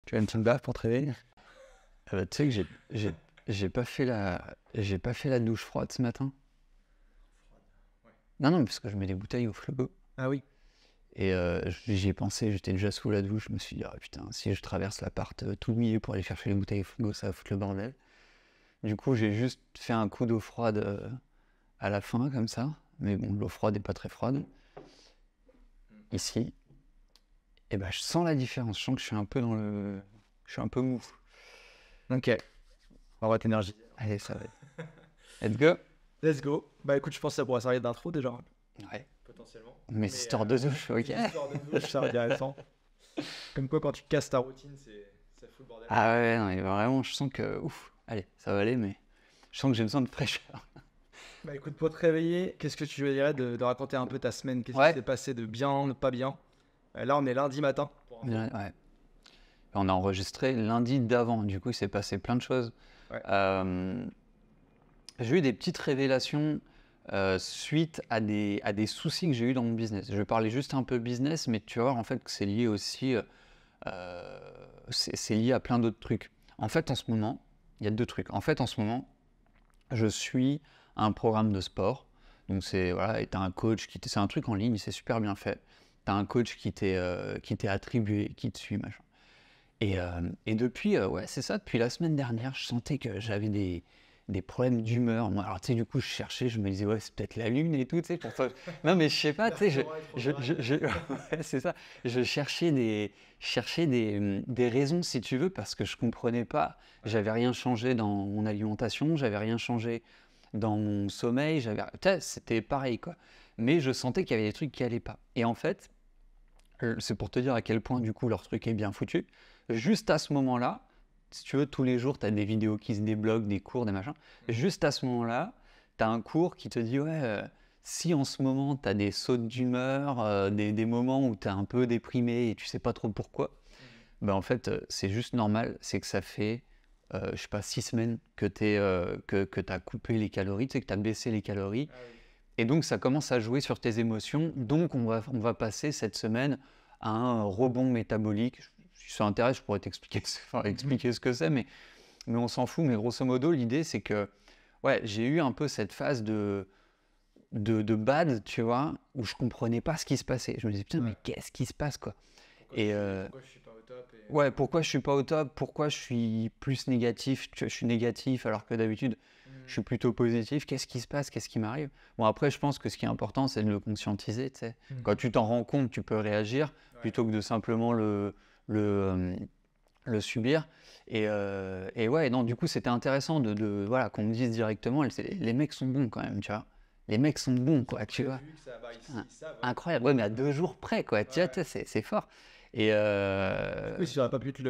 Tu as une petite baffe pour te réveiller? Tu sais que j'ai pas fait la douche froide ce matin. Non, non, parce que je mets des bouteilles au frigo. Ah oui. Et j'y ai pensé, j'étais déjà sous la douche. Je me suis dit, ah putain, si je traverse l'appart tout mouillé pour aller chercher les bouteilles au frigo, ça va foutre le bordel. Du coup, j'ai juste fait un coup d'eau froide à la fin, comme ça. Mais bon, l'eau froide n'est pas très froide. Ici. Et ben, je sens la différence. Je sens que je suis un peu dans le. Je suis un peu mou. Ok. On va t'énergie. Allez, ça va. Let's go. Let's go. Bah écoute, je pense que ça pourrait servir d'intro déjà. Ouais. Potentiellement. Mes histoires de douche, ok. Histoire de douche, ça intéressant. Comme quoi, quand tu casses ta routine, ça fout le bordel. Ah ouais, non, mais vraiment, je sens que. Ouf, allez, ça va aller, mais. Je sens que j'ai besoin de fraîcheur. Bah écoute, pour te réveiller, qu'est-ce que tu dirais de raconter un peu ta semaine? Qu'est-ce Ouais. qui s'est passé de bien, de pas bien? Là, on est lundi matin. Ouais. On a enregistré lundi d'avant, du coup, il s'est passé plein de choses. Ouais. J'ai eu des petites révélations suite à des soucis que j'ai eu dans mon business. Je vais parler juste un peu business, mais tu vas voir en fait que c'est lié aussi, c'est lié à plein d'autres trucs. En fait, en ce moment, il y a deux trucs. En fait, en ce moment, je suis un programme de sport. Donc c'est voilà, et t'as un coach c'est un truc en ligne, c'est super bien fait. T'as un coach qui t'est attribué, qui te suit, machin. Et depuis, ouais, c'est ça, depuis la semaine dernière, je sentais que j'avais des problèmes d'humeur. Moi, alors, tu sais, du coup, je cherchais, je me disais, ouais, c'est peut-être la lune et tout, tu sais, pour ça. Non, mais je sais pas, tu sais, ouais, c'est ça. Je cherchais des raisons, si tu veux, parce que je comprenais pas. J'avais rien changé dans mon alimentation, j'avais rien changé dans mon sommeil, tu sais, c'était pareil, quoi. Mais je sentais qu'il y avait des trucs qui allaient pas. Et en fait, c'est pour te dire à quel point, du coup, leur truc est bien foutu. Juste à ce moment-là, si tu veux, tous les jours, tu as des vidéos qui se débloquent, des cours, des machins. Juste à ce moment-là, tu as un cours qui te dit, ouais, si en ce moment, tu as des sautes d'humeur, des moments où tu es un peu déprimé et tu sais pas trop pourquoi, ben en fait, c'est juste normal. C'est que ça fait, je sais pas, 6 semaines que tu as coupé les calories, tu sais, que tu as baissé les calories. Et donc, ça commence à jouer sur tes émotions. Donc, on va passer cette semaine à un rebond métabolique. Si ça t'intéresse, je pourrais t'expliquer expliquer ce que c'est, mais on s'en fout. Mais grosso modo, l'idée, c'est que ouais, j'ai eu un peu cette phase de bad, tu vois, où je comprenais pas ce qui se passait. Je me disais, putain, mais qu'est-ce qui se passe, quoi? Pourquoi je suis pas au top Ouais, pourquoi je suis pas au top? Pourquoi je suis plus négatif? Je suis négatif alors que d'habitude, je suis plutôt positif. Qu'est-ce qui se passe? Qu'est-ce qui m'arrive? Bon, après, je pense que ce qui est important, c'est de le conscientiser, tu sais. Quand tu t'en rends compte, tu peux réagir plutôt que de simplement le subir. Et ouais, non, du coup, c'était intéressant voilà, qu'on me dise directement, les mecs sont bons quand même, tu vois. Les mecs sont bons, quoi, tu vois. Incroyable, ouais, mais à 2 jours près, quoi, tu vois, c'est fort. Et Oui, si j'aurais pas pu te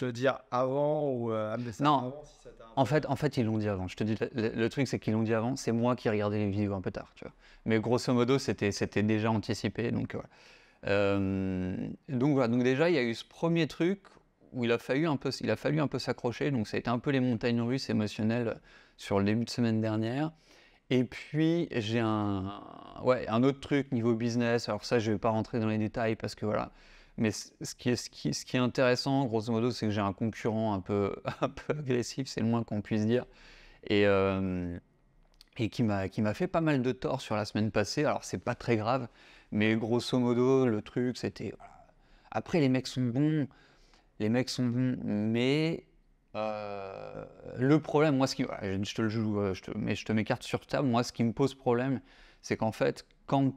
le dire avant ou amener ça non, avant, si ça t'a un peu- en fait, ils l'ont dit avant. Je te dis, le truc, c'est qu'ils l'ont dit avant. C'est moi qui regardais les vidéos un peu tard, tu vois. Mais grosso modo, c'était déjà anticipé, donc voilà. Donc voilà. Donc déjà, il y a eu ce premier truc où il a fallu un peu s'accrocher. Donc ça a été un peu les montagnes russes émotionnelles sur le début de semaine dernière. Et puis j'ai un autre truc niveau business. Alors ça, je vais pas rentrer dans les détails parce que voilà. Mais ce qui est intéressant, grosso modo, c'est que j'ai un concurrent un peu agressif, c'est le moins qu'on puisse dire, et, qui m'a fait pas mal de tort sur la semaine passée. Alors c'est pas très grave, mais grosso modo, le truc, c'était voilà. Après, les mecs sont bons, mais le problème, moi, voilà, je te le joue, je te mets carte sur table. Moi, ce qui me pose problème, c'est qu'en fait, quand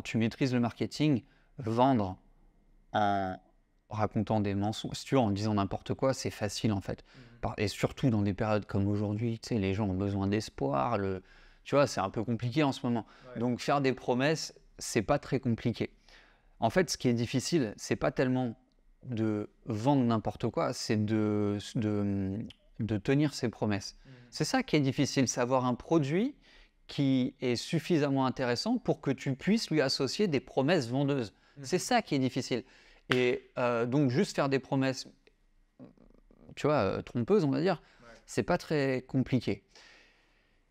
tu maîtrises le marketing, vendre en racontant des mensonges, si tu veux, en disant n'importe quoi, c'est facile en fait. Et surtout dans des périodes comme aujourd'hui, tu sais, les gens ont besoin d'espoir. Tu vois, c'est un peu compliqué en ce moment. Ouais. Donc faire des promesses, c'est pas très compliqué. En fait, ce qui est difficile, c'est pas tellement de vendre n'importe quoi, c'est de tenir ses promesses. C'est ça qui est difficile, savoir un produit qui est suffisamment intéressant pour que tu puisses lui associer des promesses vendeuses. C'est ça qui est difficile. Et donc juste faire des promesses, tu vois, trompeuses, on va dire, c'est pas très compliqué.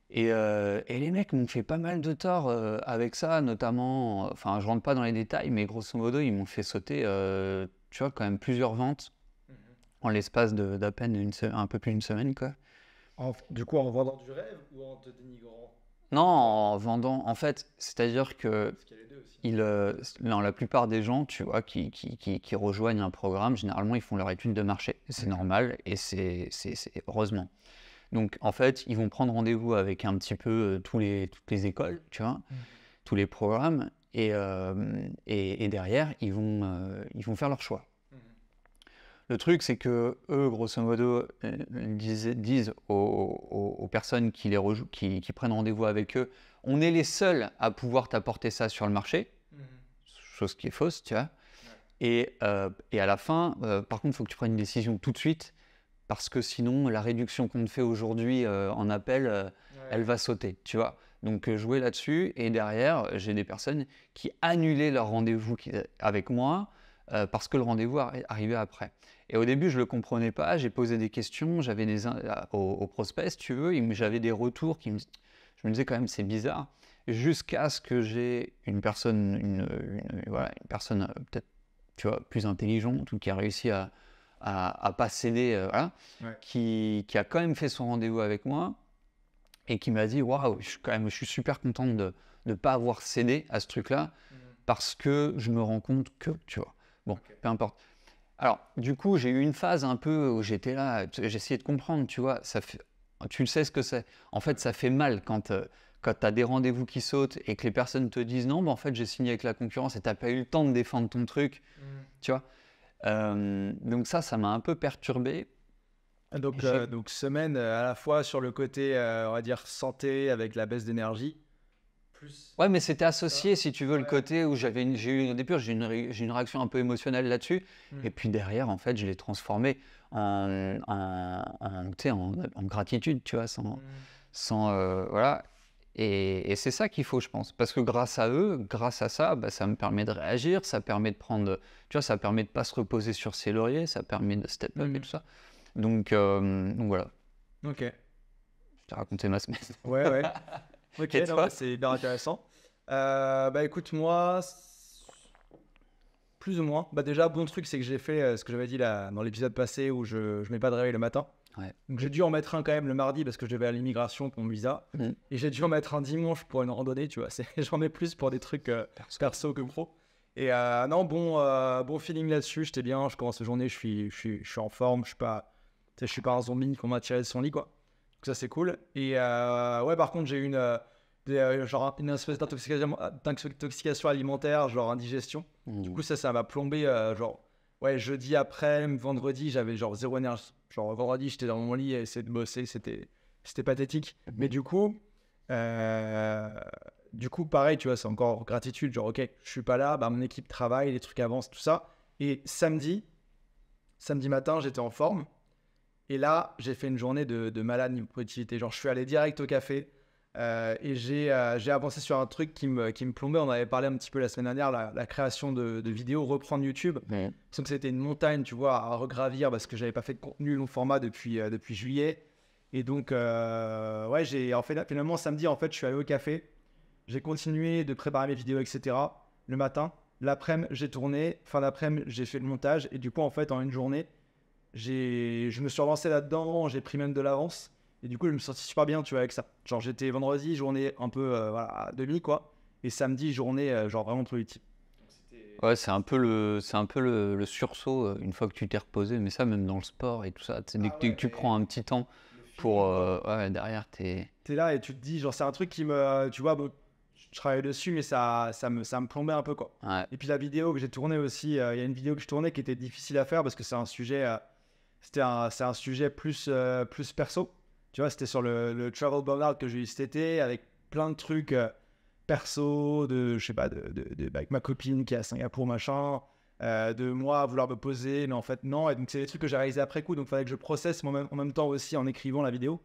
Et les mecs m'ont fait pas mal de tort avec ça, notamment, enfin je rentre pas dans les détails, mais grosso modo ils m'ont fait sauter, tu vois, quand même plusieurs ventes en l'espace d'à peine un peu plus d'une semaine, quoi. Du coup, en vendant du rêve ou en te dénigrant? Non, en vendant, en fait, c'est-à-dire que Parce qu'il y a les deux aussi. non, la plupart des gens, tu vois, qui rejoignent un programme, généralement, ils font leur étude de marché. C'est normal et c'est heureusement. Donc, en fait, ils vont prendre rendez-vous avec un petit peu toutes les écoles, tu vois, tous les programmes, et derrière, ils vont faire leur choix. Le truc, c'est que eux, grosso modo, disent aux personnes qui prennent rendez-vous avec eux, on est les seuls à pouvoir t'apporter ça sur le marché, chose qui est fausse, tu vois. Et à la fin, par contre, il faut que tu prennes une décision tout de suite, parce que sinon, la réduction qu'on te fait aujourd'hui en appel, elle va sauter, tu vois. Donc, jouer là-dessus. Et derrière, j'ai des personnes qui annulaient leur rendez-vous avec moi parce que le rendez-vous arrivait après. Et au début, je ne le comprenais pas. J'ai posé des questions, j'avais aux prospects, si tu veux, j'avais des retours je me disais quand même, c'est bizarre. Jusqu'à ce que j'ai une personne, voilà, une personne peut-être, tu vois, plus intelligente ou qui a réussi à pas céder, voilà, qui a quand même fait son rendez-vous avec moi et qui m'a dit waouh, je suis super content de ne pas avoir cédé à ce truc-là parce que je me rends compte que, tu vois, bon, peu importe. Alors, du coup, j'ai eu une phase un peu où j'étais là, j'essayais de comprendre, tu vois, tu le sais ce que c'est. En fait, ça fait mal quand tu as des rendez-vous qui sautent et que les personnes te disent non, en fait, j'ai signé avec la concurrence et tu n'as pas eu le temps de défendre ton truc, tu vois. Donc ça m'a un peu perturbé. Donc semaine à la fois sur le côté, on va dire, santé avec la baisse d'énergie. Ouais, mais c'était associé, si tu veux, le côté où j'ai eu au début, j'ai une réaction un peu émotionnelle là-dessus. Et puis derrière, en fait, je l'ai transformé en gratitude, tu vois, voilà. Et c'est ça qu'il faut, je pense. Parce que grâce à eux, grâce à ça, bah, ça me permet de réagir, ça permet de prendre, tu vois, ça permet de pas se reposer sur ses lauriers, ça permet de step up et tout ça. Donc voilà. Ok. Je t'ai raconté ma semaine. Ouais. Ok, Et toi? c'est hyper intéressant. Bah écoute, moi, plus ou moins. Bah déjà, bon truc, c'est que j'ai fait ce que j'avais dit là, dans l'épisode passé où je mets pas de réveil le matin. Ouais. Donc j'ai dû en mettre un quand même le mardi parce que je devais à l'immigration pour mon visa. Et j'ai dû en mettre un dimanche pour une randonnée, tu vois. J'en mets plus pour des trucs perso que pro. Et non, bon feeling là-dessus, j'étais bien. Je commence la journée, je suis en forme, je suis pas un zombie qu'on m'a tiré de son lit, quoi. Donc ça, c'est cool. Et ouais, par contre, j'ai eu genre une espèce d'intoxication alimentaire, genre indigestion. Du coup, ça m'a plombé, genre, ouais, jeudi après, vendredi, j'avais genre zéro énergie. Genre, vendredi, j'étais dans mon lit et essayé de bosser, c'était pathétique. Mais du coup, pareil, tu vois, c'est encore gratitude. Genre, ok, je suis pas là, bah, mon équipe travaille, les trucs avancent, tout ça. Et samedi matin, j'étais en forme. Et là, j'ai fait une journée de malade niveau productivité. Genre, je suis allé direct au café et j'ai avancé sur un truc qui me plombait. On avait parlé un petit peu la semaine dernière, la création de vidéos, reprendre YouTube. Donc, c'était une montagne, tu vois, à regravir parce que j'avais pas fait de contenu long format depuis juillet. Et donc, ouais, finalement, samedi, en fait, je suis allé au café. J'ai continué de préparer mes vidéos, etc. le matin. L'après-midi, j'ai tourné. Fin d'après-midi, j'ai fait le montage. Et du coup, en fait, en une journée, je me suis relancé là-dedans, j'ai pris même de l'avance et du coup je me suis senti super bien, tu vois, avec ça. Genre j'étais vendredi, journée un peu voilà, à demi quoi, et samedi, journée genre vraiment productive. Ouais, c'est un peu le sursaut une fois que tu t'es reposé, mais ça même dans le sport et tout ça, dès que tu prends un petit temps pour ouais, derrière t'es là et tu te dis genre c'est un truc qui me, tu vois, bon, je travaille dessus mais ça me plombait un peu quoi. Ouais. Et puis la vidéo que j'ai tournée aussi, il y a une vidéo que je tournais qui était difficile à faire parce que c'est un sujet c'est un sujet plus perso. Tu vois, c'était sur le travel burnout que j'ai eu cet été avec plein de trucs perso, je sais pas, avec ma copine qui est à Singapour, machin, de moi à vouloir me poser, mais en fait non. Et donc, c'est des trucs que j'ai réalisés après coup, donc il fallait que je processe en même temps aussi en écrivant la vidéo.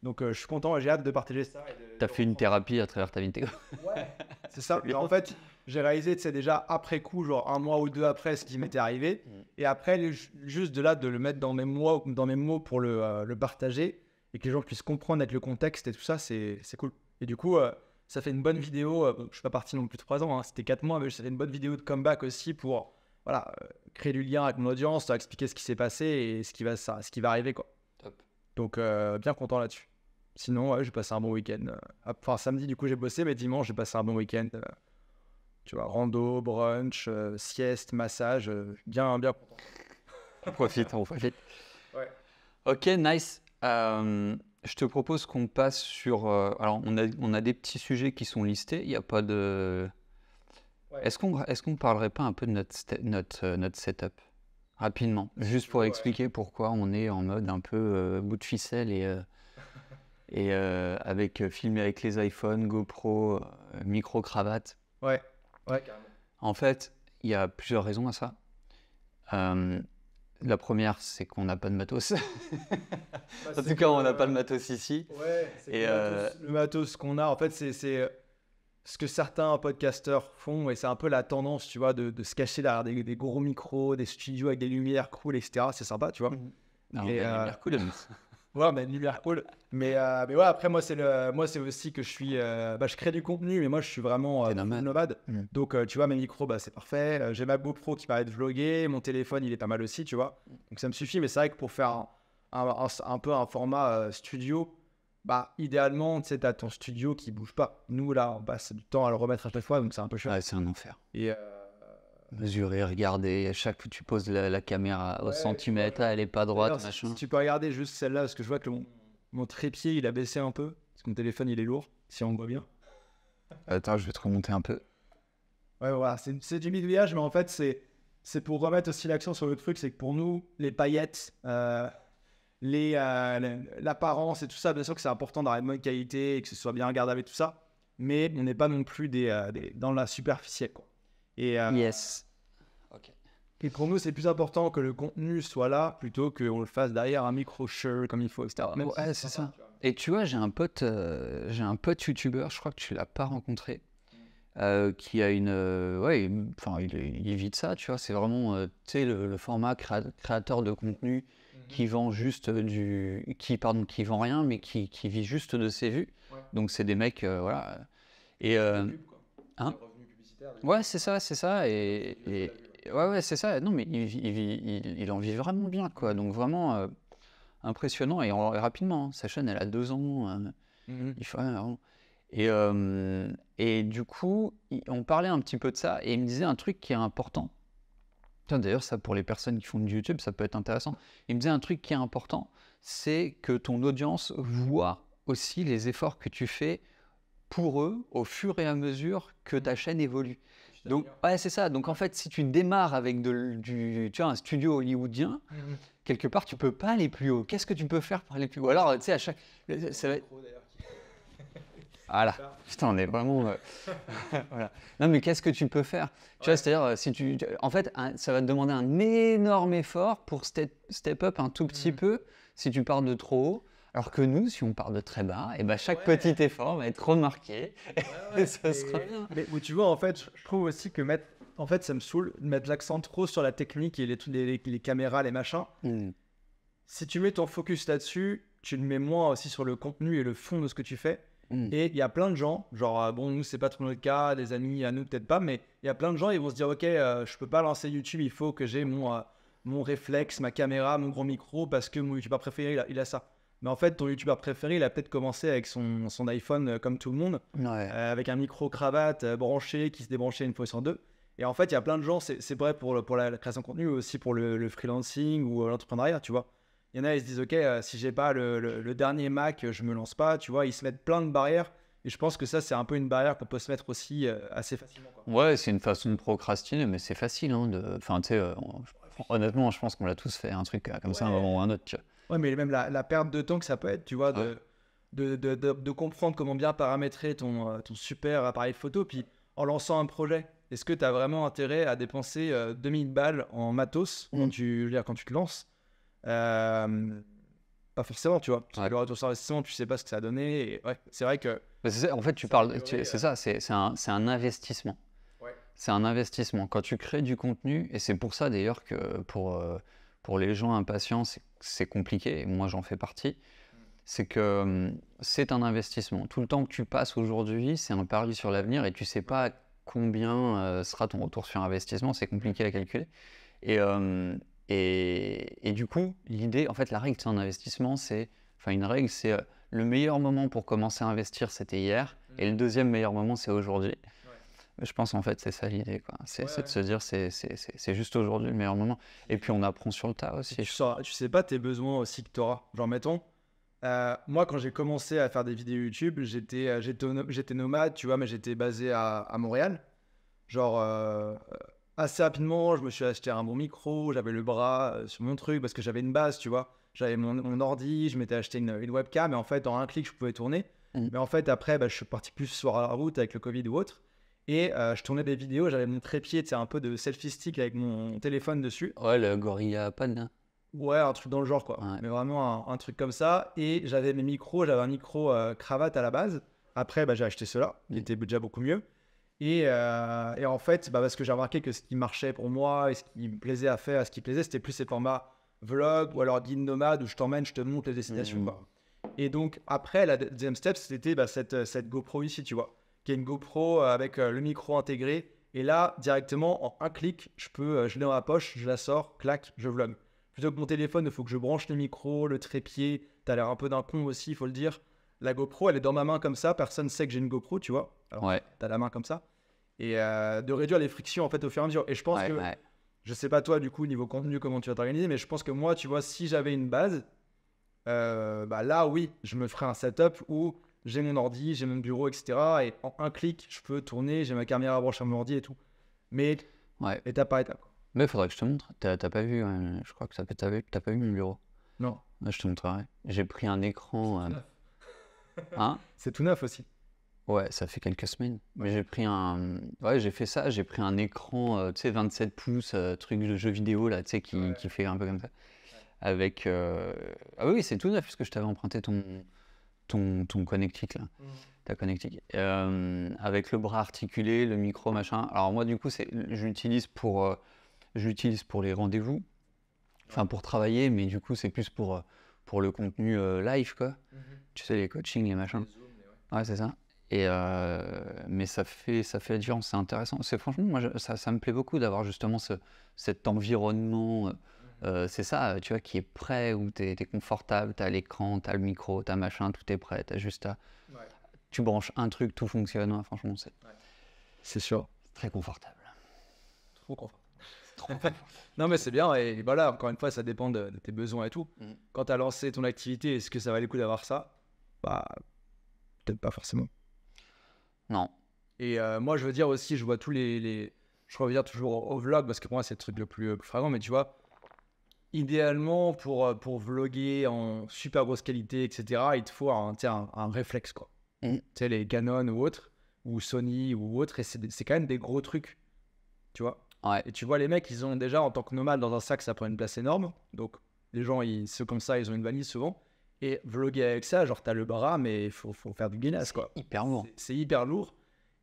Donc, je suis content et j'ai hâte de partager ça. T'as fait une thérapie à travers ta vidéo. Ouais, c'est ça. Mais en fait, j'ai réalisé, tu sais, déjà après coup, genre un mois ou deux après ce qui m'était arrivé. Et après, juste de là, de le mettre dans mes mots pour le partager et que les gens puissent comprendre avec le contexte et tout ça, c'est cool. Et du coup, ça fait une bonne vidéo. Je suis pas parti non plus 3 ans, hein, c'était 4 mois, mais ça fait une bonne vidéo de comeback aussi pour voilà, créer du lien avec mon audience, leur expliquer ce qui s'est passé et ce qui va arriver, quoi. Top. Donc, bien content là-dessus. Sinon, ouais, j'ai passé un bon week-end. Enfin, samedi, du coup, j'ai bossé, mais dimanche, j'ai passé un bon week-end. Tu vois, rando, brunch, sieste, massage, bien content. On profite. Ouais. Ok, nice. Je te propose qu'on passe sur... alors, on a des petits sujets qui sont listés. Il n'y a pas de... Ouais. Est-ce qu'on parlerait pas un peu de notre setup rapidement, juste pour expliquer pourquoi on est en mode un peu bout de ficelle et avec filmé avec les iPhones, GoPro, micro-cravate. Ouais, carrément. En fait, il y a plusieurs raisons à ça. La première, c'est qu'on n'a pas de matos. En tout cas, on n'a pas de matos ici. Ouais, c'est Et le matos qu'on a, en fait, c'est ce que certains podcasteurs font, et c'est un peu la tendance, tu vois, de se cacher derrière des gros micros, des studios avec des lumières cool, etc. C'est sympa, tu vois. non, Et, mais lumière cool. Ouais, mais une lumière cool. Mais ouais, après, moi, c'est aussi que je suis. Je crée du contenu, mais moi, je suis vraiment T'es nomade. nomade. Donc, tu vois, mes micros, c'est parfait. J'ai ma GoPro qui permet de vlogger. Mon téléphone, il est pas mal aussi, tu vois. Donc, ça me suffit. Mais c'est vrai que pour faire un peu un format studio, idéalement, tu sais, t'as ton studio qui bouge pas. Nous, là, on passe du temps à le remettre à chaque fois, donc c'est un peu chiant. Ouais, c'est un enfer. Et Mesurer, regarder, à chaque fois que tu poses la caméra au Ouais, centimètre, tu vois, elle est pas droite, d'ailleurs, machin. si tu peux regarder juste celle-là, parce que je vois que mon trépied, il a baissé un peu. Parce que mon téléphone, il est lourd, si on me voit bien. Attends, je vais te remonter un peu. Ouais, voilà, c'est du bidouillage, mais en fait, c'est pour remettre aussi l'accent sur le truc, c'est que pour nous, les paillettes, l'apparence et tout ça, bien sûr que c'est important d'avoir une bonne qualité et que ce soit bien regardable et tout ça, mais on n'est pas non plus dans la superficielle, quoi. Et, Yes. Ok. et pour nous, c'est plus important que le contenu soit là plutôt qu'on le fasse derrière un micro-shirt comme il faut, etc. Même si Ouais, c'est sympa, ça. tu vois. Et tu vois, j'ai un pote youtubeur, je crois que tu l'as pas rencontré, qui a enfin, il vit de ça, tu vois. C'est vraiment, tu sais, le format créateur de contenu qui vend juste qui vend rien, mais qui vit juste de ses vues. Ouais. Donc c'est des mecs, voilà. Et Des pubs, quoi. hein? Des revenus publicitaires. Ouais, c'est ça. Ouais, c'est ça. Non, mais il en vit vraiment bien, quoi. Donc vraiment impressionnant et rapidement. Sa chaîne, elle a 2 ans. Il faut vraiment. Et du coup, on parlait un petit peu de ça et il me disait un truc qui est important. Tiens, d'ailleurs, ça pour les personnes qui font du YouTube, ça peut être intéressant. Il me disait un truc qui est important, c'est que ton audience voit aussi les efforts que tu fais pour eux au fur et à mesure que ta chaîne évolue. Donc, ouais, c'est ça. Donc, en fait, si tu démarres avec tu vois, un studio hollywoodien, quelque part, tu peux pas aller plus haut. Qu'est-ce que tu peux faire pour aller plus haut? Alors, tu sais, à chaque... Ça va être... Voilà. Putain, on est vraiment... voilà. Non, mais qu'est-ce que tu peux faire? Tu vois, c'est-à-dire, si en fait, ça va te demander un énorme effort pour step up un tout petit peu si tu pars de trop haut. Alors que nous, si on part de très bas, et chaque petit effort va être remarqué et ça sera bien. Mais tu vois, en fait, je trouve aussi que en fait, ça me saoule de mettre l'accent trop sur la technique et les caméras, les machins. Si tu mets ton focus là-dessus, tu le mets moins aussi sur le contenu et le fond de ce que tu fais. Et il y a plein de gens, genre, bon, nous, c'est pas trop notre cas, des amis à nous, peut-être pas, mais il y a plein de gens, ils vont se dire, ok, je peux pas lancer YouTube, il faut que j'ai mon réflexe, ma caméra, mon gros micro, parce que mon youtubeur préféré, il a ça. Mais en fait, ton youtubeur préféré, il a peut-être commencé avec son iPhone comme tout le monde, avec un micro-cravate branché qui se débranchait une fois sur deux. Et en fait, il y a plein de gens, c'est vrai pour la création de contenu, mais aussi pour le freelancing ou l'entrepreneuriat, tu vois. Il y en a, ils se disent, ok, si j'ai pas le dernier Mac, je me lance pas, tu vois. Ils se mettent plein de barrières. Et je pense que ça, c'est un peu une barrière qu'on peut se mettre aussi assez facilement, quoi. Ouais, c'est une façon de procrastiner, mais c'est facile. Enfin, tu sais, honnêtement, je pense qu'on l'a tous fait, un truc comme ça, un moment ou un autre. Tu vois. Ouais, mais même la perte de temps que ça peut être, tu vois, de comprendre comment bien paramétrer ton super appareil photo, puis en lançant un projet. Est-ce que tu as vraiment intérêt à dépenser 2000 balles en matos quand tu te lances? Pas forcément, tu vois. Parce que le retour sur investissement, tu sais pas ce que ça a donné. Et ouais, c'est vrai que... C'est ça, en fait, c'est ça, c'est un investissement. Ouais. C'est un investissement. Quand tu crées du contenu, et c'est pour ça d'ailleurs que pour les gens impatients, c'est compliqué, et moi j'en fais partie, c'est que c'est un investissement. Tout le temps que tu passes aujourd'hui, c'est un pari sur l'avenir et tu sais pas combien sera ton retour sur investissement, c'est compliqué à calculer. Et du coup, l'idée, en fait, la règle en investissement, une règle, c'est le meilleur moment pour commencer à investir, c'était hier, et le deuxième meilleur moment, c'est aujourd'hui. Je pense en fait c'est ça l'idée, quoi. C'est de se dire c'est juste aujourd'hui le meilleur moment. Et puis on apprend sur le tas aussi. Tu sais pas tes besoins aussi que tu auras. Genre mettons, moi quand j'ai commencé à faire des vidéos YouTube, j'étais nomade, tu vois, mais j'étais basé à Montréal. Genre assez rapidement, je me suis acheté un bon micro, j'avais le bras sur mon truc parce que j'avais une base, tu vois. J'avais mon ordi, je m'étais acheté une webcam et en fait en un clic je pouvais tourner. Mais en fait après je suis parti plus sur la route avec le Covid ou autre. Et je tournais des vidéos, j'avais mon trépied, tu sais, un peu de selfie stick avec mon téléphone dessus. Ouais, le Gorilla Pod, là. Ouais, un truc dans le genre, quoi. Ouais. Mais vraiment un truc comme ça. Et j'avais mes micros, j'avais un micro cravate à la base. Après, j'ai acheté cela, qui était déjà beaucoup mieux. Et en fait, parce que j'ai remarqué que ce qui marchait pour moi et ce qui me plaisait à faire, ce qui plaisait, c'était plus ces formats vlog ou alors guide nomade où je t'emmène, je te montre les destinations, quoi. Et donc, après, la deuxième step, c'était cette GoPro ici, tu vois, qui est une GoPro avec le micro intégré. Et là, directement, en un clic, je l'ai dans ma poche, je la sors, clac, je vlog. Plutôt que mon téléphone, il faut que je branche les micros, le trépied. T'as l'air un peu d'un con aussi, il faut le dire. La GoPro, elle est dans ma main comme ça. Personne ne sait que j'ai une GoPro, tu vois. Alors, t'as la main comme ça. Et de réduire les frictions, en fait, au fur et à mesure. Et je pense que, je sais pas toi, du coup, niveau contenu, comment tu vas t'organiser, mais je pense que moi, tu vois, si j'avais une base, là, oui, je me ferais un setup où j'ai mon ordi, j'ai mon bureau, etc. Et en un clic, je peux tourner, j'ai ma caméra branchée à mon ordi et tout. Mais étape par étape. Mais il faudrait que je te montre. T'as pas vu, je crois que t'as pas vu mon bureau. Non. Je te montrerai. J'ai pris un écran. Hein? C'est tout neuf aussi. Ouais, ça fait quelques semaines. Mais j'ai fait ça. J'ai pris un écran, tu sais, 27 pouces, truc de jeu vidéo, là, tu sais, qui fait un peu comme ça. Avec. Ah oui, c'est tout neuf, puisque je t'avais emprunté ton connectique, là. Ta connectique. Avec le bras articulé, le micro, machin. Alors, moi, du coup, j'utilise pour les rendez-vous. Enfin, pour travailler, mais du coup, c'est plus pour le contenu live, quoi. Tu sais, les coachings, les machins. Ouais, c'est ça. Mais ça fait la différence, c'est intéressant. Franchement, moi, ça me plaît beaucoup d'avoir justement cet environnement, c'est ça, tu vois, qui est prêt, où tu es confortable, tu as l'écran, tu as le micro, tu as machin, tout est prêt, tu as juste à... Tu branches un truc, tout fonctionne, hein, franchement, c'est sûr. Très confortable. Trop confortable. Non, mais c'est bien, et voilà, encore une fois, ça dépend de tes besoins et tout. Quand tu as lancé ton activité, est-ce que ça valait le coup d'avoir ça? Peut-être pas forcément. Non. Et moi, je veux dire aussi, je vois tous je reviens toujours au vlog, parce que pour moi, c'est le truc le plus flagrant, mais tu vois, idéalement, pour vlogger en super grosse qualité, etc., il te faut un réflexe, quoi. Tu sais, les Canon ou autres, ou Sony ou autres, et c'est quand même des gros trucs, tu vois. Ouais. Et tu vois, les mecs, ils ont déjà, en tant que nomade, dans un sac, ça prend une place énorme. Donc, les gens, ceux comme ça, ils ont une valise souvent. Et vlogger avec ça, genre, t'as le bras, mais il faut faire du Guinness, quoi. C'est hyper lourd. C'est hyper lourd.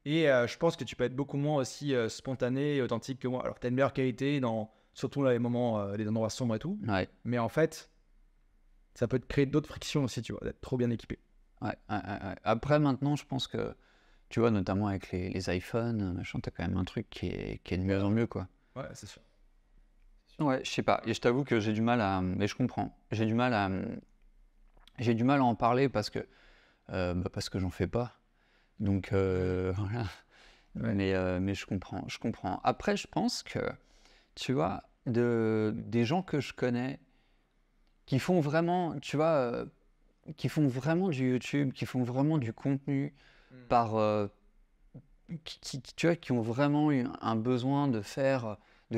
Et je pense que tu peux être beaucoup moins aussi spontané et authentique que moi. Alors, t'as une meilleure qualité, surtout dans les moments, les endroits sombres et tout. Ouais. Mais en fait, ça peut te créer d'autres frictions aussi, tu vois, d'être trop bien équipé. Ouais. Après, maintenant, je pense que, tu vois, notamment avec les iPhones, machin, t'as quand même un truc qui est de mieux en mieux, quoi. Ouais, c'est sûr. Ouais, je sais pas. Et je t'avoue que j'ai du mal à... Mais je comprends. J'ai du mal à en parler parce que j'en fais pas. Donc, voilà. Mais je comprends. Après, je pense que, tu vois, des gens que je connais qui font vraiment, tu vois, qui font vraiment du YouTube, qui font vraiment du contenu tu vois, qui ont vraiment eu un besoin de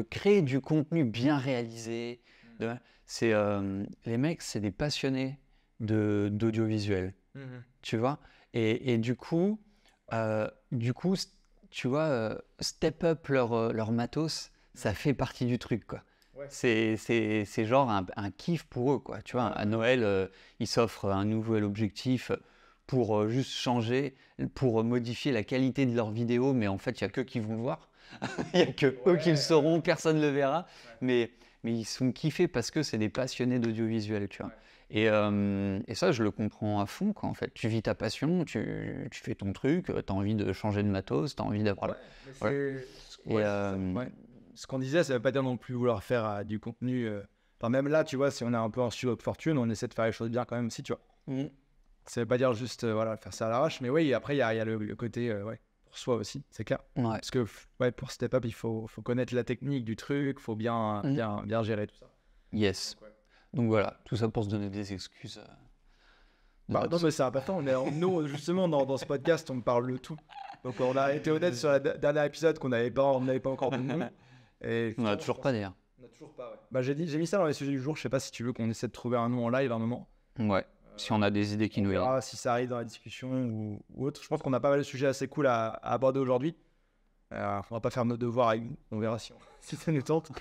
créer du contenu bien réalisé. Les mecs, c'est des passionnés d'audiovisuel, tu vois. Et du coup, tu vois, step up leur matos, ça fait partie du truc, quoi. Ouais. C'est genre un kiff pour eux, quoi. Tu vois, à Noël, ils s'offrent un nouvel objectif pour juste changer, pour modifier la qualité de leurs vidéos, mais en fait, il n'y a qu'eux qui vont le voir. Il n'y a qu'eux qui le sauront, personne ne le verra. Mais mais ils sont kiffés parce que c'est des passionnés d'audiovisuel, tu vois. Et ça, je le comprends à fond, quoi, en fait. Tu vis ta passion, tu fais ton truc, tu as envie de changer de matos, tu as envie d'avoir... Ouais, Et ce qu'on disait, ça veut pas dire non plus vouloir faire du contenu. Enfin, même là, tu vois, si on a un peu un studio de fortune, on essaie de faire les choses bien quand même aussi, tu vois. Ça veut pas dire juste voilà, faire ça à l'arrache, mais oui, après, il y a le côté pour soi aussi, c'est clair. Ouais. Parce que pour step up, il faut connaître la technique du truc, il faut bien gérer tout ça. Yes. Donc voilà, tout ça pour se donner des excuses. Non, mais c'est important. Nous, justement, dans ce podcast, on parle de tout. Donc, on a été honnête sur le dernier épisode qu'on n'avait pas encore de nom. Et On n'a toujours pas d'ailleurs. On n'a toujours pas, ouais. Bah, j'ai mis ça dans les sujets du jour. Je sais pas si tu veux qu'on essaie de trouver un nom en live à un moment. Ouais, si on a des idées qui nous viennent. On verra si ça arrive dans la discussion ou autre. Je pense qu'on a pas mal de sujets assez cool à aborder aujourd'hui. On va pas faire nos devoirs avec vous. On verra si ça nous tente.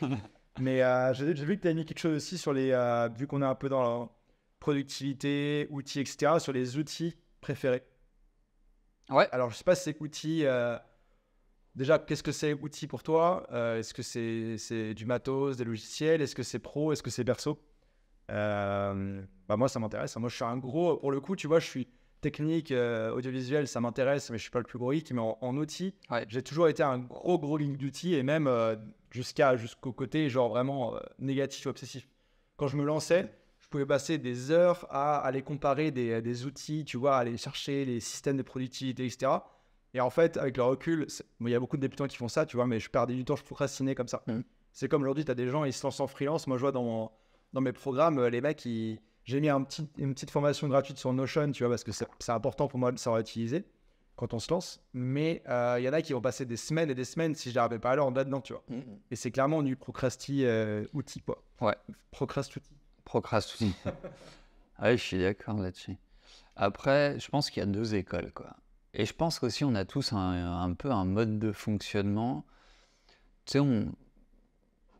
Mais j'ai vu que tu as mis quelque chose aussi sur les... vu qu'on est un peu dans la productivité, outils, etc., sur les outils préférés. Ouais. Alors, je sais pas si c'est outils... déjà, qu'est-ce que c'est outils pour toi? Est-ce que c'est du matos, des logiciels? Est-ce que c'est pro? Est-ce que c'est perso? Moi, ça m'intéresse. Moi, je suis un gros... Pour le coup, tu vois, je suis technique, audiovisuel, ça m'intéresse, mais je suis pas le plus gros geek. Mais en outils, j'ai toujours été un gros geek d'outils et même jusqu'au côté genre vraiment négatif, obsessif. Quand je me lançais, je pouvais passer des heures à aller comparer des outils, tu vois, aller chercher les systèmes de productivité, etc. Et en fait, avec le recul, il y a beaucoup de débutants qui font ça, tu vois, mais je perdais du temps, je procrastinais comme ça. C'est comme aujourd'hui, tu as des gens, ils se lancent en freelance. Moi, je vois dans mes programmes, les mecs, j'ai mis une petite formation gratuite sur Notion, tu vois, parce que c'est important pour moi de savoir utiliser quand on se lance. Mais il y en a qui vont passer des semaines et des semaines si je n'arrive pas à l'heure là-dedans, tu vois. Et c'est clairement du outil, quoi. Ouais. Procrast-outil. Ouais, je suis d'accord là-dessus. Après, je pense qu'il y a deux écoles, quoi. Et je pense qu'aussi, on a tous un peu un mode de fonctionnement. Tu sais,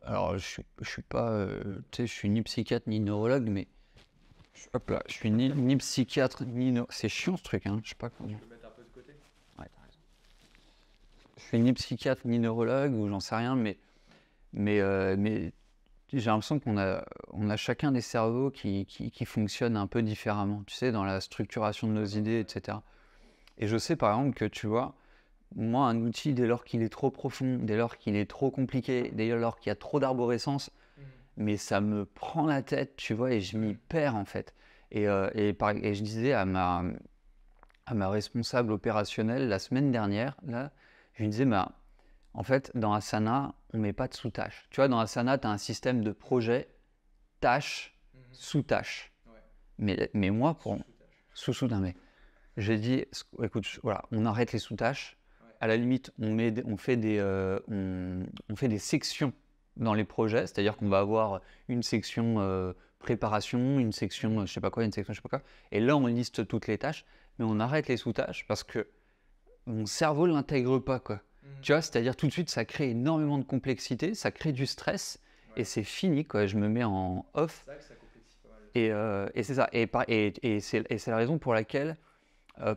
alors, je suis pas... tu sais, je suis ni psychiatre ni neurologue, mais... Hop là, je suis ni psychiatre, ni... C'est chiant, ce truc, hein. Je sais pas comment... Tu peux mettre un peu de côté? Ouais, t'as raison. Je suis ni psychiatre, ni neurologue, ou j'en sais rien, mais j'ai l'impression qu'on a chacun des cerveaux qui fonctionnent un peu différemment, tu sais, dans la structuration de nos idées, etc. Et je sais, par exemple, que, tu vois, moi, un outil, dès lors qu'il est trop profond, dès lors qu'il est trop compliqué, dès lors qu'il y a trop d'arborescence, mais ça me prend la tête, tu vois, et je m'y perds, en fait. Et je disais à ma responsable opérationnelle la semaine dernière, là, je lui disais, en fait, dans Asana, on ne met pas de sous-tâches. Tu vois, dans Asana, tu as un système de projet, tâche, sous-tâche. Ouais. Mais moi, pour sous-tâche, mais j'ai dit, écoute, voilà, on arrête les sous-tâches. Ouais. À la limite, on fait des sections dans les projets, c'est-à-dire qu'on va avoir une section préparation, une section je sais pas quoi, une section je sais pas quoi. Et là, on liste toutes les tâches, mais on arrête les sous-tâches parce que mon cerveau ne l'intègre pas, quoi. Tu vois, c'est-à-dire tout de suite, ça crée énormément de complexité, ça crée du stress, et c'est fini, quoi. Je me mets en off. C'est vrai que ça complexifie pas mal. Et c'est ça. Et c'est la raison pour laquelle,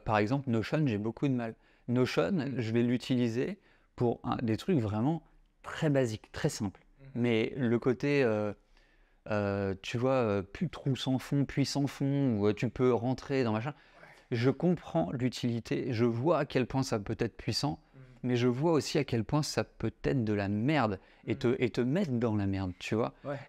par exemple, Notion, j'ai beaucoup de mal. Notion, je vais l'utiliser pour des trucs vraiment très basiques, très simples. Mais le côté, tu vois, plus trou sans fond, puis sans fond, où tu peux rentrer dans machin, je comprends l'utilité, je vois à quel point ça peut être puissant, mais je vois aussi à quel point ça peut être de la merde et te mettre dans la merde, tu vois. Ouais.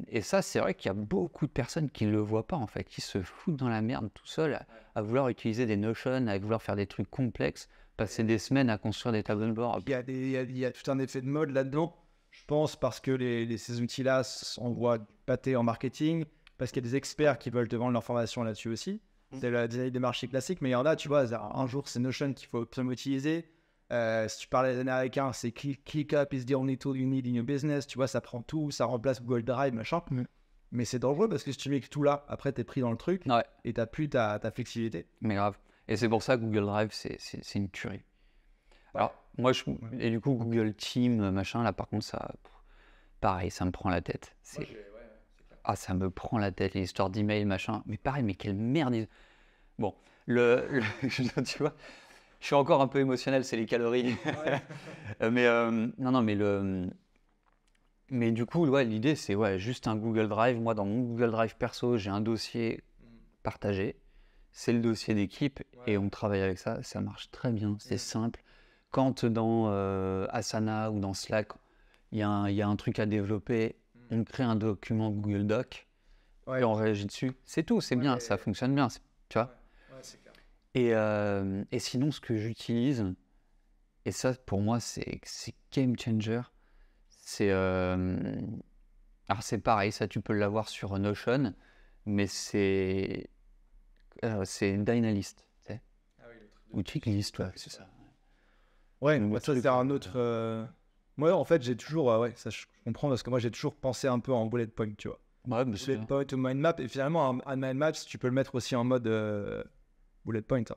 Et ça, c'est vrai qu'il y a beaucoup de personnes qui ne le voient pas, en fait, qui se foutent dans la merde tout seul à vouloir utiliser des Notion, à vouloir faire des trucs complexes, passer des semaines à construire des tableaux de bord. Il y a tout un effet de mode là-dedans, je pense, parce que ces outils-là, on voit pâter en marketing, parce qu'il y a des experts qui veulent te vendre leur formation là-dessus aussi. C'est la des marchés classiques, mais il y en a, tu vois, un jour, c'est Notion qu'il faut absolument utiliser. Si tu parles des Américains, c'est ClickUp is the only tool you need in your business. Tu vois, ça prend tout, ça remplace Google Drive, machin. Mais c'est dangereux parce que si tu mets tout là, après, t'es pris dans le truc et t'as plus ta flexibilité. Mais grave. Et c'est pour ça que Google Drive, c'est une tuerie. Alors, moi, et du coup, Google Team, machin, là, par contre, ça, pareil, ça me prend la tête. C'est clair. Ça me prend la tête, les histoires d'email, machin. Mais pareil, mais quelle merde. Bon, tu vois, je suis encore un peu émotionnel, c'est les calories. Ouais. Mais non, mais Mais du coup, ouais, l'idée, c'est juste un Google Drive. Moi, dans mon Google Drive perso, j'ai un dossier partagé. C'est le dossier d'équipe et on travaille avec ça. Ça marche très bien, c'est simple. Quand dans Asana ou dans Slack, il y a un truc à développer, on crée un document Google Doc et on réagit dessus. C'est tout, c'est bien, ça fonctionne bien, tu vois. C'est clair. Et sinon, ce que j'utilise, et ça pour moi c'est game changer, c'est alors c'est pareil, ça tu peux l'avoir sur Notion, mais c'est Dynalist, tu sais, ou Checklist, ouais, c'est ça. Ouais, Nouveau ça truc, c'est un autre. Moi, en fait, j'ai toujours, ça je comprends parce que moi j'ai toujours pensé un peu en bullet point, tu vois. Ouais, mais c'est Bullet point ou mind map, et finalement un mind map, tu peux le mettre aussi en mode bullet point. Hein.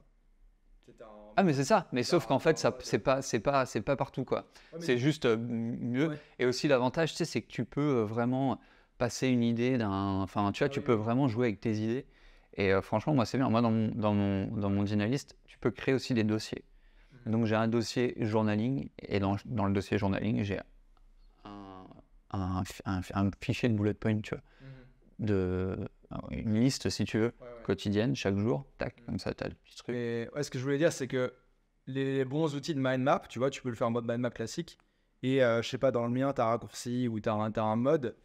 Ah mais c'est ça, mais sauf qu'en fait ça c'est pas partout quoi. C'est juste mieux. Ouais. Et aussi l'avantage, tu sais, c'est que tu peux vraiment passer une idée enfin tu vois, tu peux vraiment jouer avec tes idées. Et franchement, moi c'est bien. Moi dans mon Dynalist, tu peux créer aussi des dossiers. Donc j'ai un dossier journaling et dans le dossier journaling, j'ai un fichier de bullet point, tu vois, une liste si tu veux, quotidienne, chaque jour, tac, comme ça tu as le petit truc. Et ce que je voulais dire, c'est que les bons outils de mind map, tu vois, tu peux le faire en mode mind map classique. Et je sais pas, dans le mien, tu as un raccourci ou tu as un mode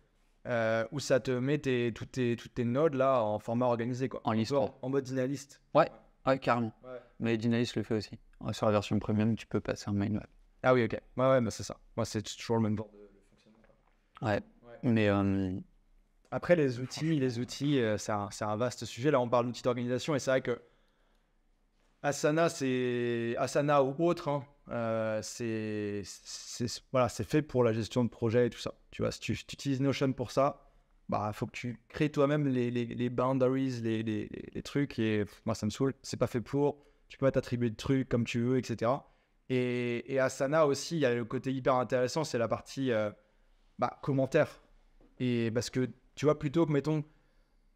où ça te met toutes tes nodes là en format organisé, quoi. En liste. En mode Dynalist. Ouais, carrément. Ouais. Mais Dynalist le fait aussi. Sur la version premium, tu peux passer en mind map. Ah oui, ok. Ouais, mais c'est ça. Moi, c'est toujours le même genre de fonctionnement. Ouais. Mais après, les outils, c'est un vaste sujet. Là, on parle d'outils d'organisation et c'est vrai que Asana ou autre, hein, c'est fait pour la gestion de projet et tout ça. Tu vois, si tu utilises Notion pour ça, bah, faut que tu crées toi-même les boundaries, les trucs. Et moi, ça me saoule. C'est pas fait pour. Tu peux pas t'attribuer de trucs comme tu veux, etc. Et Asana aussi, il y a le côté hyper intéressant, c'est la partie commentaire. Et parce que, tu vois, plutôt que, mettons,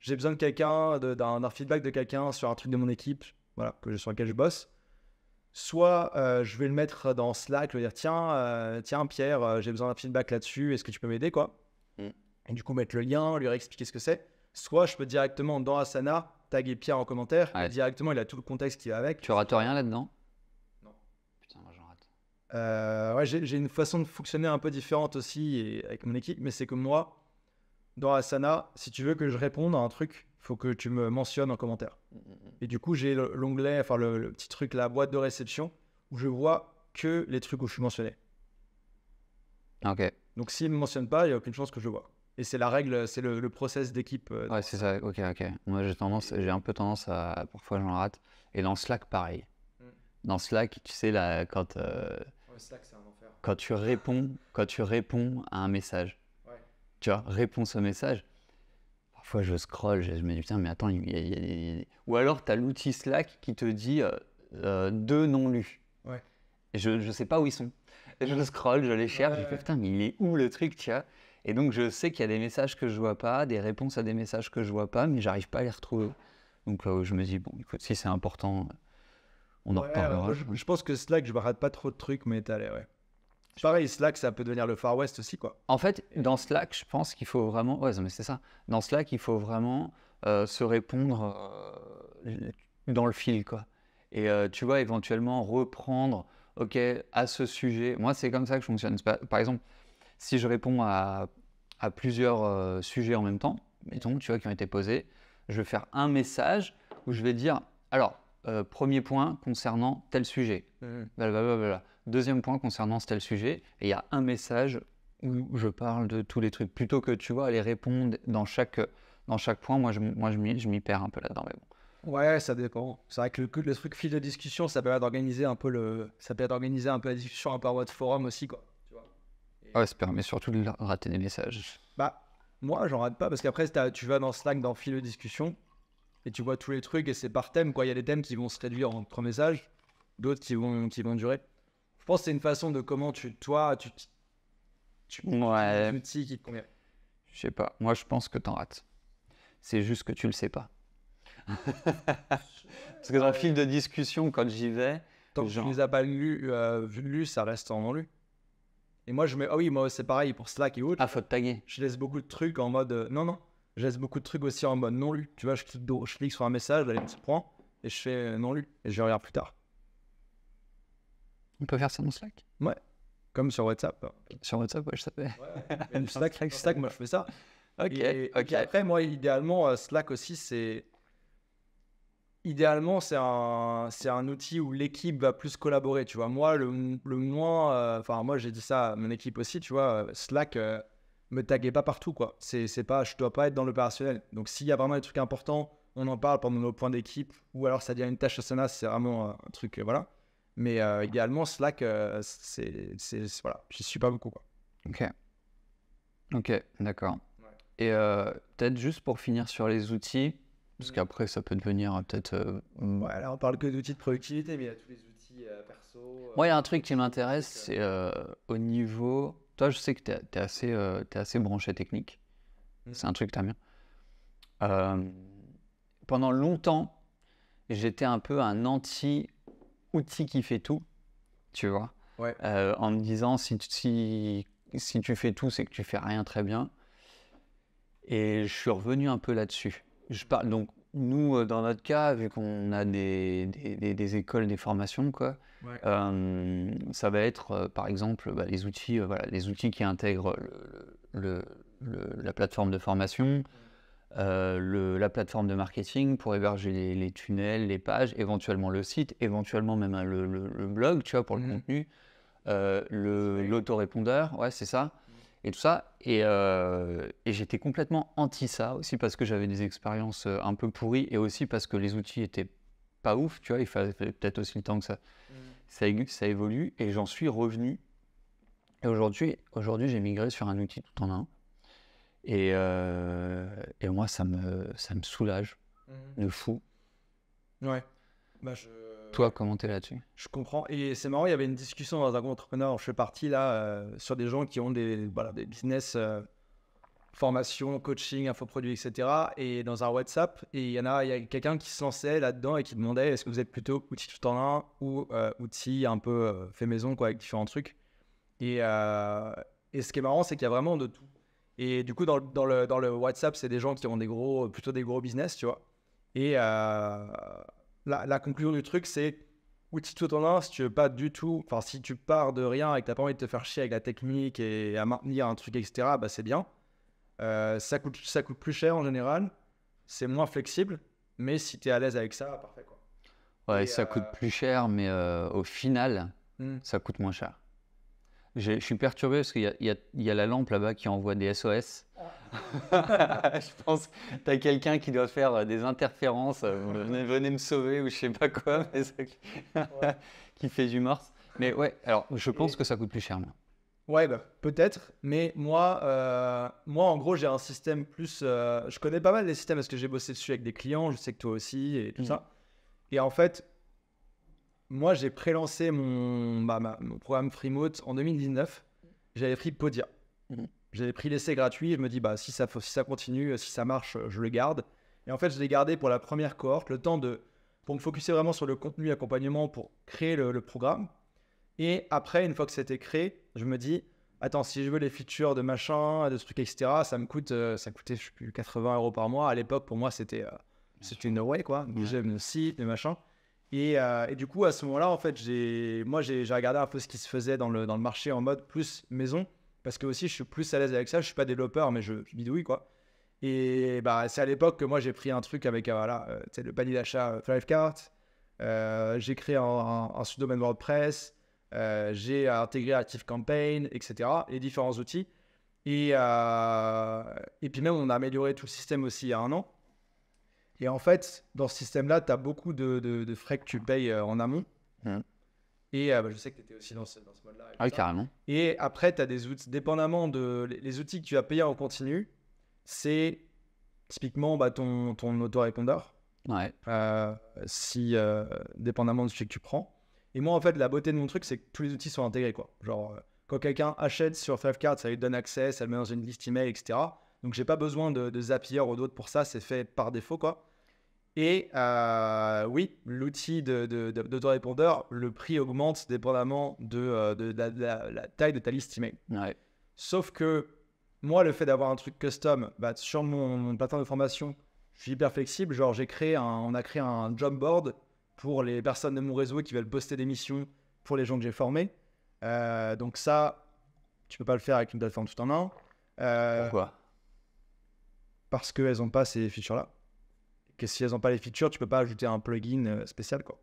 j'ai besoin de quelqu'un, d'un feedback de quelqu'un sur un truc de mon équipe, voilà, sur lequel je bosse. Soit je vais le mettre dans Slack, je vais dire tiens Pierre, j'ai besoin d'un feedback là-dessus, est-ce que tu peux m'aider, quoi. Et du coup mettre le lien, lui réexpliquer ce que c'est. Soit je peux directement dans Asana taguer Pierre en commentaire, et directement il a tout le contexte qui va avec. Tu rates rien là-dedans? Non. Putain, moi j'en rate. Ouais, j'ai une façon de fonctionner un peu différente aussi avec mon équipe, mais c'est que moi, dans Asana, si tu veux que je réponde à un truc, faut que tu me mentionnes en commentaire. Et du coup, j'ai l'onglet, enfin le petit truc, la boîte de réception, où je vois que les trucs où je suis mentionné. Ok. Donc s'il ne me mentionne pas, il n'y a aucune chance que je le vois. Et c'est la règle, c'est le process d'équipe. Ouais, c'est ça, ok. Moi j'ai un peu tendance à, parfois j'en rate. Et dans Slack, pareil. Dans Slack, tu sais, là, quand Slack, c'est un enfer. quand tu réponds à un message, tu vois, réponse au message, parfois je scrolle, je me dis putain, mais attends, ou alors tu as l'outil Slack qui te dit deux non lus. Ouais. Et je sais pas où ils sont. Et je scrolle, je les cherche, je fais putain, mais il est où le truc, tu vois? Et donc je sais qu'il y a des messages que je vois pas, des réponses à des messages que je vois pas, mais j'arrive pas à les retrouver. Donc je me dis, bon, écoute, si c'est important, on en reparlera. Je pense que Slack, je ne rate pas trop de trucs, mais t'allais, ouais. Pareil, Slack, ça peut devenir le Far West aussi, quoi. En fait, dans Slack, je pense qu'il faut vraiment... Ouais, mais c'est ça. Dans Slack, il faut vraiment se répondre dans le fil, quoi. Et tu vois, éventuellement reprendre, ok, à ce sujet. Moi, c'est comme ça que je fonctionne. Par exemple, si je réponds à plusieurs sujets en même temps, mettons, tu vois, qui ont été posés, je vais faire un message où je vais dire, alors, premier point concernant tel sujet, blablabla. Deuxième point concernant tel sujet, et il y a un message où je parle de tous les trucs. Plutôt que, tu vois, aller répondre dans chaque point, moi je m'y perds un peu là-dedans. Mais bon. Ouais, ça dépend. C'est vrai que le truc fil de discussion, ça permet d'organiser un peu la discussion un peu en mode forum aussi, quoi. Tu vois. Ouais, ça permet surtout de rater des messages. Bah, moi, j'en rate pas, parce qu'après, tu vas dans Slack, dans fil de discussion, et tu vois tous les trucs, et c'est par thème, quoi. Il y a des thèmes qui vont se réduire en 3 messages, d'autres qui vont durer. Je pense que c'est une façon de comment tu ouais. un outil qui te convient. Je sais pas. Moi, je pense que t'en rates. C'est juste que tu le sais pas. Parce que dans le fil de discussion, quand j'y vais... Tant que tu les as pas lus, ça reste en non lu. Et moi, ah oui, moi, c'est pareil pour Slack et autres. Ah, faut te taguer. Je laisse beaucoup de trucs en mode. Non. Je laisse beaucoup de trucs aussi en mode non lu. Tu vois, je clique sur un message, allez, on se prend, et je fais non lu. Et je regarde plus tard. On peut faire ça dans Slack? Ouais. Comme sur WhatsApp. Sur WhatsApp, ouais, je savais. Ouais. Slack, moi, je fais ça. Ok, Et ok. après, moi, idéalement, Slack aussi, c'est. Idéalement, c'est un outil où l'équipe va plus collaborer, tu vois. Moi, le moins... Enfin, moi, j'ai dit ça à mon équipe aussi, tu vois. Slack, me taguez pas partout, quoi. C'est pas, je dois pas être dans l'opérationnel. Donc, s'il y a vraiment des trucs importants, on en parle pendant nos points d'équipe. Ou alors, ça devient une tâche Asana, c'est vraiment un truc, voilà. Mais idéalement, Slack, voilà, j'y suis pas beaucoup, quoi. Ok, d'accord. Ouais. Et peut-être juste pour finir sur les outils, parce qu'après ça peut devenir peut-être... Ouais, là, on parle que d'outils de productivité, mais il y a tous les outils perso. Moi, il y a un truc qui m'intéresse, c'est au niveau... Toi, je sais que t'es assez branché technique. C'est un truc que t'aimes bien. Pendant longtemps, j'étais un peu un anti-outil qui fait tout, tu vois. Ouais. En me disant, si tu fais tout, c'est que tu fais rien très bien. Et je suis revenu un peu là-dessus. Donc, nous, dans notre cas, vu qu'on a des écoles, des formations, quoi, Ouais. ça va être, par exemple, les outils, les outils qui intègrent la plateforme de formation, la plateforme de marketing pour héberger les tunnels, les pages, éventuellement le site, éventuellement même le blog, tu vois, pour le contenu, l'autorépondeur, ouais, c'est ça. Et tout ça, et j'étais complètement anti ça aussi parce que j'avais des expériences un peu pourries et aussi parce que les outils étaient pas ouf, tu vois, il fallait peut-être aussi le temps que ça évolue et j'en suis revenu. Et aujourd'hui, j'ai migré sur un outil tout en un et moi ça me soulage de fou. Ouais. Toi, comment t'es là-dessus? Je comprends. Et c'est marrant, il y avait une discussion dans un groupe entrepreneur, je fais partie là, sur des gens qui ont des business, formation, coaching, infoproduits, etc. Et dans un WhatsApp, et il y a quelqu'un qui se lançait là-dedans et qui demandait est-ce que vous êtes plutôt outil tout en un ou outil un peu fait maison, quoi, avec différents trucs. Et ce qui est marrant, c'est qu'il y a vraiment de tout. Et du coup, dans le WhatsApp, c'est des gens qui ont plutôt des gros business, tu vois. Et la conclusion du truc, c'est outil tout en un, si tu veux pas du tout, enfin, si tu pars de rien et que t'as pas envie de te faire chier avec la technique et à maintenir un truc, etc., bah c'est bien. Ça coûte plus cher en général, c'est moins flexible, mais si tu es à l'aise avec ça, parfait, quoi. Ouais, ça coûte plus cher, mais au final, Hmm. ça coûte moins cher. Je suis perturbé parce qu'il y a la lampe là-bas qui envoie des SOS. Je pense que tu as quelqu'un qui doit faire des interférences, venez me sauver ou je sais pas quoi, mais qui fait du morse. Mais ouais, alors je pense que ça coûte plus cher. Moi. Ouais, bah, peut-être, mais moi, en gros, j'ai un système plus... je connais pas mal les systèmes parce que j'ai bossé dessus avec des clients, je sais que toi aussi et tout ça. Et en fait, moi, j'ai pré-lancé mon programme Freemote en 2019. J'avais pris Podia. J'avais pris l'essai gratuit. Je me dis, si ça continue, si ça marche, je le garde. Et en fait, je l'ai gardé pour la première cohorte, pour me focuser vraiment sur le contenu accompagnement pour créer le programme. Et après, une fois que c'était créé, je me dis, attends, si je veux les features de machin, de ce truc, etc., ça coûtait, je sais plus, 80 € par mois. À l'époque, pour moi, c'était no way, quoi. J'aime le site, le machin. Et du coup, à ce moment-là, en fait, j'ai regardé un peu ce qui se faisait dans le marché en mode plus maison. Parce que aussi, je suis plus à l'aise avec ça. Je suis pas développeur, mais je bidouille, quoi. Et c'est à l'époque que moi, j'ai pris un truc avec le panier d'achat Thrivecart. J'ai créé un sous-domaine WordPress. J'ai intégré ActiveCampaign, etc. Et différents outils. Et puis même, on a amélioré tout le système aussi il y a 1 an. Et en fait, dans ce système-là, tu as beaucoup de frais que tu payes en amont. Et je sais que tu étais aussi dans ce mode-là. Ah oui, carrément. Et après, tu as des outils, dépendamment les outils que tu vas payer en continu, c'est typiquement ton autorépondeur. Ouais. Dépendamment de ce que tu prends. Et moi, en fait, la beauté de mon truc, c'est que tous les outils sont intégrés, quoi. Genre, quand quelqu'un achète sur Thrivecart, ça lui donne accès, ça le met dans une liste email, etc. Donc, j'ai pas besoin de Zapier ou d'autres pour ça, c'est fait par défaut, quoi. Et oui, l'outil d'autorépondeur, le prix augmente dépendamment de la taille de ta liste email. Ouais. Sauf que moi, le fait d'avoir un truc custom, sur mon plateforme de formation, je suis hyper flexible. Genre, on a créé un job board pour les personnes de mon réseau qui veulent poster des missions pour les gens que j'ai formés. Donc ça, tu peux pas le faire avec une plateforme tout en un. Pourquoi? Parce qu'elles n'ont pas ces features-là. Que si elles n'ont pas les features, tu peux pas ajouter un plugin spécial, quoi.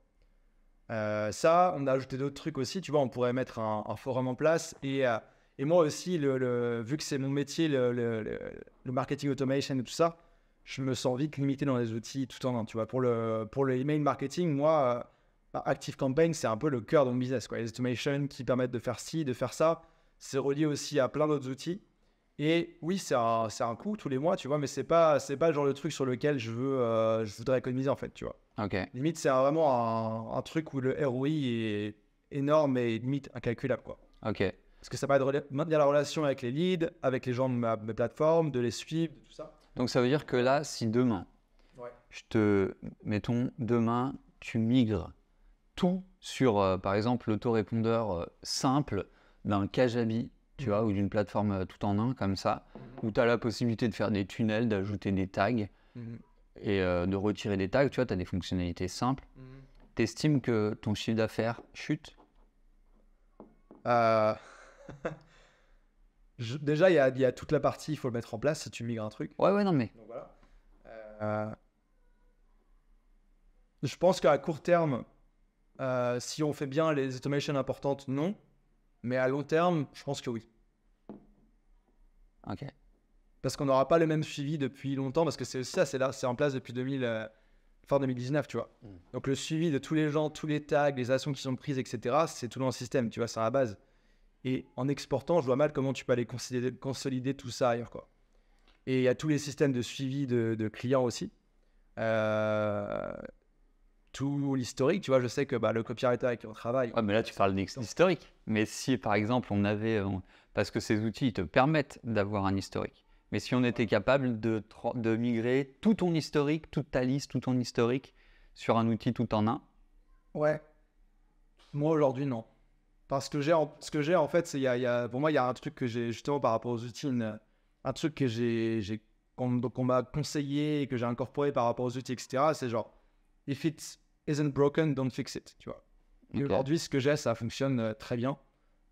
Ça, on a ajouté d'autres trucs aussi. Tu vois, on pourrait mettre un forum en place. Et moi aussi, vu que c'est mon métier, le marketing automation et tout ça, je me sens vite limité dans les outils tout en un. Tu vois, pour le email marketing, moi, ActiveCampaign, c'est un peu le cœur de mon business, quoi. Les automations qui permettent de faire ci, de faire ça. C'est relié aussi à plein d'autres outils. Et oui, c'est un coût tous les mois, tu vois, mais c'est pas le genre de truc sur lequel je voudrais économiser, en fait, tu vois. Ok. Limite, c'est vraiment un truc où le ROI est énorme et limite incalculable, quoi. Ok. Parce que ça permet de maintenir la relation avec les leads, avec les gens de mes plateformes, de les suivre, de tout ça. Donc ça veut dire que là, si demain, Ouais. mettons, demain, tu migres tout sur, par exemple, l'autorépondeur simple d'un Kajabi, tu vois, ou d'une plateforme tout en un, comme ça, où tu as la possibilité de faire des tunnels, d'ajouter des tags et de retirer des tags, tu vois, tu as des fonctionnalités simples. Tu estimes que ton chiffre d'affaires chute? Euh, Déjà, il y a toute la partie, il faut le mettre en place si tu migres un truc. Ouais, non, mais. Donc voilà. Je pense qu'à court terme, si on fait bien les automations importantes, non. Mais à long terme, je pense que oui. Ok. Parce qu'on n'aura pas le même suivi depuis longtemps, parce que c'est ça, c'est en place depuis fin 2019, tu vois. Donc le suivi de tous les gens, tous les tags, les actions qui sont prises, etc., c'est tout dans le système, tu vois, c'est à la base. Et en exportant, je vois mal comment tu peux aller consolider tout ça ailleurs, quoi. Et il y a tous les systèmes de suivi de clients aussi. Tout l'historique, tu vois, je sais que le copywriter avec qui on travaille... Ouais, mais là, tu parles d'historique. Mais si, par exemple, parce que ces outils, ils te permettent d'avoir un historique. Mais si on était capable de migrer tout ton historique, toute ta liste, tout ton historique sur un outil tout en un. Ouais. Moi, aujourd'hui, non. Parce que ce que j'ai, en fait, c'est pour moi, il y a un truc que j'ai, justement, par rapport aux outils, un truc qu'on m'a conseillé et que j'ai incorporé par rapport aux outils, etc. C'est genre, if it isn't broken, don't fix it, tu vois. Et aujourd'hui, ce que j'ai, ça fonctionne très bien.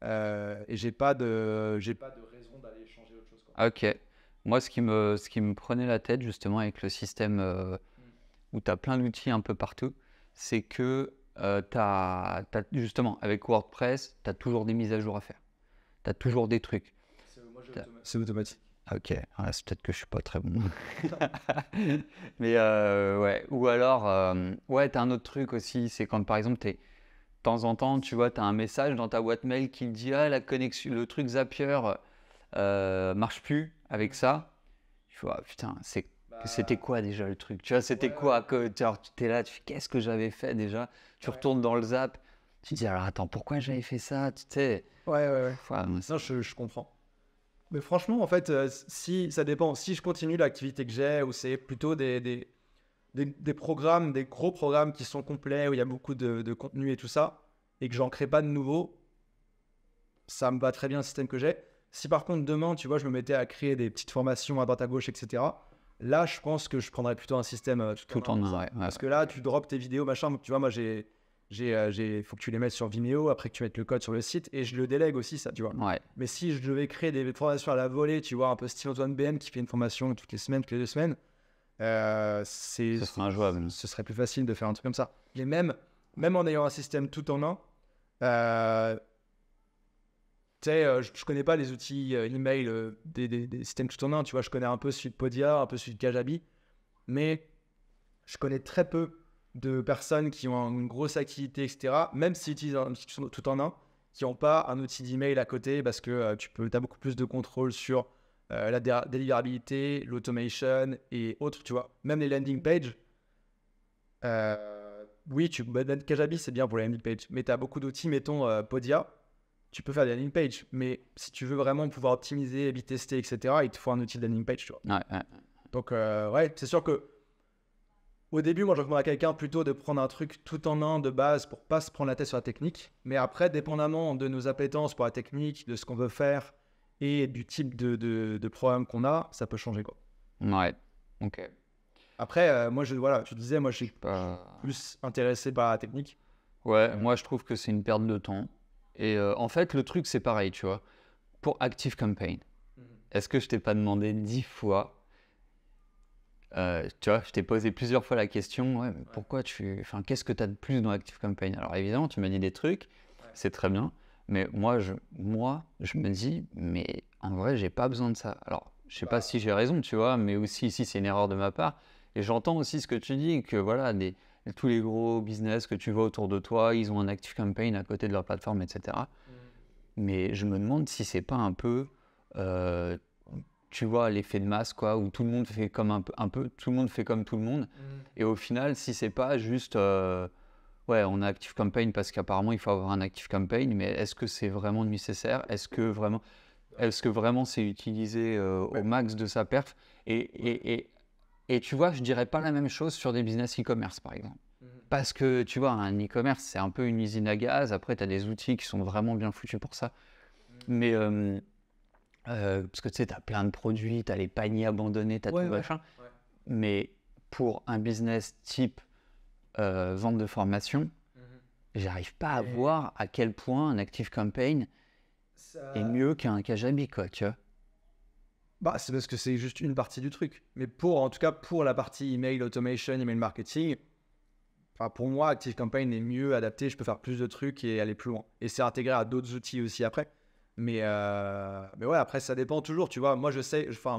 Et j'ai pas de raison d'aller changer autre chose, quoi. Ok. Moi, ce qui me prenait la tête, justement, avec le système où tu as plein d'outils un peu partout, c'est que justement, avec WordPress, tu as toujours des mises à jour à faire. Tu as toujours des trucs. C'est automatique. Ok, ouais, c'est peut-être que je suis pas très bon. Mais ouais, ou alors, ouais, tu as un autre truc aussi, c'est quand par exemple, de temps en temps, tu vois, tu as un message dans ta boîte mail qui te dit ah, la connexion, le truc Zapier marche plus avec ça. Tu vois, putain, c'était quoi déjà le truc? Tu vois, c'était quoi que tu es là, tu fais qu'est-ce que j'avais fait déjà? Tu retournes dans le Zap, tu te dis alors attends, pourquoi j'avais fait ça? Tu sais. Ouais. Ouais, Non, je comprends. Mais franchement, en fait, si ça dépend. Si je continue l'activité que j'ai, ou c'est plutôt des programmes, des gros programmes qui sont complets, où il y a beaucoup de contenu et tout ça, et que j'en crée pas de nouveau, ça me va très bien le système que j'ai. Si par contre demain, tu vois, je me mettais à créer des petites formations à droite à gauche, etc., là, je pense que je prendrais plutôt un système tout en un, ouais. Parce que là, tu drops tes vidéos, machin. Tu vois, moi, faut que tu les mettes sur Vimeo, après que tu mettes le code sur le site, et je le délègue aussi, ça, tu vois. Ouais. Mais si je devais créer des formations à la volée, tu vois, un peu style Antoine BM qui fait une formation toutes les semaines, toutes les 2 semaines, Ce serait injouable. ce serait plus facile de faire un truc comme ça. Et même en ayant un système tout en un, tu sais, je connais pas les outils email des systèmes tout en un, tu vois, je connais un peu celui de Podia, un peu celui de Kajabi, mais je connais très peu de personnes qui ont une grosse activité, etc., même s'ils utilisent un outil tout en un, qui n'ont pas un outil d'email à côté parce que tu as beaucoup plus de contrôle sur la délivrabilité, l'automation et autres, tu vois. Même les landing pages, oui, Kajabi, c'est bien pour les landing pages, mais tu as beaucoup d'outils, mettons Podia, tu peux faire des landing pages, mais si tu veux vraiment pouvoir optimiser, tester, etc., il te faut un outil de landing page, tu vois. Ouais. Donc, ouais, c'est sûr que Au début, moi, je recommande à quelqu'un plutôt de prendre un truc tout en un de base pour pas se prendre la tête sur la technique. Mais après, dépendamment de nos appétences pour la technique, de ce qu'on veut faire et du type de programme qu'on a, ça peut changer, quoi. Ouais, ok. Après, moi, voilà, tu disais, moi, je suis Pas- plus intéressé par la technique. Ouais, moi je trouve que c'est une perte de temps. Et en fait, le truc c'est pareil, tu vois. Pour ActiveCampaign, est-ce que je t'ai pas demandé 10 fois, tu vois, je t'ai posé plusieurs fois la question, ouais, mais pourquoi enfin, qu'est-ce que tu as de plus dans ActiveCampaign? Alors évidemment, tu m'as dit des trucs, c'est très bien, mais moi, je me dis, mais en vrai, j'ai pas besoin de ça. Alors, je sais pas si j'ai raison, tu vois, mais aussi si c'est une erreur de ma part. Et j'entends aussi ce que tu dis, que voilà, tous les gros business que tu vois autour de toi, ils ont un ActiveCampaign à côté de leur plateforme, etc. Mais je me demande si c'est pas un peu, euh, tu vois, l'effet de masse, quoi, où tout le monde fait comme tout le monde fait comme tout le monde. Et au final, si c'est pas juste, ouais, on a ActiveCampaign parce qu'apparemment il faut avoir un ActiveCampaign, mais est-ce que c'est vraiment nécessaire? Est-ce que vraiment c'est utilisé au max de sa perf? Et tu vois, je dirais pas la même chose sur des business e-commerce, par exemple. Parce que tu vois, un e-commerce, c'est un peu une usine à gaz. Après, tu as des outils qui sont vraiment bien foutus pour ça. Mais parce que tu sais, tu as plein de produits, tu as les paniers abandonnés, tu as tout machin. Mais pour un business type vente de formation, j'arrive pas à voir à quel point un ActiveCampaign est mieux qu'un Kajabi, quoi, tu vois. Bah, c'est parce que c'est juste une partie du truc. Mais en tout cas, pour la partie email automation, email marketing, enfin, pour moi, ActiveCampaign est mieux adapté. Je peux faire plus de trucs et aller plus loin. Et c'est intégré à d'autres outils aussi après. Mais ouais, après, ça dépend toujours. Tu vois, moi,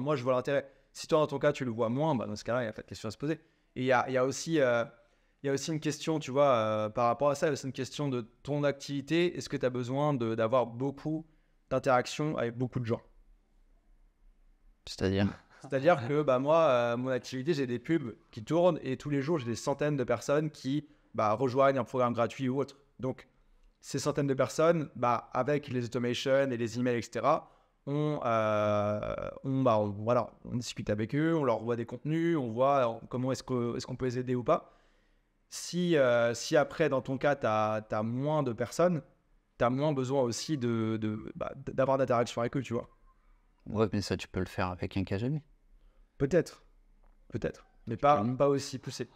moi, je vois l'intérêt. Si toi, dans ton cas, tu le vois moins, bah, dans ce cas-là, il n'y a pas de question à se poser. Et il y a aussi une question, tu vois, par rapport à ça, c'est une question de ton activité. Est-ce que tu as besoin d'avoir beaucoup d'interactions avec beaucoup de gens? C'est-à-dire, C'est-à-dire que bah, moi, mon activité, j'ai des pubs qui tournent et tous les jours, j'ai des centaines de personnes qui rejoignent un programme gratuit ou autre. Donc, ces centaines de personnes, avec les automations et les emails, etc., voilà, on discute avec eux, on leur envoie des contenus, on voit comment est-ce qu'on peut les aider ou pas. Si après, dans ton cas, tu as moins de personnes, tu as moins besoin aussi d'avoir d'interaction avec eux, tu vois. ouais, mais ça, tu peux le faire avec un Kajabi. Peut-être, mais pas aussi poussé.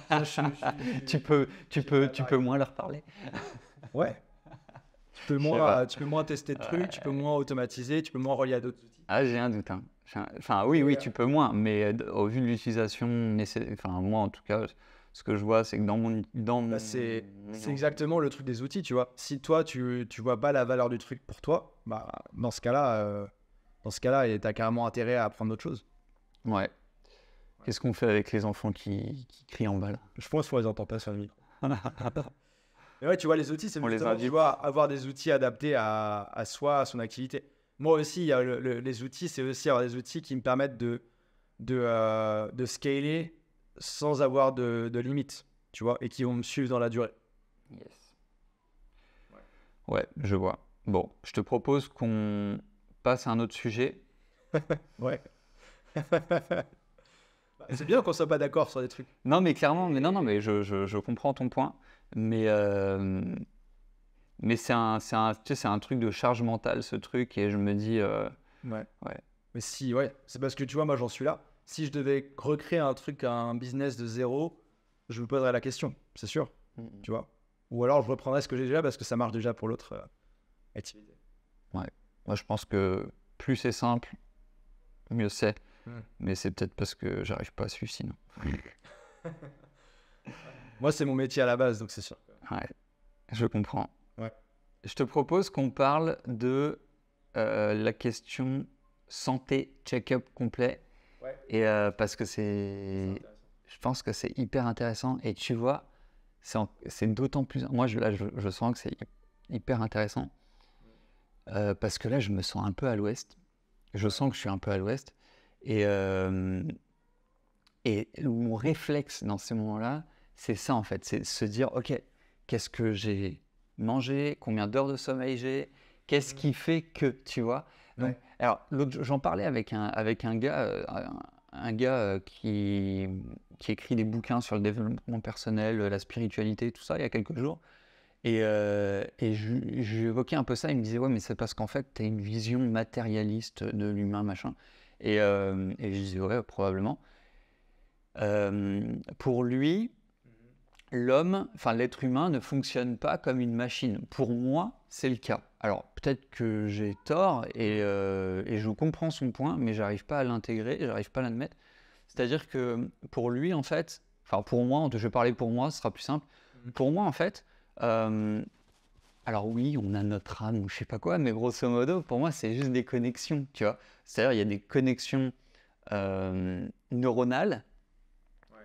Ça, Tu peux moins leur parler. Ouais. Tu peux moins tester de trucs, tu peux moins automatiser, tu peux moins relier à d'autres outils. Ah, j'ai un doute, hein. Enfin, oui, tu peux moins, mais au vu de l'utilisation, enfin, moi en tout cas, ce que je vois, c'est que C'est exactement le truc des outils, tu vois. Si toi, tu vois pas la valeur du truc pour toi, dans ce cas-là, t'as carrément intérêt à apprendre d'autres choses. Ouais. Qu'est-ce qu'on fait avec les enfants qui crient en bas là? Je pense qu'on les entend pas sur le micro. Mais ouais, tu vois, les outils, c'est On les justement, invite. tu vois, avoir des outils adaptés à soi, à son activité. Moi aussi, il y a les outils, c'est aussi avoir des outils qui me permettent de scaler sans avoir de limite, tu vois, et qui vont me suivre dans la durée. Yes. Ouais, je vois. Bon, je te propose qu'on passe à un autre sujet. Ouais. C'est bien qu'on soit pas d'accord sur des trucs. Non, mais clairement, mais je comprends ton point. Mais c'est tu sais, c'est un truc de charge mentale, ce truc, et je me dis, Ouais. ouais. Mais si, ouais, c'est parce que tu vois, moi j'en suis là. Si je devais recréer un business de zéro, je me poserais la question, c'est sûr, tu vois. Ou alors je reprendrais ce que j'ai déjà parce que ça marche déjà pour l'autre activité. Ouais. Moi, je pense que plus c'est simple, mieux c'est. Mais c'est peut-être parce que j'arrive pas à suivre sinon. Moi, c'est mon métier à la base, donc c'est sûr. Ouais, je comprends. Ouais. Je te propose qu'on parle de la question santé check-up complet. Ouais. Et parce que je pense que c'est hyper intéressant. Et tu vois, c'est d'autant plus. Moi, je sens que c'est hyper intéressant. Parce que là, je me sens un peu à l'ouest. Je sens que je suis un peu à l'ouest. Et mon réflexe dans ces moments-là, c'est ça en fait. C'est se dire, OK, qu'est-ce que j'ai mangé? Combien d'heures de sommeil j'ai? Qu'est-ce qui fait que, tu vois? Donc, alors, j'en parlais avec un gars, un gars qui écrit des bouquins sur le développement personnel, la spiritualité, tout ça, il y a quelques jours. Et j'évoquais un peu ça, il me disait, ouais, mais c'est parce qu'en fait, tu as une vision matérialiste de l'humain, machin. Et je disais, ouais, probablement. Pour lui, l'être humain ne fonctionne pas comme une machine. Pour moi, c'est le cas. Alors, peut-être que j'ai tort et je comprends son point, mais j'arrive pas à l'intégrer, j'arrive pas à l'admettre. C'est-à-dire que pour lui, en fait, enfin pour moi, je vais parler pour moi, ce sera plus simple. Pour moi, en fait, alors oui, on a notre âme ou je sais pas quoi, mais grosso modo, pour moi, c'est juste des connexions, tu vois. C'est-à-dire, il y a des connexions neuronales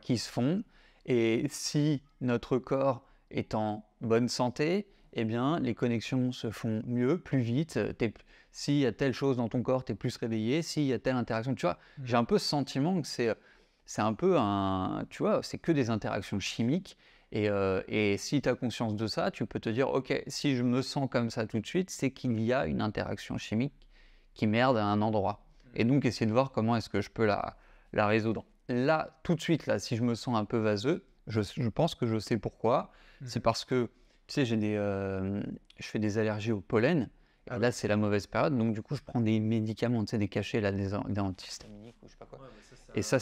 qui se font, et si notre corps est en bonne santé, eh bien, les connexions se font mieux, plus vite. S'il y a telle chose dans ton corps, tu es plus réveillé. S'il y a telle interaction, tu vois, j'ai un peu ce sentiment que c'est un peu tu vois, c'est que des interactions chimiques. Et si tu as conscience de ça, tu peux te dire, ok, si je me sens comme ça tout de suite, c'est qu'il y a une interaction chimique qui merde à un endroit. Et donc, essayer de voir comment est-ce que je peux la résoudre. Là, tout de suite, là, si je me sens un peu vaseux, je pense que je sais pourquoi. C'est parce que, tu sais, je fais des allergies au pollen. Et là, c'est la mauvaise période. Donc, du coup, je prends des médicaments, tu sais, des cachets, là, des antihistaminiques ou je sais pas quoi. Ouais, et ça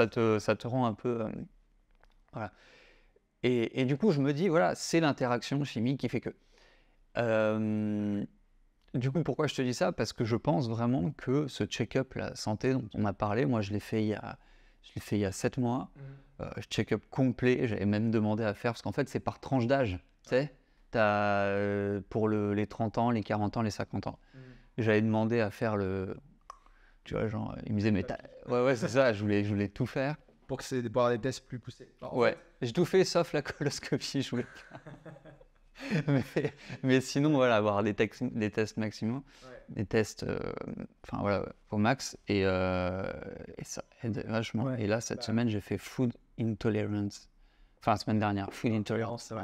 te rend un peu... voilà. Et du coup, je me dis, voilà, c'est l'interaction chimique qui fait que... du coup, pourquoi je te dis ça? Parce que je pense vraiment que ce check-up, la santé dont on a parlé, moi, je l'ai fait il y a 7 mois. Check-up complet, j'avais même demandé à faire, parce qu'en fait, c'est par tranche d'âge, tu sais. T'as pour les 30 ans, les 40 ans, les 50 ans. J'avais demandé à faire tu vois, genre, il me disait, mais ouais, c'est ça, je voulais tout faire. Pour avoir des tests plus poussés. Alors, ouais, j'ai tout fait sauf la coloscopie, je voulais. mais sinon, voilà, avoir des tests maximum, des tests, enfin voilà, au max, et ça aide vachement. Ouais. Et là, cette semaine, j'ai fait food intolerance. Enfin, la semaine dernière, food intolerance. Ouais.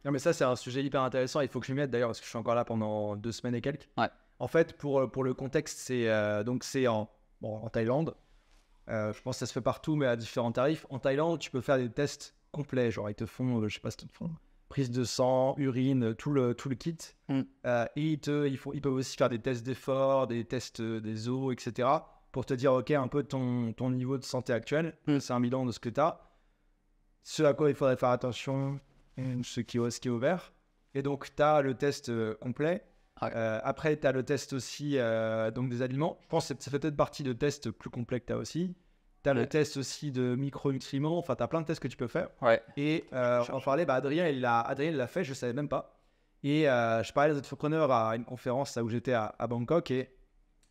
Non, mais ça, c'est un sujet hyper intéressant. Il faut que je m'y mette d'ailleurs, parce que je suis encore là pendant 2 semaines et quelques. Ouais. En fait, pour le contexte, c'est en Thaïlande. Je pense que ça se fait partout, mais à différents tarifs. En Thaïlande, tu peux faire des tests complets. Genre, ils te font, je sais pas ce qu'ils te font, prise de sang, urine, tout le kit. Et ils peuvent aussi faire des tests d'effort, des tests des os, etc. pour te dire, ok, un peu ton niveau de santé actuel. C'est un bilan de ce que tu as. Ce à quoi il faudrait faire attention, ce qui est ouvert. Et donc, tu as le test complet. Après, tu as le test aussi donc des aliments. Je pense que ça fait peut-être partie de tests plus complets que tu as aussi. Tu as le test aussi de micronutriments. Enfin, tu as plein de tests que tu peux faire. Ouais. Et on parlait, Adrien, il l'a fait, je ne savais même pas. Et je parlais des entrepreneurs à une conférence là où j'étais à Bangkok. Et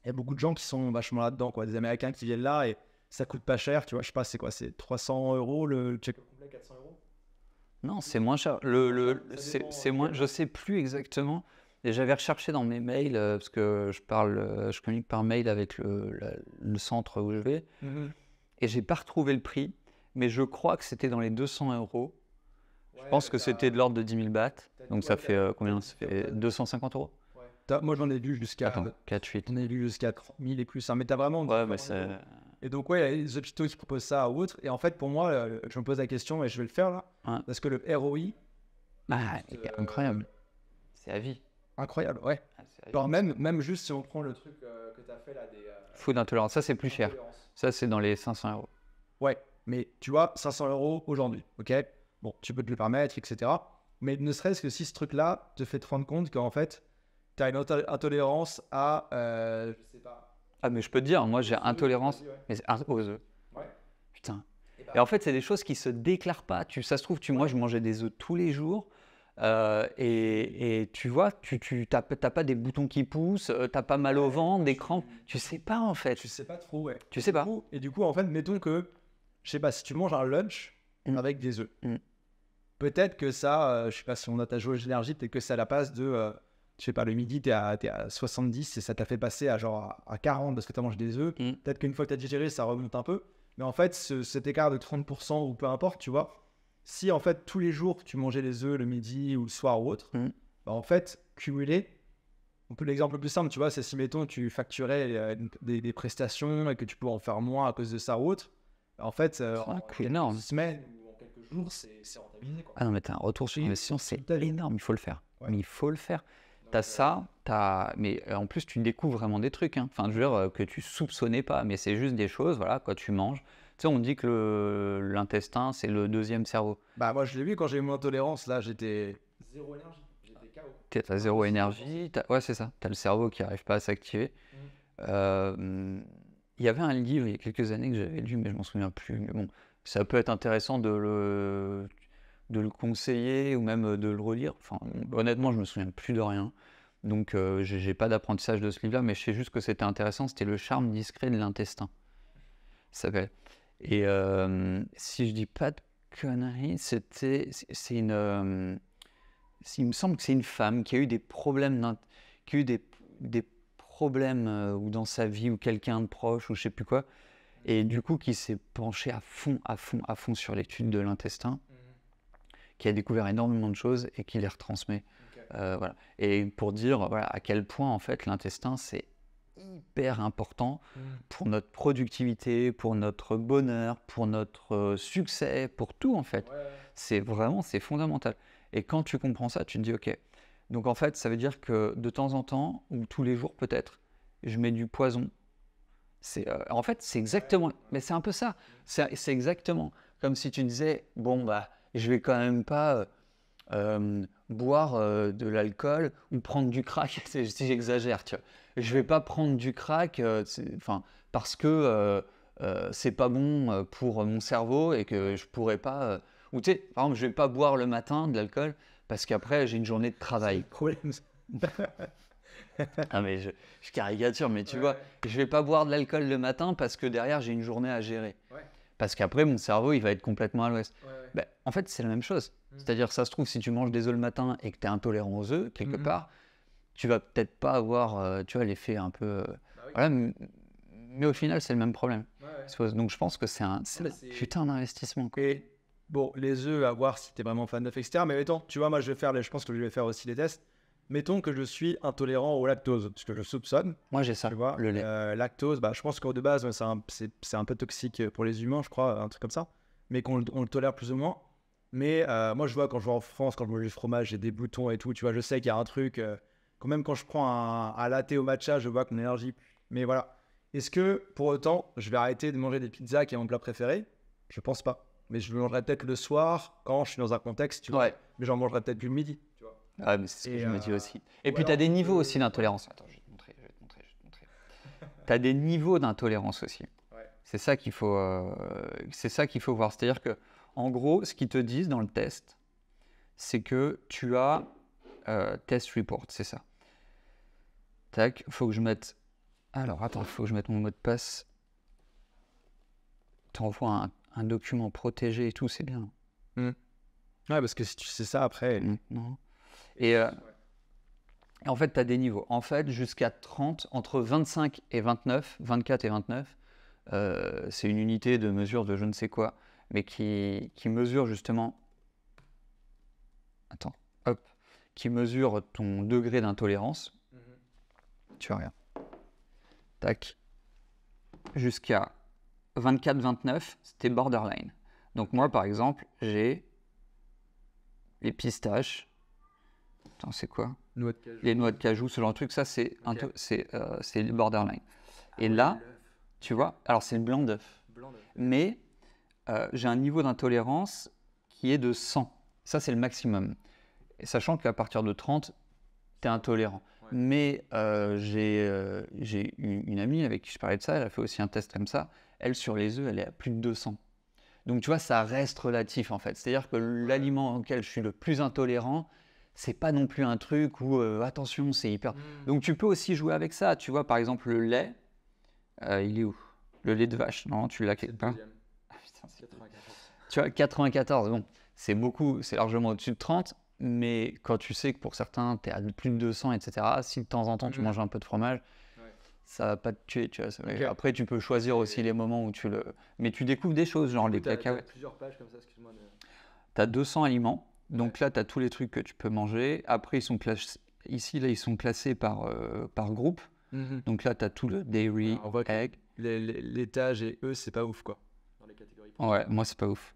il y a beaucoup de gens qui sont vachement là-dedans, quoi. Des Américains qui viennent là et ça coûte pas cher. Tu vois, je sais pas, c'est quoi? C'est 300 € le check-up complet, 400 €? Non, c'est moins cher. C'est moins, je sais plus exactement. Et j'avais recherché dans mes mails, parce que je communique par mail avec le centre où je vais, et j'ai pas retrouvé le prix, mais je crois que c'était dans les 200 €. Je pense que c'était de l'ordre de 10 000 bahts, donc ça fait combien? Ça fait 250 €. Moi, j'en ai lu jusqu'à 4-8. On a lu jusqu'à 1000 et plus, hein, mais t'as vraiment... Ouais, mais c'est... Et donc, ouais, il y a les hôpitaux qui proposent ça ou autre. Et en fait, pour moi, je me pose la question, et je vais le faire là, parce que le ROI... incroyable. C'est à vie. Incroyable, ouais. Genre même juste si on prend le truc que tu as fait là, des... Food intolerance, ça c'est plus cher. Ça c'est dans les 500 €. Ouais, mais tu vois, 500 € aujourd'hui, ok? Bon, tu peux te le permettre, etc. Mais ne serait-ce que si ce truc-là te fait te rendre compte qu'en fait, tu as une intolérance à... je sais pas... Ah, mais je peux te dire, moi j'ai intolérance aux œufs. Ouais. Putain. Et en fait, c'est des choses qui se déclarent pas. Ça se trouve, moi je mangeais des œufs tous les jours. Et tu vois, t'as pas des boutons qui poussent, t'as pas mal au ventre, des crampes, tu sais pas en fait. Tu sais pas trop, ouais. Tu sais pas. Et du coup, en fait, mettons que, je sais pas, si tu manges un lunch avec des œufs, peut-être que ça, je sais pas si on a ta jauge d'énergie, peut-être que ça la passe de, je sais pas, le midi, t'es à 70 et ça t'a fait passer à genre à 40 parce que t'as mangé des œufs. Peut-être qu'une fois que t'as digéré, ça remonte un peu. Mais en fait, cet écart de 30% ou peu importe, tu vois, si en fait tous les jours tu mangeais les œufs le midi ou le soir ou autre, bah en fait cumulé, L'exemple le plus simple, tu vois, c'est si, mettons, tu facturais des prestations et que tu pourrais en faire moins à cause de sa route. En fait, en énorme. quelques semaines ou en quelques jours, c'est rentabilisé, quoi. Ah non, mais t'as un retour sur Et investissement, c'est tout à fait. énorme, il faut le faire. Ouais. Mais il faut le faire. Donc, T'as ça, mais en plus, tu découvres vraiment des trucs, hein. Enfin, je veux dire, que tu soupçonnais pas, mais c'est juste des choses, voilà, quoi, tu manges. Tu sais, on dit que l'intestin, c'est le deuxième cerveau. bah, moi, je l'ai vu quand j'ai eu mon intolérance, là, j'étais zéro énergie. J'étais KO. T'as zéro énergie, ouais, c'est ça. T'as le cerveau qui n'arrive pas à s'activer. Il y avait un livre il y a quelques années que j'avais lu, mais je m'en souviens plus. Mais bon, ça peut être intéressant de le conseiller ou même de le relire. Enfin, honnêtement, je me souviens plus de rien. Donc, j'ai pas d'apprentissage de ce livre-là, mais je sais juste que c'était intéressant. C'était Le charme discret de l'intestin. Ça s'appelle. Et si je dis pas de conneries, c'est une. Il me semble que c'est une femme qui a eu des problèmes, qui a eu des problèmes ou dans sa vie ou quelqu'un de proche ou je sais plus quoi, et du coup qui s'est penchée à fond sur l'étude de l'intestin, qui a découvert énormément de choses et qui les retransmet. Voilà. Et pour dire voilà, à quel point en fait l'intestin c'est hyper important pour notre productivité, pour notre bonheur, pour notre succès, pour tout en fait. C'est fondamental. Et quand tu comprends ça, tu te dis ok. Donc en fait, ça veut dire que de temps en temps, ou tous les jours peut-être, je mets du poison. En fait, c'est exactement, mais c'est un peu ça. C'est exactement comme si tu disais, bon bah, je vais quand même pas boire de l'alcool ou prendre du crack. Si j'exagère, tu vois. Je vais pas prendre du crack, parce que c'est pas bon pour mon cerveau et que je pourrais pas. Ou tu sais, par exemple, je vais pas boire le matin de l'alcool parce qu'après j'ai une journée de travail. Problème. Ah mais je caricature, mais tu vois, je vais pas boire de l'alcool le matin parce que derrière j'ai une journée à gérer. Parce qu'après mon cerveau il va être complètement à l'ouest. Ben, en fait c'est la même chose. C'est-à-dire ça se trouve si tu manges des œufs le matin et que tu es intolérant aux œufs quelque part, tu vas peut-être pas avoir tu vois, l'effet un peu... voilà, mais au final c'est le même problème. Donc je pense que c'est un putain d'investissement. Et bon, les œufs, à voir si tu es vraiment fan d'œufs, etc. Mais mettons, tu vois, moi je pense que je vais faire aussi les tests. Mettons que je suis intolérant au lactose, ce que je soupçonne. Moi j'ai ça, Tu vois, le lait. lactose, bah, je pense qu'au de base, c'est un peu toxique pour les humains, je crois, un truc comme ça. Mais qu'on le tolère plus ou moins. Mais moi, je vois quand je vais en France, quand je mange du fromage, j'ai des boutons et tout. Tu vois, je sais qu'il y a un truc. Quand même, quand je prends un latte au matcha, je vois que mon énergie. Mais voilà. Est-ce que pour autant, je vais arrêter de manger des pizzas qui est mon plat préféré? Je pense pas. Mais je le mangerai peut-être le soir quand je suis dans un contexte, tu vois. Mais j'en mangerai peut-être plus le midi. Tu vois. Ah, mais c'est ce que je me dis aussi. Et puis tu as des niveaux aussi d'intolérance. Attends, je vais te montrer. Tu as des niveaux d'intolérance aussi. C'est ça qu'il faut voir. C'est-à-dire que, en gros, ce qu'ils te disent dans le test, c'est que tu as test report, c'est ça. Tac, faut que je mette. Alors, attends, faut que je mette mon mot de passe. Tu envoies un document protégé et tout, c'est bien. Ouais, parce que si tu sais ça après. Non. Et en fait, tu as des niveaux. En fait, jusqu'à 30, entre 25 et 29, 24 et 29, c'est une unité de mesure de je ne sais quoi, mais qui mesure justement. Attends, hop. Qui mesure ton degré d'intolérance. Tu vois rien. Tac. Jusqu'à 24-29, c'était borderline. Donc moi, par exemple, j'ai les pistaches. Attends, c'est quoi? Les noix de cajou, ce genre de truc. Ça, c'est le borderline. Et là, tu vois, alors c'est le blanc d'œuf. Mais j'ai un niveau d'intolérance qui est de 100. Ça, c'est le maximum. Et sachant qu'à partir de 30, tu es intolérant. Mais j'ai une amie avec qui je parlais de ça, elle a fait aussi un test comme ça. Elle, sur les œufs, elle est à plus de 200. Donc, tu vois, ça reste relatif, en fait. C'est-à-dire que l'aliment auquel je suis le plus intolérant, c'est pas non plus un truc où, attention, c'est hyper... Donc, tu peux aussi jouer avec ça. Tu vois, par exemple, le lait, il est où? Le lait de vache, non, tu l'as quelque part? Ah, putain, c'est 94. Tu vois, 94, bon, c'est beaucoup, c'est largement au-dessus de 30. Mais quand tu sais que pour certains, tu es à plus de 200, etc., si de temps en temps tu manges un peu de fromage, ça va pas te tuer, tu vois. Après, tu peux choisir aussi les moments où tu le... Mais tu découvres des choses, genre les cacahuètes. Tu as plusieurs pages comme ça, excuse-moi. Tu as 200 aliments, donc là, tu as tous les trucs que tu peux manger. Après, ils sont ici, là, ils sont classés par groupe. Donc là, tu as tout le dairy, On voit que egg. l'étage et eux, c'est pas ouf, quoi. Dans les catégories. Ouais, moi, c'est pas ouf.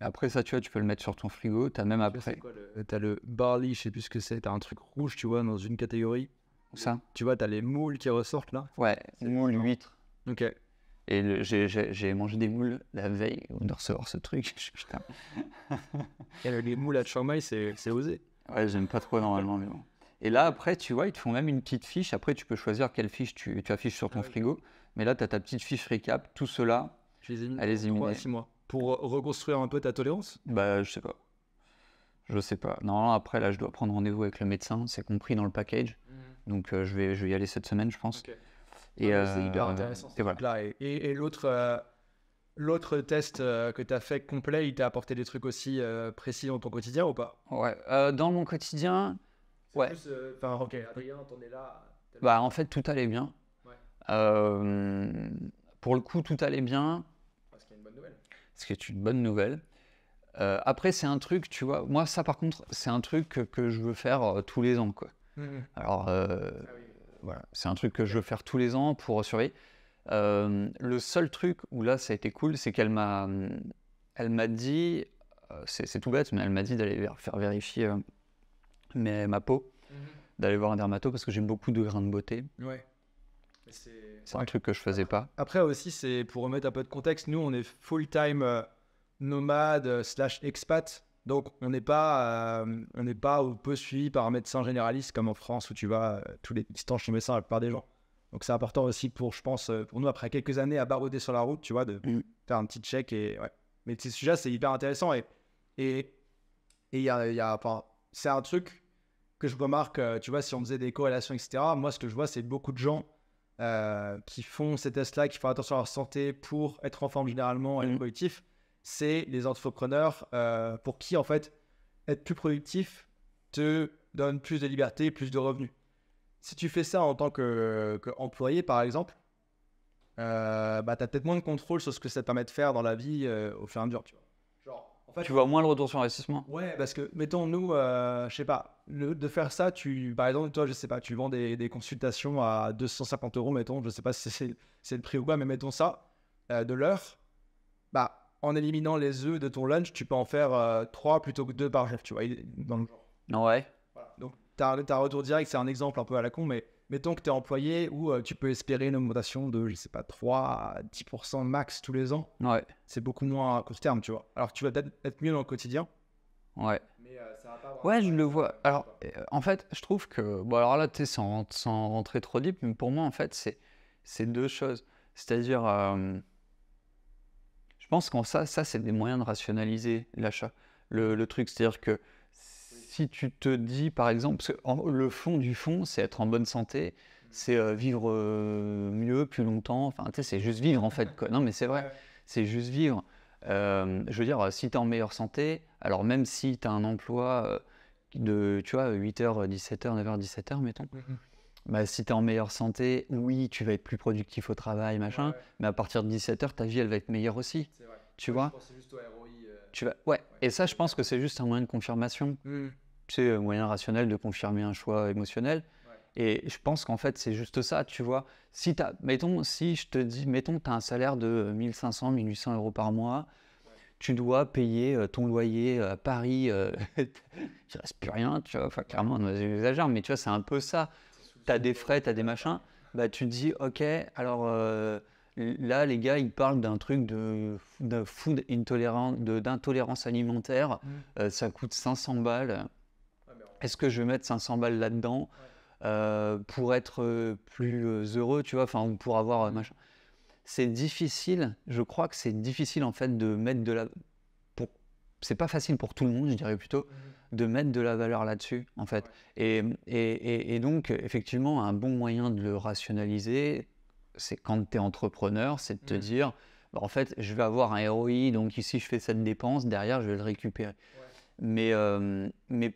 Après ça, tu vois, tu peux le mettre sur ton frigo. Tu as même après. T'as le barley, je sais plus ce que c'est. T'as un truc rouge, tu vois, dans une catégorie. Où ça? Tu vois, t'as les moules qui ressortent là. Ouais, moules, huîtres. Ok. Et j'ai mangé des moules la veille de recevoir ce truc. Putain. Et les moules à Chiang Mai, c'est osé. Ouais, j'aime pas trop normalement, mais bon. Et là, après, tu vois, ils te font même une petite fiche. Après, tu peux choisir quelle fiche tu affiches sur ton frigo. Mais là, tu as ta petite fiche récap. Tout cela, Je les ai mis elle est 3 à 6 mois. Pour reconstruire un peu ta tolérance. bah, je sais pas. Je sais pas. Non, après, là, je dois prendre rendez-vous avec le médecin. C'est compris dans le package. Donc, je vais y aller cette semaine, je pense. Ok. Et c'est hyper intéressant. Et voilà. Là, et l'autre test que tu as fait complet, il t'a apporté des trucs aussi précis dans ton quotidien ou pas? Ouais. Dans mon quotidien, ouais. Enfin, ok, Adrien, t'en es là. Bah, en fait, tout allait bien. Ouais. Pour le coup, tout allait bien. Ce qui est une bonne nouvelle. Ce qui est une bonne nouvelle. Après, c'est un truc, tu vois, moi, ça, par contre, c'est un truc que je veux faire tous les ans, quoi. Alors, voilà, c'est un truc que je veux faire tous les ans pour surveiller. Le seul truc où là, ça a été cool, c'est qu'elle m'a dit, c'est tout bête, mais elle m'a dit d'aller faire vérifier ma peau, d'aller voir un dermato parce que j'ai beaucoup de grains de beauté. Ouais. C'est un truc que je faisais pas. Après aussi, c'est pour remettre un peu de contexte, nous, on est full-time nomade / expat. Donc, on n'est pas peu suivi par un médecin généraliste comme en France où tu vas tous les distances chez le médecin la plupart des gens. Donc, c'est important aussi je pense, pour nous, après quelques années à barouder sur la route, tu vois, de faire un petit check. Et, ouais. Mais ces sujets, c'est hyper intéressant. Et enfin, c'est un truc que je remarque, tu vois, si on faisait des corrélations, etc. Moi, ce que je vois, c'est beaucoup de gens qui font ces tests-là, qui font attention à leur santé pour être en forme généralement et être productif. C'est les entrepreneurs pour qui, en fait, être plus productif te donne plus de liberté, plus de revenus. Si tu fais ça en tant qu'employé, par exemple, bah, tu as peut-être moins de contrôle sur ce que ça te permet de faire dans la vie au fur et à mesure. Tu vois. Genre, en fait, Tu vois moins le retour sur investissement? Ouais, parce que, mettons, nous, je sais pas, de faire ça, par exemple, toi, je sais pas, tu vends des consultations à 250 €, mettons, je sais pas si c'est le prix ou quoi, mais mettons ça, de l'heure, bah, en éliminant les œufs de ton lunch, tu peux en faire 3 plutôt que 2 par jour, tu vois, dans le genre. Ouais. Voilà. Donc, t'as un retour direct, c'est un exemple un peu à la con, mais mettons que tu es employé où tu peux espérer une augmentation de, je sais pas, 3 à 10% max tous les ans. Ouais. C'est beaucoup moins à court terme, tu vois. Alors, tu vas peut-être être mieux dans le quotidien. Ouais. Mais ça va pas avoir Ouais, je le vois. Alors, en fait, je trouve que... Bon, alors là, tu sais, sans rentrer trop deep, mais pour moi, en fait, c'est deux choses. C'est-à-dire, je pense que ça c'est des moyens de rationaliser l'achat. Le truc, c'est-à-dire que si tu te dis, par exemple, parce que le fond du fond, c'est être en bonne santé, c'est vivre mieux, plus longtemps. Enfin, tu sais, c'est juste vivre, en fait, quoi. Non, mais c'est vrai, c'est juste vivre. Je veux dire, si tu es en meilleure santé, alors même si tu as un emploi de, tu vois, 8h, 17h, 9h, 17h, mettons, bah, si tu es en meilleure santé, oui, tu vas être plus productif au travail, machin, mais à partir de 17h, ta vie, elle va être meilleure aussi. C'est vrai. Tu vois? Je pense que c'est juste au ROI. Ouais, et ça, je pense que c'est juste un moyen de confirmation. C'est un moyen rationnel de confirmer un choix émotionnel. Et je pense qu'en fait, c'est juste ça, tu vois. Si je te dis, mettons, tu as un salaire de 1500, 1800 € par mois, tu dois payer ton loyer à Paris, il ne reste plus rien, tu vois. Enfin, clairement, j'exagère, mais tu vois, c'est un peu ça. Tu as des frais, tu as des machins. Bah, tu te dis, ok, alors là, les gars, ils parlent d'un truc de food d'intolérance alimentaire. Ça coûte 500 balles. Est-ce que je vais mettre 500 balles là-dedans pour être plus heureux, tu vois, enfin, pour avoir machin. C'est difficile, je crois que c'est difficile en fait de mettre de la... C'est pas facile pour tout le monde, je dirais plutôt, de mettre de la valeur là-dessus, en fait. Et donc, effectivement, un bon moyen de le rationaliser, c'est quand tu es entrepreneur, c'est de te dire, bah, en fait, je vais avoir un ROI, donc ici, je fais cette dépense, derrière, je vais le récupérer. Mais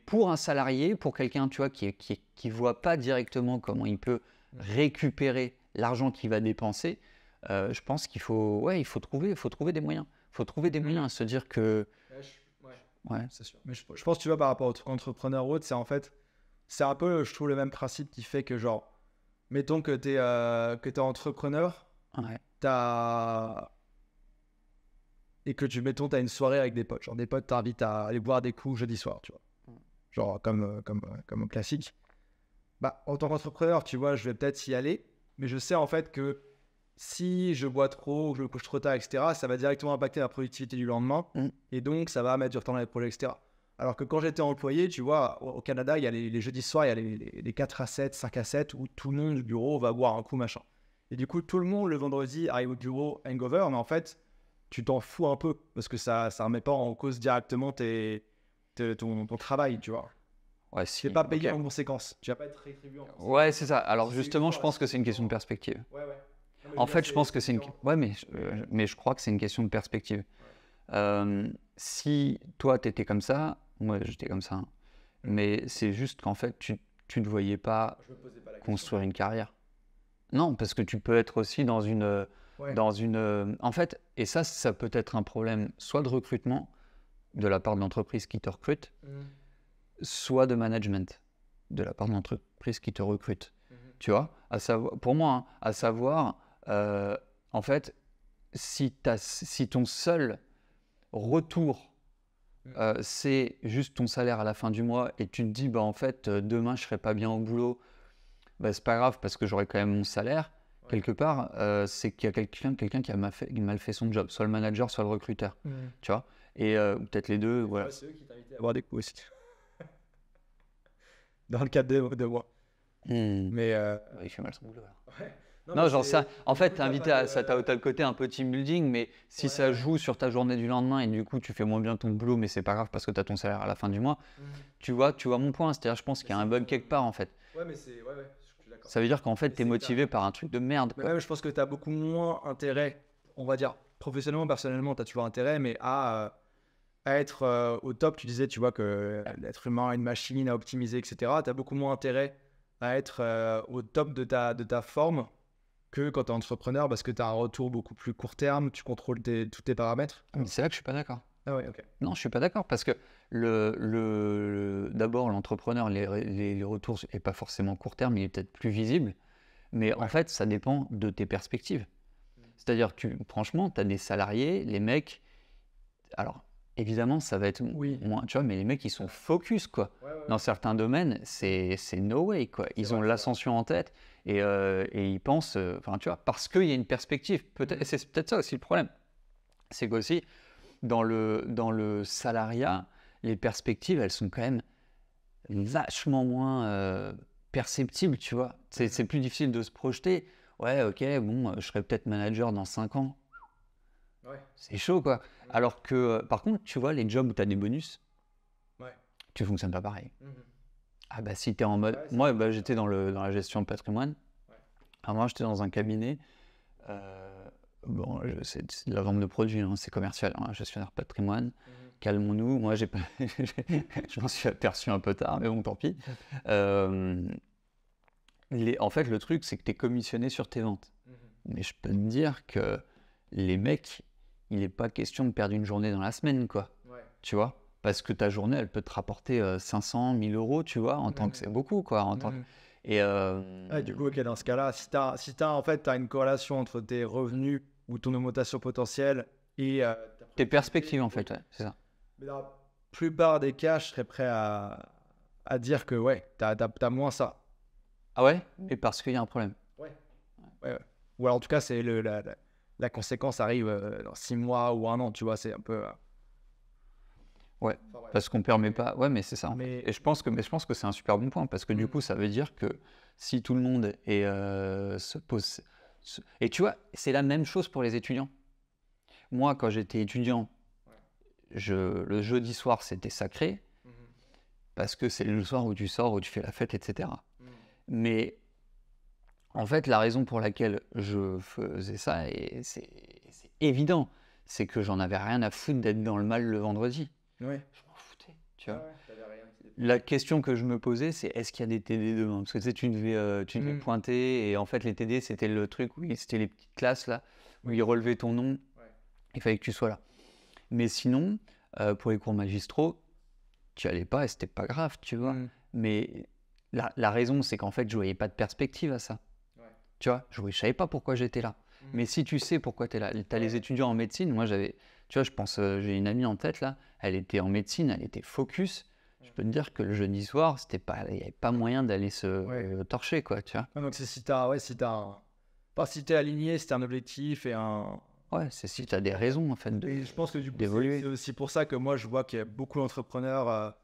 pour un salarié, pour quelqu'un, tu vois, qui voit pas directement comment il peut récupérer l'argent qu'il va dépenser, je pense qu'il faut trouver des moyens. Il faut trouver des moyens à se dire que... Ouais, c'est sûr. Mais je pense, tu vois, par rapport au truc entrepreneur ou autre, c'est en fait, c'est un peu, je trouve, le même principe qui fait que, genre, mettons que t'es entrepreneur, Ouais. et que t'as une soirée avec des potes. Genre, des potes t'invitent à aller boire des coups jeudi soir, tu vois. Genre, comme un classique. Bah, en tant qu'entrepreneur, tu vois, je vais peut-être y aller, mais je sais en fait que si je bois trop, ou que je me couche trop tard, etc., ça va directement impacter ma productivité du lendemain, et donc ça va mettre du retard dans les projets, etc. Alors que quand j'étais employé, tu vois, au Canada, il y a les jeudis soirs, il y a les 4 à 7, 5 à 7, où tout le monde du bureau va boire un coup, machin. Et du coup, tout le monde, le vendredi, arrive au bureau hangover, mais en fait, tu t'en fous un peu, parce que ça remet pas en cause directement ton travail, tu vois. Ouais, Tu si. n'es pas payé Ok. en conséquence. Tu vas pas être rétribué en conséquence. Ouais, c'est ça. Alors Si c'est justement, une je fois, pense si que c'est c'est une question de une fois. perspective. Ouais, ouais. Non, mais En je veux fait, dire, je pense que c'est une... différent. Ouais, mais je crois que c'est une question de perspective. Si toi, tu étais comme ça, moi, j'étais comme ça. Hein. Mais c'est juste qu'en fait, tu ne voyais pas Je me posais pas la question. construire une carrière. Non, parce que tu peux être aussi dans une... Ouais. En fait, et ça peut être un problème soit de recrutement de la part de l'entreprise qui te recrute, soit de management de la part de l'entreprise qui te recrute. Tu vois, pour moi, hein, à savoir, en fait, si ton seul retour, c'est juste ton salaire à la fin du mois et tu te dis, bah, en fait, demain, je ne serai pas bien au boulot, bah, c'est pas grave parce que j'aurai quand même mon salaire, quelque part, c'est qu'il y a quelqu'un qui a mal fait son job, soit le manager, soit le recruteur. Tu vois, et peut-être les deux, voilà. C'est eux qui t'invitaient à boire des coups aussi. Dans le cadre de moi. Mais. Il fait mal son boulot. Alors. Ouais. Non, mais genre c'est- ça, en du fait, coup, t'es t'as invité pas à de- ça, t'as le côté un peu team building, mais si ça Ouais. joue sur ta journée du lendemain et du coup tu fais moins bien ton boulot, mais c'est pas grave parce que t'as ton salaire à la fin du mois, tu vois mon point. C'est-à-dire, je pense qu'il y a un bug quelque part en fait. Ouais, mais c'est. Ouais, je suis d'accord. Ça veut dire qu'en fait, Mais t'es c'est motivé par un truc de merde, Mais quoi. même, je pense que tu as beaucoup moins intérêt, on va dire, professionnellement, personnellement, tu as toujours intérêt, mais à être au top, tu disais, tu vois, que l'être humain a une machine à optimiser, etc. Tu as beaucoup moins intérêt à être au top de ta forme que quand tu es entrepreneur, parce que tu as un retour beaucoup plus court terme, tu contrôles tous tes paramètres. Mais c'est là que je suis pas d'accord. Ah ouais, ok. Non, je suis pas d'accord parce que d'abord, l'entrepreneur, les retours n'est pas forcément court terme, il est peut-être plus visible, mais en fait, ça dépend de tes perspectives. C'est-à-dire que, franchement, tu as des salariés, les mecs, alors évidemment, ça va être moins, tu vois, mais les mecs, ils sont focus, quoi. Dans certains domaines, c'est no way, quoi. Ils ont l'ascension en tête et ils pensent, enfin, tu vois, parce qu'il y a une perspective. C'est peut-être ça aussi le problème. C'est qu'aussi, dans le salariat, les perspectives, elles sont quand même vachement moins perceptibles, tu vois. C'est plus difficile de se projeter. Ouais, ok, bon, je serai peut-être manager dans 5 ans. C'est chaud, quoi. Alors que, par contre, tu vois, les jobs où tu as des bonus, tu ne fonctionnes pas pareil. Ah bah si tu es en mode... Moi, bah, j'étais dans la gestion de patrimoine. Alors moi, j'étais dans un cabinet. Bon, c'est de la vente de produits, hein, c'est commercial, hein, gestionnaire de patrimoine. Calmons-nous. Moi, je m'en suis aperçu un peu tard, mais bon, tant pis. En fait, le truc, c'est que tu es commissionné sur tes ventes. Mais je peux te dire que les mecs, il n'est pas question de perdre une journée dans la semaine, quoi. Tu vois, parce que ta journée, elle peut te rapporter 500, 1000 euros, tu vois, en tant que c'est beaucoup, quoi. Et du coup, ok, dans ce cas-là, si t'as en fait, t'as une corrélation entre tes revenus ou ton augmentation potentielle et tes perspectives, en fait, ouais, c'est ça. Mais dans la plupart des cas, je serais prêt à dire que ouais, t'as moins ça. Ah ouais? Mais parce qu'il y a un problème. Ouais. Ou alors, en tout cas, c'est la conséquence arrive dans 6 mois ou 1 an, tu vois, c'est un peu. Ouais, parce qu'on ne permet pas. Ouais, mais c'est ça. Et je pense que c'est un super bon point parce que du coup, ça veut dire que si tout le monde se pose. Et tu vois, c'est la même chose pour les étudiants. Moi, quand j'étais étudiant, le jeudi soir, c'était sacré parce que c'est le soir où tu sors, où tu fais la fête, etc. Mais en fait, la raison pour laquelle je faisais ça, et c'est évident, c'est que j'en avais rien à foutre d'être dans le mal le vendredi. Ouais. Je m'en foutais, tu vois. La question que je me posais, c'est est-ce qu'il y a des TD demain? Parce que tu sais, tu devais pointer, et en fait, les TD, c'était le truc où c'était les petites classes là, où ils relevaient ton nom, il fallait que tu sois là. Mais sinon, pour les cours magistraux, tu allais pas et c'était pas grave, tu vois. Mais la raison, c'est qu'en fait, je voyais pas de perspective à ça. Ouais. Tu vois, je savais pas pourquoi j'étais là. Mais si tu sais pourquoi tu es là, tu as les étudiants en médecine. Moi, tu vois, je pense, j'ai une amie en tête là, elle était en médecine, elle était focus. Je peux te dire que le jeudi soir, il n'y avait pas moyen d'aller se torcher, quoi, tu vois. Ah, donc c'est si pas si t'es aligné, si t'as un objectif et un. Ouais, c'est si tu as des raisons, en fait, Et je pense que du coup, d'évoluer. c'est aussi pour ça que moi, je vois qu'il y a beaucoup d'entrepreneurs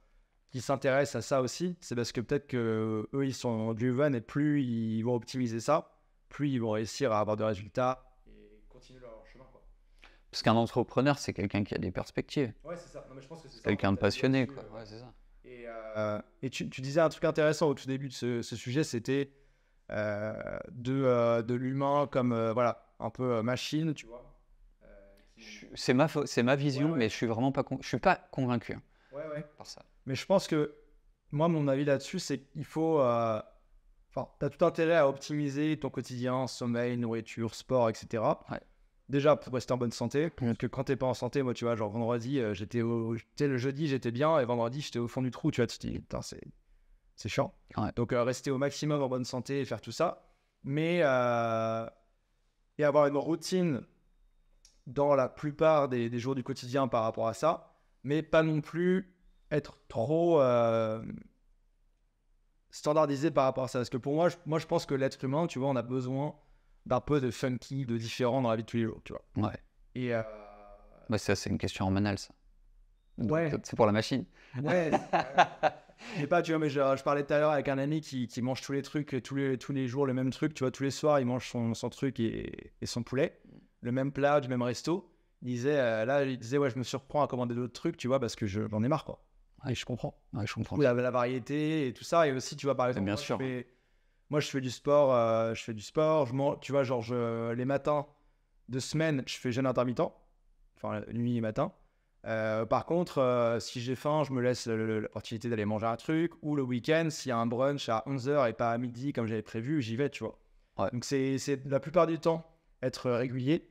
qui s'intéressent à ça aussi. C'est parce que peut-être que eux, ils sont driven et plus ils vont optimiser ça, plus ils vont réussir à avoir de résultats et continuer leur chemin, quoi. Parce qu'un entrepreneur, c'est quelqu'un qui a des perspectives. Ouais, c'est ça. Non, mais je pense que c'est ça. Quelqu'un de T'as dit passionné, là-dessus, quoi. Ouais, c'est ça. Et tu disais un truc intéressant au tout début de ce sujet, c'était de l'humain comme voilà, un peu machine, tu vois. C'est ma vision, Ouais. mais je suis pas convaincu Ouais. par ça. Mais je pense que moi, mon avis là-dessus, c'est qu'il faut. Enfin, tu as tout intérêt à optimiser ton quotidien, sommeil, nourriture, sport, etc. Ouais. Déjà pour rester en bonne santé. Parce que quand t'es pas en santé, moi, tu vois, genre vendredi, le jeudi, j'étais bien, et vendredi, j'étais au fond du trou, tu vois. Tu te dis, putain, c'est chiant. Ouais. Donc, rester au maximum en bonne santé et faire tout ça. Mais. Et avoir une routine dans la plupart des jours du quotidien par rapport à ça. Mais pas non plus être trop standardisé par rapport à ça. Parce que pour moi, je pense que l'être humain, tu vois, on a besoin d'un peu de funky, de différent dans la vie de tous les jours, tu vois. Ouais. Et Bah, ça, c'est une question hormonale, ça. Donc, Ouais. c'est pour la machine. ouais, je sais pas, tu vois, mais je parlais tout à l'heure avec un ami qui mange tous les trucs, tous les jours, le même truc, tu vois, tous les soirs, il mange son truc et son poulet, le même plat, du même resto. Il disait, ouais, je me surprends à commander d'autres trucs, tu vois, parce que j'en ai marre, quoi. Ouais. Et je comprends. Ouais, je comprends. La variété et tout ça. Et aussi, tu vois, par exemple, bien sûr. Moi, je fais du sport. Tu vois, genre, les matins de semaine, je fais jeûne intermittent. Enfin, nuit et matin. Par contre, si j'ai faim, je me laisse l'opportunité d'aller manger un truc. Ou le week-end, s'il y a un brunch à 11h et pas à midi, comme j'avais prévu, j'y vais, tu vois. Ouais. Donc, c'est la plupart du temps être régulier,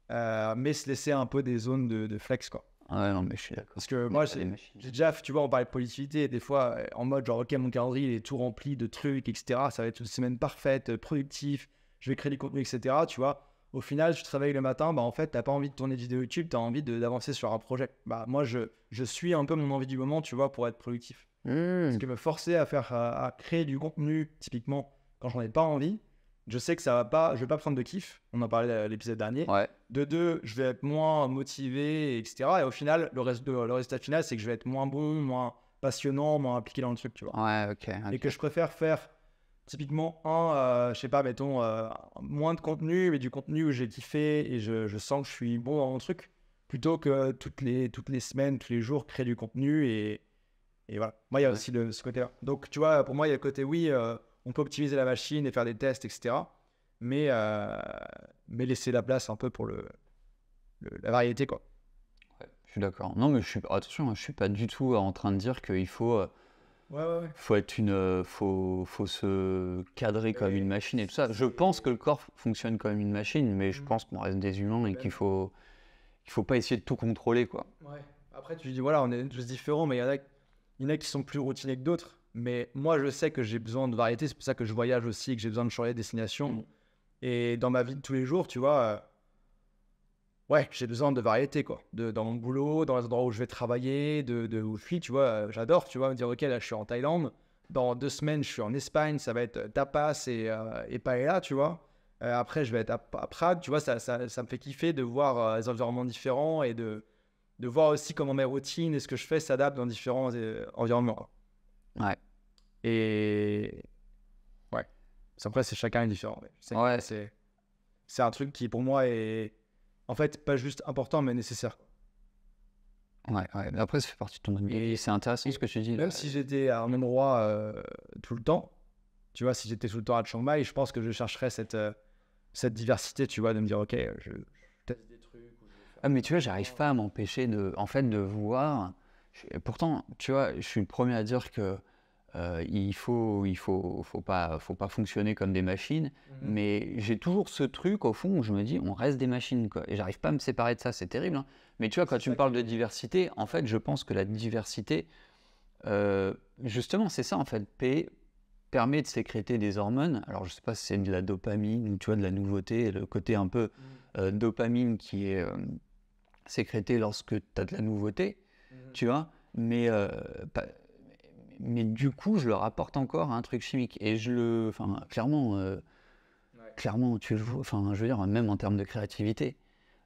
mais se laisser un peu des zones de flex, quoi. Ouais, non, mais je suis d'accord. Parce que On moi, est pas des machines. j'ai déjà, tu vois, on parlait de productivité, des fois, en mode genre, ok, mon calendrier, il est tout rempli de trucs, etc. Ça va être une semaine parfaite, productif, je vais créer du contenu, etc. Tu vois, au final, tu te réveilles le matin, bah en fait, t'as pas envie de tourner de vidéo YouTube, t'as envie d'avancer sur un projet. Bah, moi, je suis un peu mon envie du moment, tu vois, pour être productif. Parce que me forcer à créer du contenu, typiquement, quand j'en ai pas envie, je sais que ça va pas, je vais pas prendre de kiff. On en parlait à l'épisode dernier. Ouais. De deux, je vais être moins motivé, etc. Et au final, le résultat final, c'est que je vais être moins bon, moins passionnant, moins impliqué dans le truc, tu vois. Ouais, ok. Et que je préfère faire typiquement je sais pas, mettons, moins de contenu, mais du contenu où j'ai kiffé et je sens que je suis bon dans mon truc, plutôt que toutes les semaines, tous les jours, créer du contenu et voilà. Moi, il y a aussi ce côté-là. Donc, tu vois, pour moi, il y a le côté, oui, on peut optimiser la machine et faire des tests, etc. Mais laisser la place un peu pour la variété, quoi. Ouais, je suis d'accord. Non, mais attention, je suis pas du tout en train de dire qu'il faut, Ouais. faut être faut se cadrer comme une machine et tout ça. Je pense que le corps fonctionne comme une machine, mais je pense qu'on reste des humains et qu'il faut pas essayer de tout contrôler, quoi. Ouais. Après, tu dis, voilà, on est tous différents, mais il y en a qui sont plus routiniers que d'autres. Mais moi, je sais que j'ai besoin de variété. C'est pour ça que je voyage aussi et que j'ai besoin de changer de destination. Et dans ma vie de tous les jours, tu vois, ouais, j'ai besoin de variété, quoi. Dans mon boulot, dans les endroits où je vais travailler, où je suis, tu vois, j'adore, tu vois, me dire, ok, là, je suis en Thaïlande. Dans 2 semaines, je suis en Espagne. Ça va être tapas et paella, tu vois. Après, je vais être à Prague, tu vois, ça me fait kiffer de voir les environnements différents et de voir aussi comment mes routines et ce que je fais s'adaptent dans différents environnements. Ouais. Et ouais. Après, chacun est différent. Mais je sais Ouais. que c'est un truc qui, pour moi, est en fait pas juste important, mais nécessaire. Ouais. Mais après, ça fait partie de ton ami. Et c'est intéressant ce que tu dis. Même Là. si j'étais à un endroit tout le temps, tu vois, si j'étais tout le temps à Chiang Mai, je pense que je chercherais cette diversité, tu vois, de me dire, ok, je teste des trucs. Ah, mais tu vois, j'arrive pas à m'empêcher de voir. Pourtant, tu vois, je suis le premier à dire que il faut pas fonctionner comme des machines. Mais j'ai toujours ce truc au fond où je me dis, on reste des machines, quoi. Et j'arrive pas à me séparer de ça, c'est terrible, hein. Mais tu vois, quand tu me parles de diversité, en fait, je pense que la diversité, justement, c'est ça, en fait. permet de sécréter des hormones. Alors, je ne sais pas si c'est de la dopamine ou tu vois, de la nouveauté, le côté un peu dopamine qui est sécrété lorsque tu as de la nouveauté, tu vois. Mais, mais du coup, je le rapporte encore à un truc chimique. Et clairement, clairement, tu le vois, je veux dire, même en termes de créativité,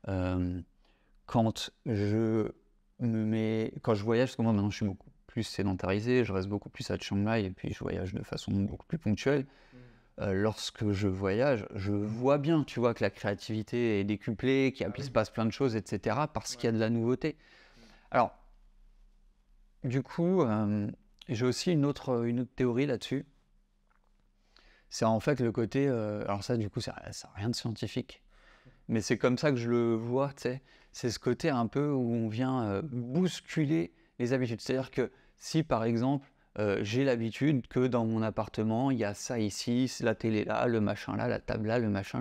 quand quand je voyage, parce que moi maintenant je suis beaucoup plus sédentarisé, je reste beaucoup plus à Chiang Mai et puis je voyage de façon beaucoup plus ponctuelle. Lorsque je voyage, je vois bien, tu vois, que la créativité est décuplée, qu'il se passe plein de choses, etc., parce qu'il y a de la nouveauté. Alors, du coup, j'ai aussi une autre théorie là-dessus. C'est en fait le côté... alors ça, du coup, ça n'a rien de scientifique. Mais c'est comme ça que je le vois, tu sais. C'est ce côté un peu où on vient bousculer les habitudes. C'est-à-dire que si, par exemple, j'ai l'habitude que dans mon appartement, il y a ça ici, la télé là, le machin là, la table là, le machin.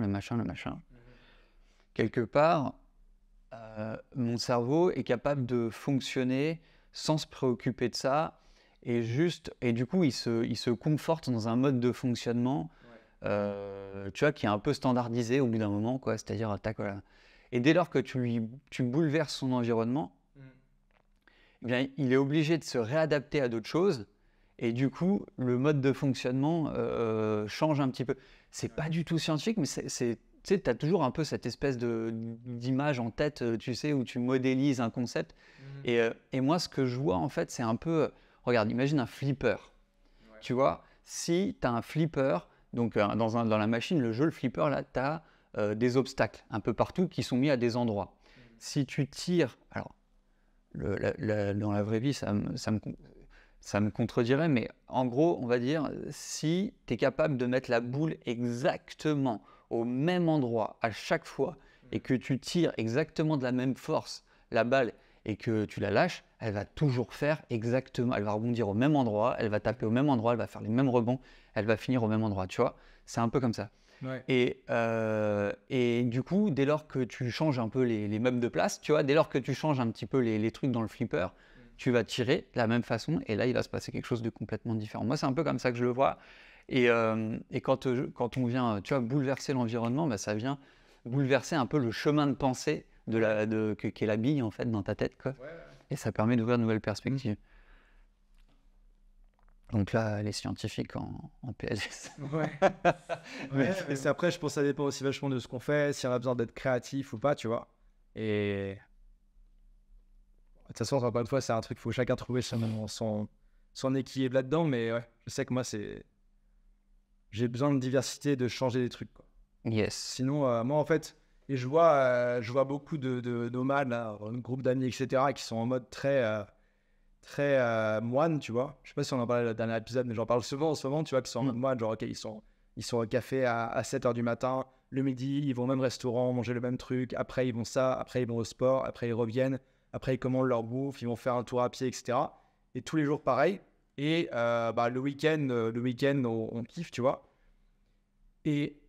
Quelque part, mon cerveau est capable de fonctionner sans se préoccuper de ça. Et du coup, il se conforte dans un mode de fonctionnement tu vois, qui est un peu standardisé au bout d'un moment, quoi. C'est-à-dire, tac, voilà. Et dès lors que tu bouleverses son environnement, eh bien, il est obligé de se réadapter à d'autres choses. Et du coup, le mode de fonctionnement change un petit peu. C'est pas du tout scientifique, mais tu sais, tu as toujours un peu cette espèce d'image en tête, tu sais, où tu modélises un concept. Et moi, ce que je vois, en fait, c'est un peu... regarde, imagine un flipper. Tu vois, si tu as un flipper, donc dans la machine, le jeu, le flipper, là, tu as des obstacles un peu partout qui sont mis à des endroits. Si tu tires... Alors, dans la vraie vie, ça me contredirait, mais en gros, on va dire, si tu es capable de mettre la boule exactement au même endroit à chaque fois et que tu tires exactement de la même force la balle et que tu la lâches, elle va toujours faire exactement, elle va rebondir au même endroit, elle va taper au même endroit, elle va faire les mêmes rebonds, elle va finir au même endroit, tu vois. C'est un peu comme ça. Ouais. Et du coup, dès lors que tu changes un peu les meubles de place, tu vois, dès lors que tu changes un petit peu les trucs dans le flipper, tu vas tirer de la même façon et là, il va se passer quelque chose de complètement différent. Moi, c'est un peu comme ça que je le vois. Et quand on vient, tu vois, bouleverser l'environnement, bah, ça vient bouleverser un peu le chemin de pensée qu'est la bille, en fait, dans ta tête, quoi. Ouais. Et ça permet d'ouvrir de nouvelles perspectives. Donc là, les scientifiques en PLS. Ouais. Mais c'est après, je pense que ça dépend aussi vachement de ce qu'on fait, si on a besoin d'être créatif ou pas, tu vois. Et de toute façon, encore une fois, c'est un truc, il faut chacun trouver son équilibre là-dedans. Mais ouais, je sais que moi, j'ai besoin de diversité, de changer des trucs, quoi. Yes. Sinon, moi, en fait, et je vois beaucoup de nomades, là, un groupe d'amis, etc., qui sont en mode très moine, tu vois. Je sais pas si on en parlait dans le dernier épisode, mais j'en parle souvent en ce moment, tu vois, qui sont en mode moine, genre, ok, ils sont au café à 7h du matin, le midi, ils vont au même restaurant, manger le même truc, après ils vont ça, après ils vont au sport, après ils reviennent, après ils commandent leur bouffe, ils vont faire un tour à pied, etc. Et tous les jours pareil. Et le week-end, on kiffe, tu vois. Et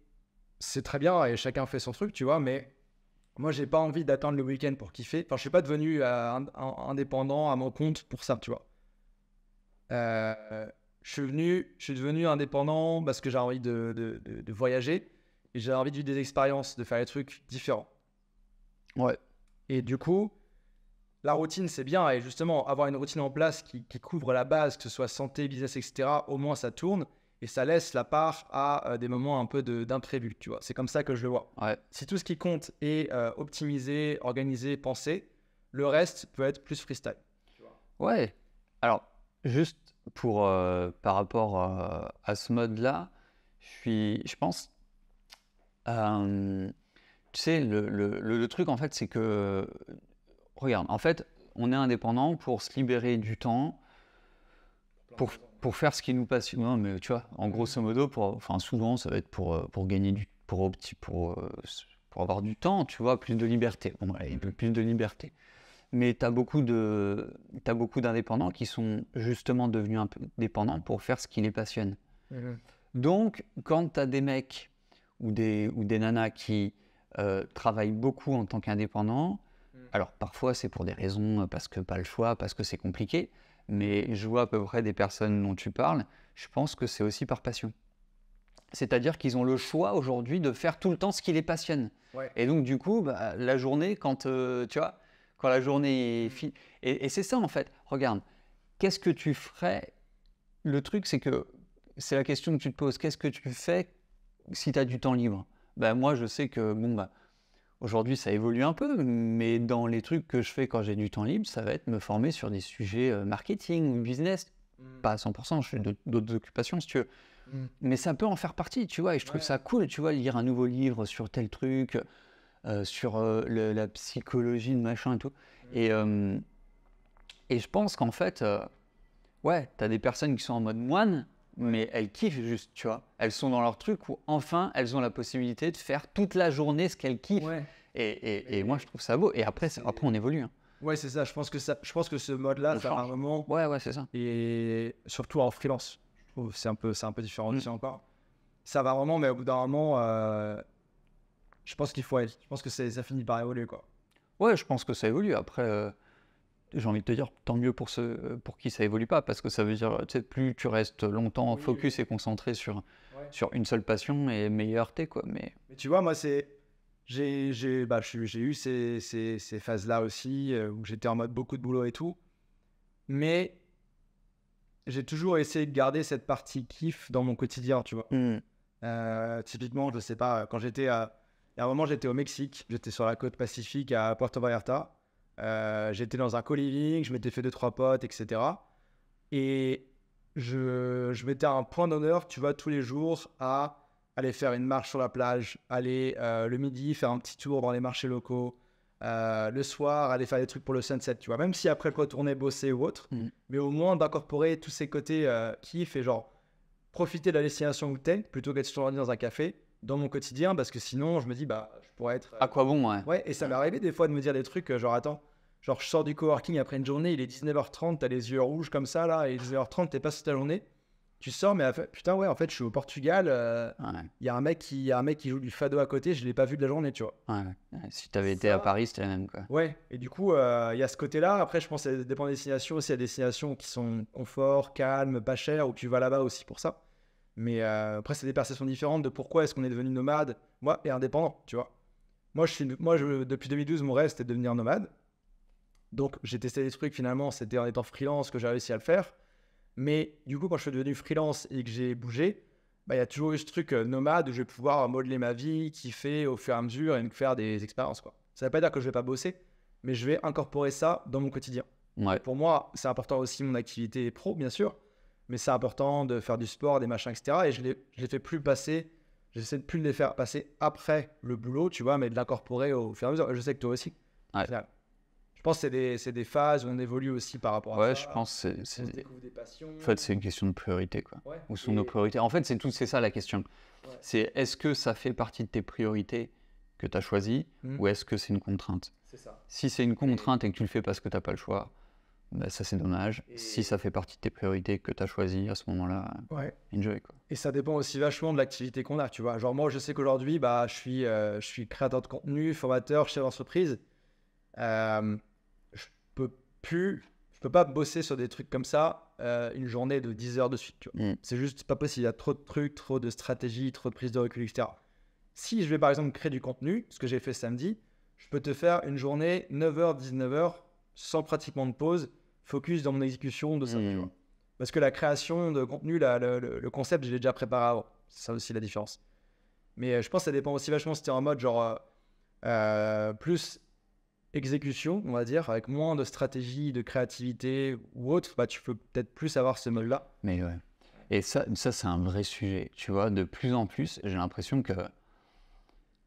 c'est très bien, et chacun fait son truc, tu vois, mais moi, j'ai pas envie d'attendre le week-end pour kiffer. Enfin, je suis pas devenu indépendant à mon compte pour ça, tu vois. Je suis devenu indépendant parce que j'ai envie de voyager et j'ai envie de vivre des expériences, de faire des trucs différents. Ouais. Et du coup, la routine, c'est bien. Et justement, avoir une routine en place qui couvre la base, que ce soit santé, business, etc., au moins ça tourne et ça laisse la part à des moments un peu d'imprévu, tu vois. C'est comme ça que je le vois. Ouais. Si tout ce qui compte est optimisé, organisé, pensé, le reste peut être plus freestyle. Tu vois. Ouais. Alors, juste par rapport à ce mode-là, je pense, tu sais, le truc en fait, c'est que, regarde, en fait, on est indépendant pour se libérer du temps, pour faire ce qui nous passionne. Non, mais tu vois, en grosso modo, souvent, ça va être pour gagner pour avoir du temps, tu vois, plus de liberté. Bon, voilà, un peu plus de liberté. Mais tu as beaucoup d'indépendants qui sont justement devenus un peu dépendants pour faire ce qui les passionne. Donc, quand tu as des mecs ou des nanas qui travaillent beaucoup en tant qu'indépendants, alors parfois c'est pour des raisons, parce que pas le choix, parce que c'est compliqué, mais je vois à peu près des personnes dont tu parles, je pense que c'est aussi par passion. C'est-à-dire qu'ils ont le choix aujourd'hui de faire tout le temps ce qui les passionne. Ouais. Et donc, du coup, bah, la journée, quand, tu vois, quand la journée est finie. Et c'est ça, en fait. Regarde, qu'est-ce que tu ferais? Le truc, c'est que c'est la question que tu te poses. Qu'est-ce que tu fais si tu as du temps libre? Bah, moi, je sais que, bon, bah, aujourd'hui, ça évolue un peu, mais dans les trucs que je fais quand j'ai du temps libre, ça va être me former sur des sujets marketing ou business. Pas à 100%, je fais d'autres occupations, si tu veux. Mais ça peut en faire partie, tu vois, et je trouve ça cool, tu vois, lire un nouveau livre sur tel truc, sur la psychologie de machin et tout. Et je pense qu'en fait, ouais, t'as des personnes qui sont en mode moine, mais elles kiffent juste, tu vois. Elles sont dans leur truc où enfin, elles ont la possibilité de faire toute la journée ce qu'elles kiffent. Ouais. Et moi, je trouve ça beau. Et après, après on évolue. Hein. Ouais, c'est ça. Je pense que ce mode-là, On ça va change. vraiment. Ouais, c'est ça. Et surtout en freelance. Je trouve que c'est un peu différent aussi encore. Ça va vraiment, mais au bout d'un moment, je pense qu'il faut aller. Je pense que ça finit par évoluer, quoi. Ouais, je pense que ça évolue. Après, j'ai envie de te dire, tant mieux pour qui ça évolue pas, parce que ça veut dire, tu sais, plus tu restes longtemps focus et concentré sur une seule passion, et meilleur t'es, quoi. Mais tu vois, moi, j'ai eu ces phases-là aussi, où j'étais en mode beaucoup de boulot et tout. Mais j'ai toujours essayé de garder cette partie kiff dans mon quotidien, tu vois. Typiquement, je sais pas, quand il y a un moment, j'étais au Mexique, j'étais sur la côte Pacifique à Puerto Vallarta. J'étais dans un co-living, je m'étais fait 2-3 potes, etc. Et je mettais un point d'honneur, tu vois, tous les jours à aller faire une marche sur la plage, aller le midi faire un petit tour dans les marchés locaux, le soir aller faire des trucs pour le sunset, tu vois, même si après retourner bosser ou autre, mais au moins d'incorporer tous ces côtés kiff et genre profiter de la destination où t'es plutôt qu'être sur dans un café dans mon quotidien, parce que sinon je me dis bah je pourrais être à quoi bon, ouais. Ouais, et ça m'est arrivé des fois de me dire des trucs genre attends, genre je sors du coworking après une journée, il est 19h30, t'as les yeux rouges comme ça là, et 19h30 t'es pas sur ta journée, tu sors mais putain ouais en fait je suis au Portugal, il y a un mec qui joue du fado à côté, je l'ai pas vu de la journée, tu vois. Ouais. Si t'avais été à Paris, c'était la même, quoi. Ouais, et du coup il y a ce côté là, après je pense que ça dépend des destinations aussi, il y a des destinations qui sont confort, calme, pas cher, où tu vas là-bas aussi pour ça. Mais après, c'est des perceptions différentes de pourquoi est-ce qu'on est devenu nomade, moi, et indépendant, tu vois. Depuis 2012, mon rêve, c'était de devenir nomade. Donc, j'ai testé des trucs, finalement, c'était en étant freelance que j'ai réussi à le faire. Mais du coup, quand je suis devenu freelance et que j'ai bougé, bah, il y a toujours eu ce truc nomade où je vais pouvoir modeler ma vie, kiffer au fur et à mesure et me faire des expériences, quoi. Ça ne veut pas dire que je ne vais pas bosser, mais je vais incorporer ça dans mon quotidien. Ouais. Pour moi, c'est important aussi mon activité pro, bien sûr. Mais c'est important de faire du sport, des machins, etc. Et je les fais plus passer, j'essaie de plus de les faire passer après le boulot, tu vois, mais de l'incorporer au fur et à mesure. Je sais que toi aussi. Ouais. Je pense que c'est des phases où on évolue aussi par rapport à ça. Ouais, je pense que On se découvre des passions. En fait, c'est une question de priorité, quoi. Ouais. Où sont nos priorités? En fait, c'est ça la question. Ouais. C'est est-ce que ça fait partie de tes priorités que tu as choisies ou est-ce que c'est une contrainte? C'est ça. Si c'est une contrainte et que tu le fais parce que tu n'as pas le choix, bah, ça c'est dommage. Si ça fait partie de tes priorités que tu as choisies à ce moment-là, enjoy, quoi. Et ça dépend aussi vachement de l'activité qu'on a, tu vois. Genre moi, je sais qu'aujourd'hui, bah, je suis créateur de contenu, formateur, chef d'entreprise. Je peux pas bosser sur des trucs comme ça une journée de 10 heures de suite, tu vois. C'est juste pas possible, il y a trop de trucs, trop de stratégies, trop de prise de recul, etc. Si je vais par exemple créer du contenu, ce que j'ai fait samedi, je peux te faire une journée 9h, 19h, sans pratiquement de pause, focus dans mon exécution de ça, tu vois. Parce que la création de contenu, le concept, je l'ai déjà préparé avant. C'est ça aussi la différence. Mais je pense que ça dépend aussi vachement si tu es en mode genre plus exécution, on va dire, avec moins de stratégie, de créativité ou autre, bah, tu peux peut-être plus avoir ce mode-là. Mais ouais. Et ça c'est un vrai sujet. Tu vois, de plus en plus, j'ai l'impression que,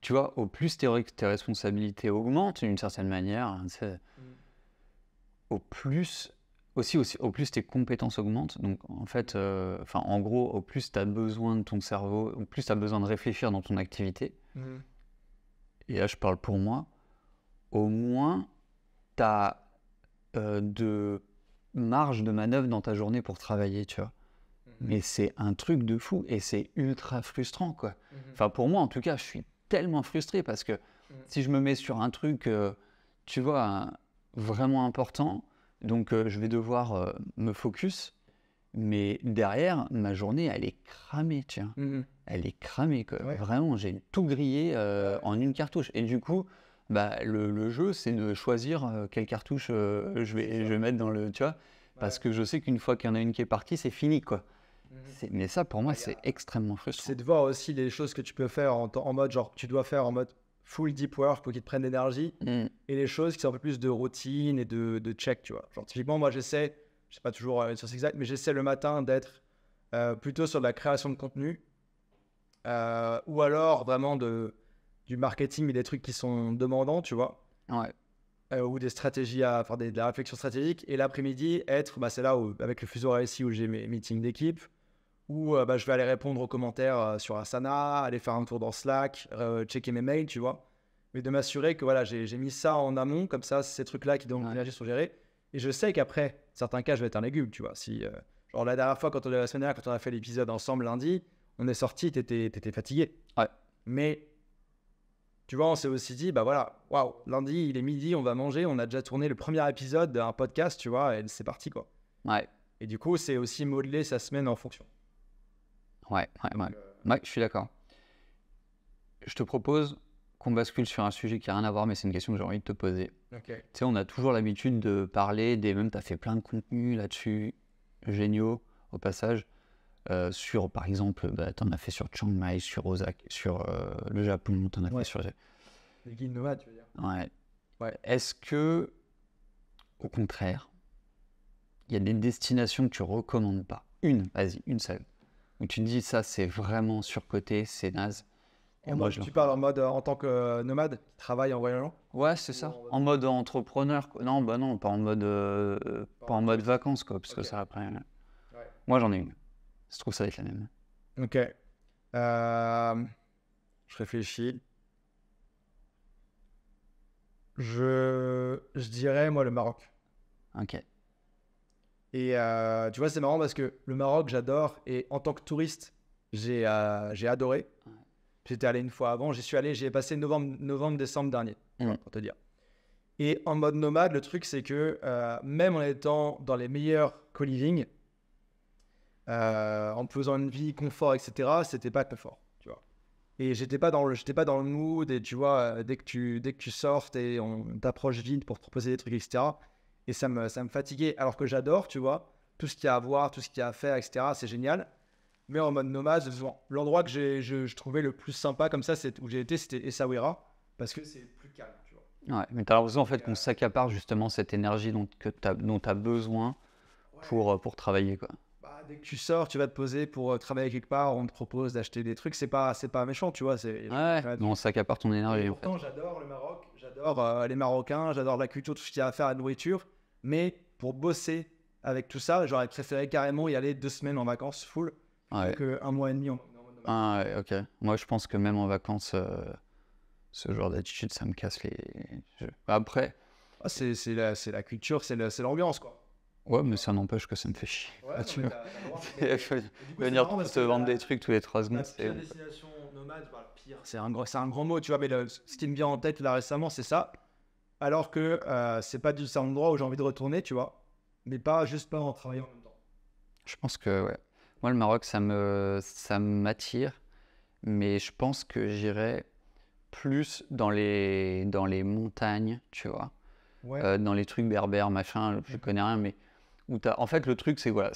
tu vois, au plus tes responsabilités augmentent d'une certaine manière, hein, au plus tes compétences augmentent. Donc, en fait, en gros, au plus tu as besoin de ton cerveau, au plus tu as besoin de réfléchir dans ton activité. Et là, je parle pour moi. Au moins, tu as de marge de manœuvre dans ta journée pour travailler, tu vois. Mais c'est un truc de fou et c'est ultra frustrant, quoi. Enfin, pour moi, en tout cas, je suis tellement frustré parce que si je me mets sur un truc, tu vois, vraiment important, Donc, je vais devoir me focus. Mais derrière, ma journée, elle est cramée, tiens. Elle est cramée, quoi. Ouais. Vraiment, j'ai tout grillé en une cartouche. Et du coup, bah, le jeu, c'est de choisir quelle cartouche je vais mettre dans le... Tu vois, parce que je sais qu'une fois qu'il y en a une qui est partie, c'est fini, quoi. Mais ça, pour moi, c'est extrêmement frustrant. C'est de voir aussi les choses que tu peux faire en mode, genre, tu dois faire en mode full deep work pour qu'ils te prennent l'énergie, et les choses qui sont un peu plus de routine et de check, tu vois. Genre, typiquement, moi, j'essaie, je sais pas toujours sur c'est exact, mais j'essaie le matin d'être plutôt sur de la création de contenu, ou alors vraiment du marketing, mais des trucs qui sont demandants, tu vois. Ouais. Ou des stratégies à faire, de la réflexion stratégique. Et l'après-midi, c'est là où, avec le fuseau horaire ici, où j'ai mes meetings d'équipe, où je vais aller répondre aux commentaires sur Asana, aller faire un tour dans Slack, checker mes mails, tu vois. Mais de m'assurer que voilà, j'ai mis ça en amont, comme ça, ces trucs-là qui donnent l'énergie sont gérés. Et je sais qu'après, certains cas, je vais être un légume, tu vois. Si, genre la dernière fois, la semaine dernière, quand on a fait l'épisode ensemble lundi, on est sorti, t'étais fatigué. Ouais. Mais tu vois, on s'est aussi dit, bah voilà, waouh, lundi, il est midi, on va manger, on a déjà tourné le premier épisode d'un podcast, tu vois, et c'est parti, quoi. Ouais. Et du coup, c'est aussi modeler sa semaine en fonction. Ouais, je suis d'accord. Je te propose qu'on bascule sur un sujet qui n'a rien à voir, mais c'est une question que j'ai envie de te poser. Ok. Tu sais, on a toujours l'habitude de parler même tu as fait plein de contenus là-dessus, géniaux, au passage, sur, par exemple, tu en as fait sur Chiang Mai, sur Osaka, sur le Japon, tu en as fait sur... Les guides nomades, tu veux dire. Ouais. Est-ce que, au contraire, il y a des destinations que tu recommandes pas? Une seule. Où tu te dis, ça, c'est vraiment surcoté, c'est naze. Tu parles en mode en tant que nomade qui travaille en voyageant? Ouais, c'est ça. En mode entrepreneur, quoi. Non, bah non, pas en mode vacances, quoi, parce que ça, après... Moi, j'en ai une. Je trouve que ça va être la même. Ok. Je réfléchis. Je dirais, moi, le Maroc. Ok. Et tu vois, c'est marrant parce que le Maroc, j'adore. Et en tant que touriste, j'ai adoré. Ouais. J'étais allé une fois avant. J'y ai passé novembre, décembre dernier, pour te dire. Et en mode nomade, le truc, c'est que même en étant dans les meilleurs co-living, en me faisant une vie confort, etc., c'était pas confort, tu vois. Et j'étais pas dans le mood. Et tu vois, dès que tu sortes et on t'approche vite pour te proposer des trucs, etc., et ça me fatiguait, alors que j'adore, tu vois, tout ce qu'il y a à voir, tout ce qu'il y a à faire, etc., c'est génial. Mais en mode nomade, l'endroit que je trouvais le plus sympa comme ça, où j'ai été, c'était Essaouira, parce que c'est plus calme, tu vois. Ouais, mais t'as l'impression en fait qu'on s'accapare justement cette énergie dont t'as besoin pour travailler, quoi. Bah, dès que tu sors, tu vas te poser pour travailler quelque part, on te propose d'acheter des trucs, c'est pas méchant, tu vois. Ouais, mais on s'accapare ton énergie, en fait. Pourtant, j'adore le Maroc, j'adore les Marocains, j'adore la culture, tout ce qu'il y a à faire, la nourriture. Mais pour bosser avec tout ça, j'aurais préféré carrément y aller 2 semaines en vacances full, qu'un mois et demi en mode nomade. Ah ouais, ok. Moi, je pense que même en vacances, ce genre d'attitude, ça me casse les... Après... C'est la culture, c'est l'ambiance, quoi. Ouais, mais ça n'empêche que ça me fait chier. Ouais, tu non, vois. mais t'as le droit. Venir te vendre des trucs tous les 3 secondes, La pire destination nomade, pire, c'est un grand mot, tu vois, mais ce qui me vient en tête là récemment, c'est ça. Alors que c'est pas un endroit où j'ai envie de retourner, tu vois, mais juste pas en travaillant en même temps. Je pense que, ouais. Moi, le Maroc, ça m'attire, mais je pense que j'irais plus dans les montagnes, tu vois. Ouais. Dans les trucs berbères, machin, je connais rien, mais où en fait, le truc, c'est voilà,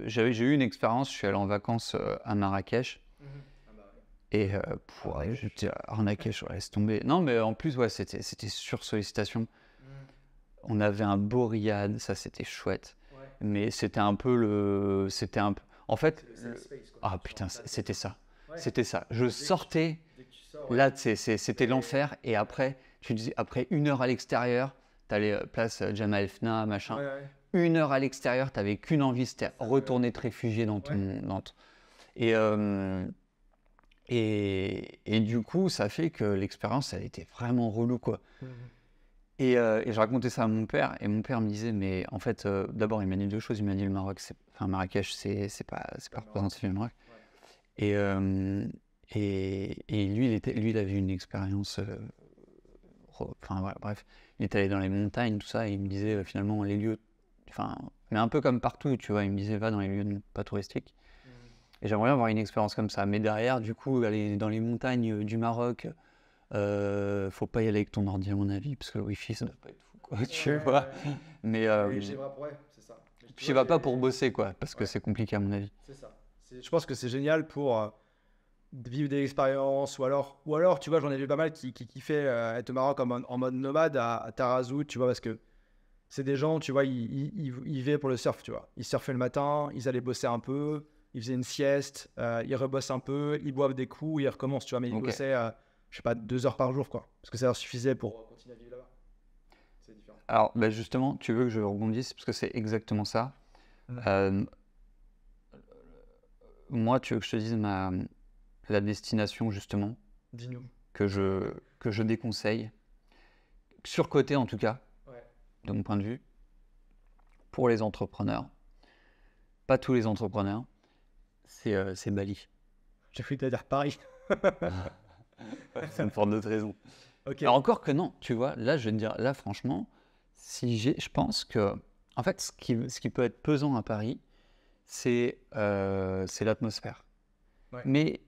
j'ai eu une expérience, je suis allé en vacances à Marrakech. Et j'étais à Marrakech, ouais, laisse tomber. Non, mais en plus, ouais, c'était sur sollicitation. On avait un beau riad, ça c'était chouette. Ouais. Mais c'était un peu en fait, ah putain, c'était ça. Ouais. C'était ça. Je sortais, là, c'était l'enfer. Et après, tu disais, après 1 heure à l'extérieur, t'allais place Jemaa el-Fna, machin. Ouais. 1 heure à l'extérieur, t'avais qu'une envie, c'était retourner te réfugier dans ton... Et du coup, ça fait que l'expérience, elle était vraiment relou, quoi. Et je racontais ça à mon père, et mon père me disait, mais en fait, d'abord, il m'a dit 2 choses. Il m'a dit, le Maroc, Marrakech, c'est pas représentatif du Maroc. Ouais. Et lui, il avait une expérience... Enfin, voilà, bref. il est allé dans les montagnes, tout ça, et il me disait finalement les lieux, enfin, mais un peu comme partout, tu vois, il me disait va dans les lieux pas touristiques. Et j'aimerais bien avoir une expérience comme ça. Mais derrière, du coup, aller dans les montagnes du Maroc, faut pas y aller avec ton ordi, à mon avis, parce que le Wi-Fi, ça doit pas être fou, quoi, tu vois. Mais c'est ça. j'y vais pas pour bosser, quoi, parce que c'est compliqué, à mon avis. C'est ça. Je pense que c'est génial pour vivre des expériences, ou alors, tu vois, j'en ai vu pas mal qui kiffaient être au Maroc en mode nomade à Tarazout, tu vois, parce que c'est des gens, tu vois, ils vivaient pour le surf, tu vois. Ils surfaient le matin, ils allaient bosser un peu, ils faisaient une sieste, ils rebossent un peu, ils boivent des coups, ils recommencent, tu vois, mais ils bossaient, je sais pas, 2 heures par jour, quoi, parce que ça leur suffisait pour continuer à vivre là-bas. C'est différent. Alors, bah, justement, tu veux que je rebondisse, parce que c'est exactement ça. Moi, tu veux que je te dise la destination, justement, Dis-nous. que je déconseille, surcotée en tout cas, de mon point de vue, pour les entrepreneurs. Pas tous les entrepreneurs, c'est Bali. J'ai cru que t'allais dire Paris. C'est pour d'autres raisons. Ok. Alors encore que non, tu vois, là, je vais te dire, là, franchement, je pense que, en fait, ce qui peut être pesant à Paris, c'est l'atmosphère. Ouais. Mais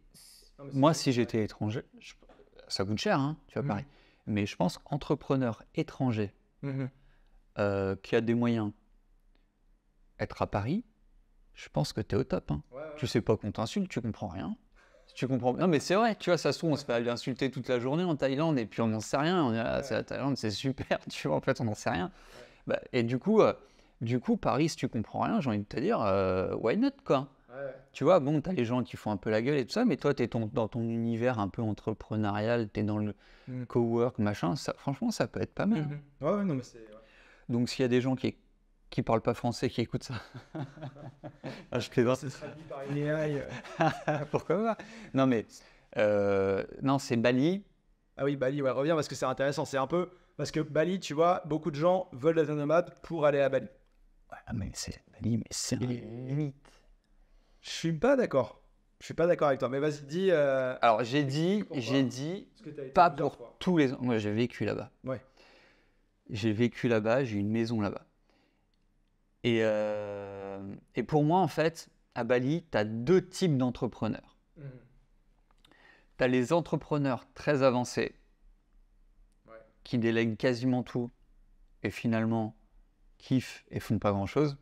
Non, mais moi, c'est- si j'étais étranger, ça coûte cher, hein, tu vois, Paris. Mais je pense qu'entrepreneur étranger Mhm. qui a des moyens, être à Paris, je pense que tu es au top. Hein. Ouais, ouais. Tu sais pas qu'on t'insulte, tu comprends rien. Tu comprends. Non, mais c'est vrai, tu vois, ça se trouve, on se fait insulter toute la journée en Thaïlande et puis on n'en sait rien. On est là, c'est la Thaïlande, c'est super, tu vois, en fait, on n'en sait rien. Bah, et du coup, Paris, si tu comprends rien, j'ai envie de te dire, why not, quoi. Ouais. Tu vois, bon, t'as les gens qui font un peu la gueule et tout ça, mais toi, t'es dans ton univers un peu entrepreneurial, t'es dans le cowork, machin, ça, franchement, ça peut être pas mal. Ouais, non, mais c'est. Donc, s'il y a des gens qui parlent pas français, qui écoutent ça, ah, je plaisante. C'est traduit par une AI. Pourquoi pas? Non, mais non, c'est Bali. Ah oui, Bali, ouais, reviens parce que c'est intéressant. C'est un peu. Parce que Bali, tu vois, beaucoup de gens veulent être nomades pour aller à Bali. Ouais, mais c'est Bali, mais c'est un mythe. Je suis pas d'accord. Je suis pas d'accord avec toi. Mais vas-y, dis. Alors, j'ai dit, Parce que t'as été pas plusieurs pour fois. tous les. Moi, j'ai vécu là-bas. Ouais. J'ai vécu là-bas, j'ai une maison là-bas. Et pour moi, en fait, à Bali, tu as 2 types d'entrepreneurs. Tu as les entrepreneurs très avancés qui délèguent quasiment tout et finalement kiffent et font pas grand-chose,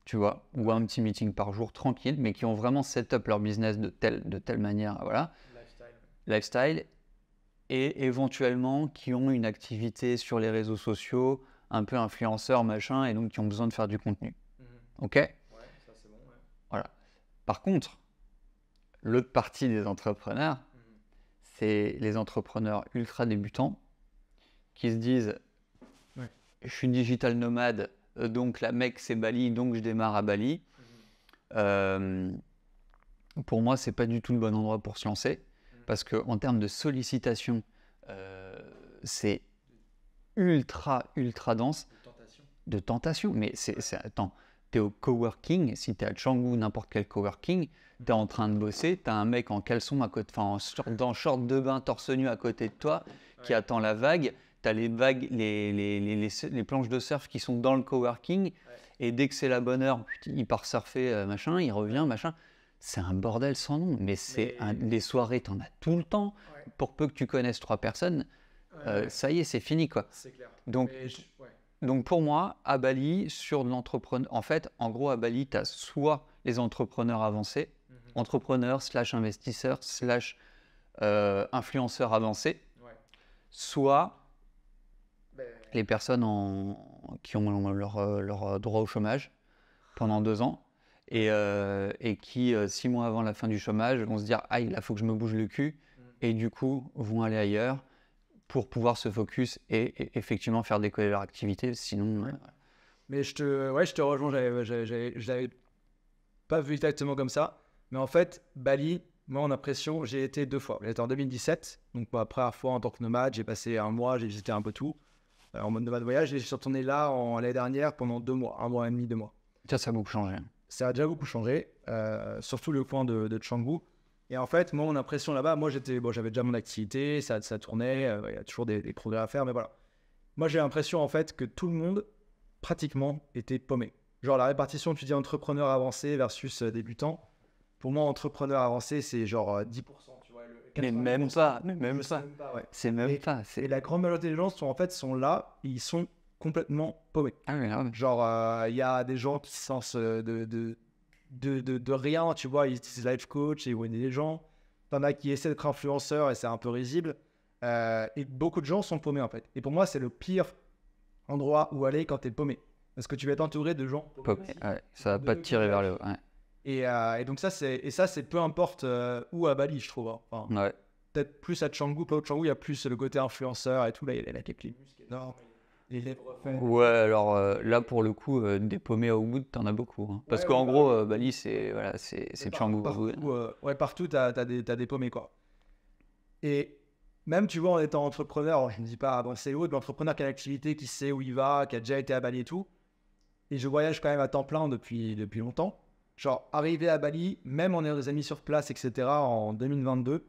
tu vois, ou un petit meeting par jour tranquille, mais qui ont vraiment set up leur business de telle manière, voilà, lifestyle, et éventuellement qui ont une activité sur les réseaux sociaux, un peu influenceur, machin, et donc qui ont besoin de faire du contenu. Ok ? Ouais, ça c'est bon. Ouais. Voilà. Par contre, l'autre partie des entrepreneurs, c'est les entrepreneurs ultra débutants qui se disent je suis digital nomade, donc la Mecque c'est Bali, donc je démarre à Bali. Pour moi, c'est pas du tout le bon endroit pour se lancer parce qu'en termes de sollicitation, c'est ultra dense. De tentation. Mais attends, tu es au coworking, si tu es à Canggu, n'importe quel coworking, tu es en train de bosser, tu as un mec en caleçon à côté, enfin en short de bain, torse nu à côté de toi, qui attend la vague. Tu as les vagues, les planches de surf qui sont dans le coworking, et dès que c'est la bonne heure, il part surfer, machin, il revient, machin. C'est un bordel sans nom, mais les soirées, tu en as tout le temps. Pour peu que tu connaisses 3 personnes, ça y est, c'est fini, quoi. C'est clair. Donc pour moi, à Bali, sur de l'entrepreneur, en fait, en gros, à Bali, tu as soit les entrepreneurs avancés, entrepreneurs / investisseurs / influenceurs avancés, soit les personnes qui ont leur droit au chômage pendant 2 ans et qui, 6 mois avant la fin du chômage, vont se dire « Ah, il faut que je me bouge le cul » et du coup, vont aller ailleurs pour pouvoir se focus et effectivement faire décoller leur activité, sinon... Mais je te rejoins, j'avais pas vu exactement comme ça, mais en fait, Bali, moi en impression, j'ai été 2 fois. J'ai été en 2017, donc ma première fois en tant que nomade, j'ai passé 1 mois, j'ai visité un peu tout, en mode nomade voyage, et je suis retourné là l'année dernière pendant 2 mois, 1 mois et demi, 2 mois. Ça a beaucoup changé. Ça a déjà beaucoup changé, surtout le coin de Canggu. Et en fait, moi, mon impression là-bas, moi, j'avais déjà mon activité, ça tournait, il y a toujours des progrès à faire, mais voilà. moi j'ai l'impression en fait que tout le monde pratiquement était paumé. Genre la répartition, tu dis entrepreneur avancé versus débutant. Pour moi, entrepreneur avancé, c'est genre 10%, tu vois. Mais 90%, même pas, mais je même sais pas. même pas, ouais. C'est même Et, pas. et la grande majorité des gens sont là, ils sont complètement paumés. Ah oui, ah ouais. Genre, il y a des gens qui se lancent de rien, tu vois, ils utilisent life coach et ils voient des gens. T'en as qui essaient d'être influenceurs et c'est un peu risible. Et beaucoup de gens sont paumés en fait. Et pour moi, c'est le pire endroit où aller quand t'es paumé. Parce que tu vas être entouré de gens paumés aussi. Ouais, ça va pas te tirer vers le haut. Ouais. Et donc ça, c'est peu importe où à Bali, je trouve. Hein. Enfin, Ouais. peut-être plus à Canggu. Pas au Canggu, il y a plus le côté influenceur et tout. Là, il y a la muscles énorme. Les lèvres refaites. Ouais, alors là pour le coup, des paumés à Ubud, t'en as beaucoup. Hein. Parce Ouais, qu'en ouais, gros, bah, Bali, c'est voilà, c'est Canggu. Ouais, partout, t'as des paumés, quoi. Et même, tu vois, en étant entrepreneur, je ne dis pas, bon, c'est haut, de l'entrepreneur qui a l'activité, qui sait où il va, qui a déjà été à Bali et tout. Et je voyage quand même à temps plein depuis longtemps. Genre, arrivé à Bali, même en ayant des amis sur place, etc., en 2022,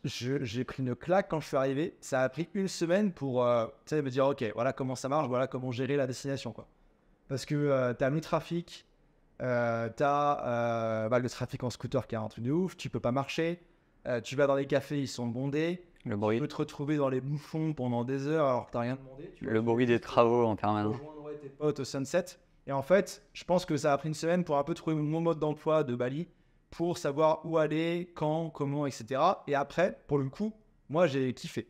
j'ai pris une claque quand je suis arrivé. Ça a pris une semaine pour tu sais, me dire, ok, voilà comment ça marche, voilà comment gérer la destination, quoi. Parce que t'as le trafic, t'as le trafic en scooter qui est un truc de ouf, tu peux pas marcher, tu vas dans les cafés, ils sont bondés, Le tu bruit, peux te retrouver dans les bouchons pendant des heures alors que t'as rien demandé. Tu vois, le tu bruit fais des juste travaux en permanence. rejoindre tes potes au sunset. Et en fait, je pense que ça a pris une semaine pour un peu trouver mon mode d'emploi de Bali, pour savoir où aller, quand, comment, etc. Et après, pour le coup, moi j'ai kiffé.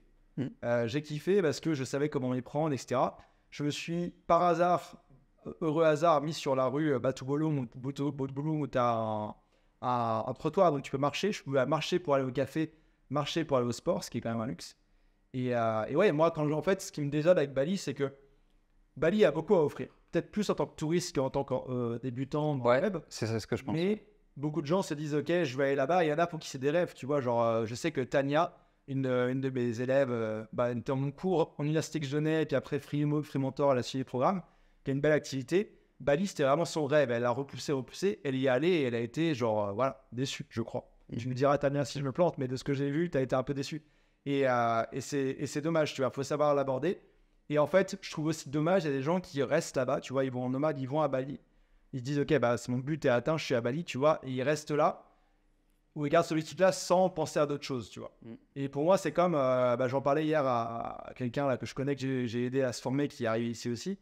J'ai kiffé parce que je savais comment m'y prendre, etc. Je me suis par hasard, heureux hasard, mis sur la rue Batu Bolong où tu as un trottoir, donc tu peux marcher. Je pouvais marcher pour aller au café, marcher pour aller au sport, ce qui est quand même un luxe. Et ouais, moi, en fait, ce qui me désole avec Bali, c'est que Bali a beaucoup à offrir. Peut-être plus en tant que touriste qu'en tant que débutant dans le Ouais, web. c'est ça ce que je pense. Mais beaucoup de gens se disent, ok, je vais aller là-bas. Il y en a pour qui c'est des rêves, tu vois. Genre, je sais que Tania, une de mes élèves, elle était en mon cours en université que je donnais, et puis après Freementor, elle a suivi le programme, qui a une belle activité. Bali, c'était vraiment son rêve. Elle a repoussé. Elle y est allée et elle a été, genre, voilà, déçue, je crois. Tu me diras, Tania, si je me plante, mais de ce que j'ai vu, tu as été un peu déçue. Et c'est dommage, tu vois. Il faut savoir l'aborder. Et en fait, je trouve aussi dommage, il y a des gens qui restent là-bas, tu vois, ils vont en nomade, ils vont à Bali. Ils se disent, ok, bah, mon but est atteint, je suis à Bali, tu vois, et ils restent là, ou ils gardent ce objectif-là sans penser à d'autres choses, tu vois. Et pour moi, c'est comme, j'en parlais hier à quelqu'un là, que je connais, que j'ai aidé à se former, qui est arrivé ici aussi.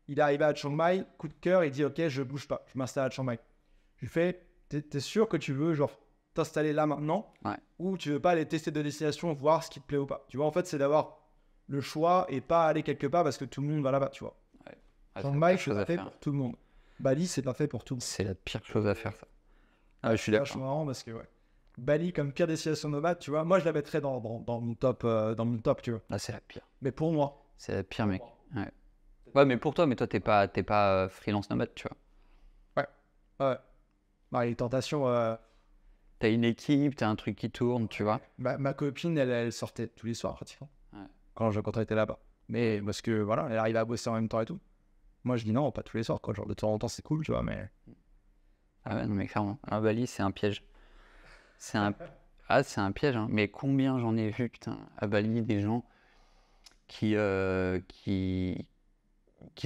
Il est arrivé à Chiang Mai, coup de cœur, il dit, ok, je bouge pas, je m'installe à Chiang Mai. Je lui fais, t'es sûr que tu veux, genre, t'installer là maintenant, Ouais. ou tu veux pas aller tester de destination, voir ce qui te plaît ou pas. Tu vois, en fait, c'est d'avoir le choix et pas aller quelque part parce que tout le monde va là-bas, tu vois. Chiang Mai, c'est pas fait pour tout le monde. Bali, c'est pas fait pour tout le monde. C'est la pire chose à faire, ça. Ah, je suis d'accord. C'est marrant parce que, ouais. Bali, comme pire destination nomade, tu vois, moi, je la mettrais dans mon top, tu vois. Ah, c'est la pire. Mais pour moi. C'est la pire, mec. Ouais. Ouais, mais pour toi, mais toi, t'es pas freelance nomade, tu vois. Ouais. Bah, les tentations. T'as une équipe, t'as un truc qui tourne, tu vois. Ma copine, elle sortait tous les soirs, pratiquement. Ouais. Quand elle était là-bas. Mais parce que, voilà, elle arrivait à bosser en même temps et tout. Moi, je dis non, pas tous les soirs, quoi. Genre, de temps en temps, c'est cool, tu vois, mais. Ah ouais, non, mais clairement. À Bali, c'est un piège. C'est un piège, hein. Mais combien j'en ai vu, putain, à Bali, des gens qui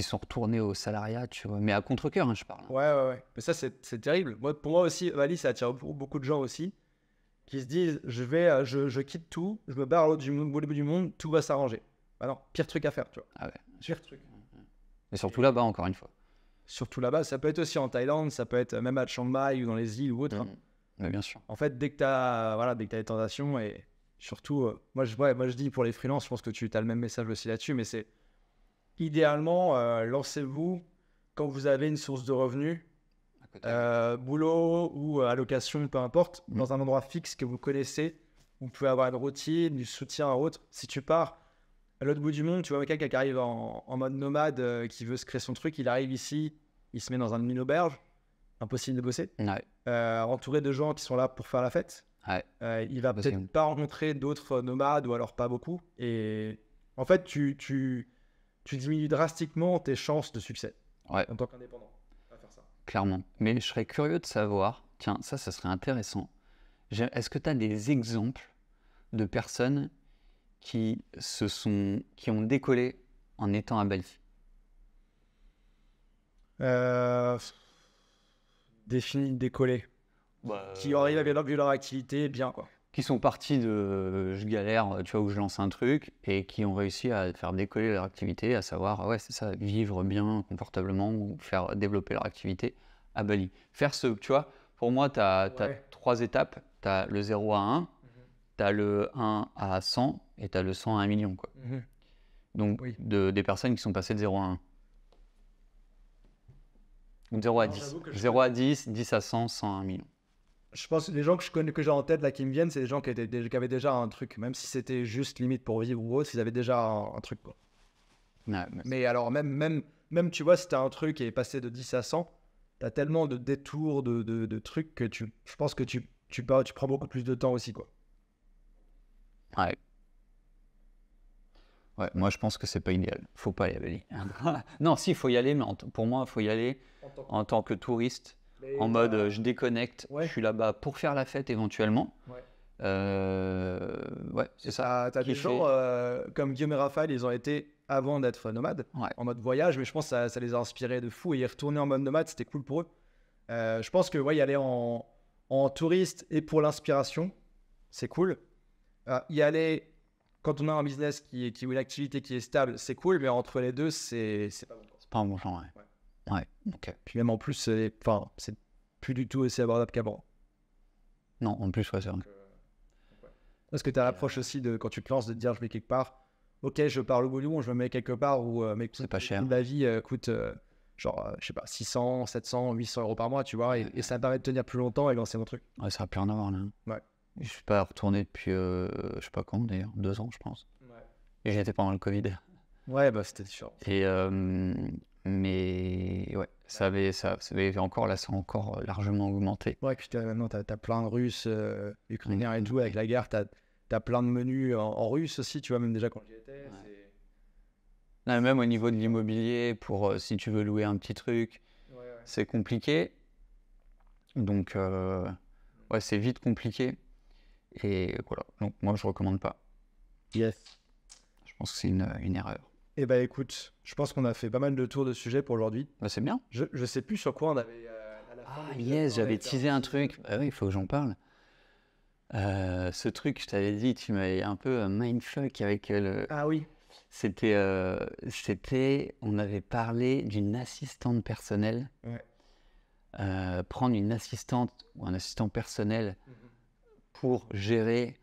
sont retournés au salariat, tu vois. Mais à contre-cœur, hein, je parle. Ouais. Mais ça, c'est terrible. Pour moi aussi, Bali, ça attire beaucoup de gens aussi qui se disent je quitte tout, je me barre au bout du monde, tout va s'arranger. Bah non, pire truc à faire, tu vois. Ah ouais. Pire truc. Et surtout là-bas, encore une fois. Surtout là-bas, ça peut être aussi en Thaïlande, ça peut être même à Chiang Mai ou dans les îles ou autre. Mais bien sûr. En fait, dès que tu as des tentations et surtout, moi je dis pour les freelances, je pense que tu as le même message aussi là-dessus, mais c'est idéalement, lancez-vous quand vous avez une source de revenus, boulot ou allocation, peu importe, dans un endroit fixe que vous connaissez, vous pouvez avoir une routine, du soutien à autre. Si tu pars à l'autre bout du monde, tu vois quelqu'un qui arrive en mode nomade, qui veut se créer son truc, il arrive ici, il se met dans une auberge, impossible de bosser, entouré de gens qui sont là pour faire la fête. Il va peut-être pas rencontrer d'autres nomades ou alors pas beaucoup. Et en fait, tu diminues drastiquement tes chances de succès en tant qu'indépendant à faire ça. Clairement. Mais je serais curieux de savoir, tiens, ça serait intéressant. Est-ce que tu as des exemples de personnes qui ont décollé en étant à Bali? Défini, décollé. Qui arrivent à bien vivre leur activité, bien quoi. Qui sont partis de je galère, tu vois, où je lance un truc, et qui ont réussi à faire décoller leur activité, à savoir, ouais, c'est ça, vivre bien, confortablement, ou faire développer leur activité à Bali. Faire ce, tu vois, pour moi, tu as Ouais. 3 étapes. Tu as le 0 à 1, tu as le 1 à 100, et tu as le 100 à 1 million, quoi. Donc, Oui. des personnes qui sont passées de 0 à 1. Donc 0 à Non, 10. j'avoue que 0 à 10, 10 à 100, 100 à 1 million. Je pense que les gens que je connais, que j'ai en tête là qui me viennent, c'est des gens qui avaient déjà un truc, même si c'était juste limite pour vivre ou autre, ils avaient déjà un truc quoi. Ouais, Mais alors même tu vois, si t'as un truc qui est passé de 10 à 100, t'as tellement de détours, de trucs que je pense que tu prends beaucoup plus de temps aussi quoi. ouais. Ouais, moi je pense que c'est pas idéal. Faut pas y aller. Non, si, il faut y aller, mais pour moi, il faut y aller en tant que touriste, en mode je déconnecte, Ouais. je suis là-bas pour faire la fête éventuellement. Ouais. Ouais, c'est ça. T'as des Kiffer. gens comme Guillaume et Raphaël, ils ont été avant d'être nomades, Ouais. en mode voyage, mais je pense que ça les a inspirés de fou et y retourner en mode nomade, c'était cool pour eux. Je pense que ouais, y aller en touriste et pour l'inspiration, c'est cool. Y aller quand on a un business ou une activité qui est stable, c'est cool, mais entre les deux, c'est pas bon. C'est pas un bon champ, ouais. Ouais, ok. Puis même en plus, c'est plus du tout aussi abordable qu'avant. Non, en plus, ouais, c'est vrai. Parce que tu as l'approche aussi de quand tu te lances de te dire je vais quelque part, ok, je pars au boulot, je me mets quelque part où C'est pas cher. la vie coûte genre, je sais pas, 600, 700, 800 euros par mois, tu vois, et ça me permet de tenir plus longtemps et lancer mon truc. Ouais, ça va plus rien avoir là. Ouais. Je suis pas retourné depuis, je sais pas quand d'ailleurs, 2 ans, je pense. Et j'y étais pendant le Covid. Ouais, bah c'était différent. Et mais ouais, ça avait encore là, ça a encore largement augmenté. Ouais, puis maintenant, t'as plein de Russes, Ukrainiens et tout, avec la guerre, t'as plein de menus en russe aussi, tu vois, même déjà quand j'y étais. Ouais. Là, même au niveau de l'immobilier, pour si tu veux louer un petit truc, c'est compliqué. Donc, ouais, c'est vite compliqué. Et voilà, donc moi, je recommande pas. Yes. Je pense que c'est une erreur. Eh bah écoute, je pense qu'on a fait pas mal de tours de sujet pour aujourd'hui. Bah, c'est bien. Je sais plus sur quoi on avait à la fin. Ah yes, j'avais teasé un truc. Bah oui, il faut que j'en parle. Ce truc, je t'avais dit, tu m'avais un peu mindfuck avec le... Ah oui. C'était, on avait parlé d'une assistante personnelle. Ouais. Prendre une assistante ou un assistant personnel pour gérer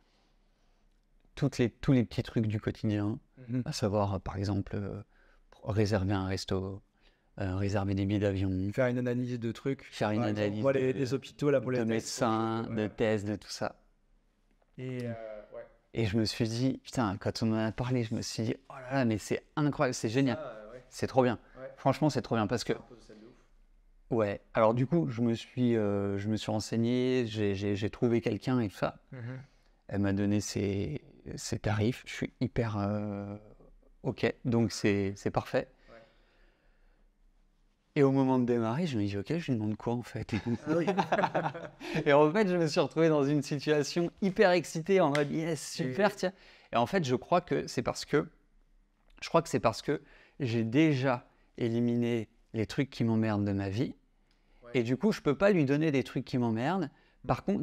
tous les petits trucs du quotidien, à savoir, par exemple, réserver un resto, réserver des billets d'avion, Faire une analyse de trucs. faire une analyse Moi, les hôpitaux, là, pour les de tests, médecins, de tests, de tout ça. Et je me suis dit, putain, quand on en a parlé, je me suis dit, oh là là, mais c'est incroyable, c'est génial, c'est trop bien. Ouais. Franchement, c'est trop bien parce que... Ouais, alors du coup, je me suis renseigné, j'ai trouvé quelqu'un et tout ça. Elle m'a donné ses tarifs, je suis hyper ok, donc c'est parfait. Ouais. Et au moment de démarrer, je me dis, ok, je lui demande quoi en fait? Ah oui. Et en fait, je me suis retrouvé dans une situation hyper excitée en mode, yes, super, tiens. Et en fait, je crois que c'est parce que j'ai déjà éliminé les trucs qui m'emmerdent de ma vie. Ouais. Et du coup, je peux pas lui donner des trucs qui m'emmerdent. Par contre,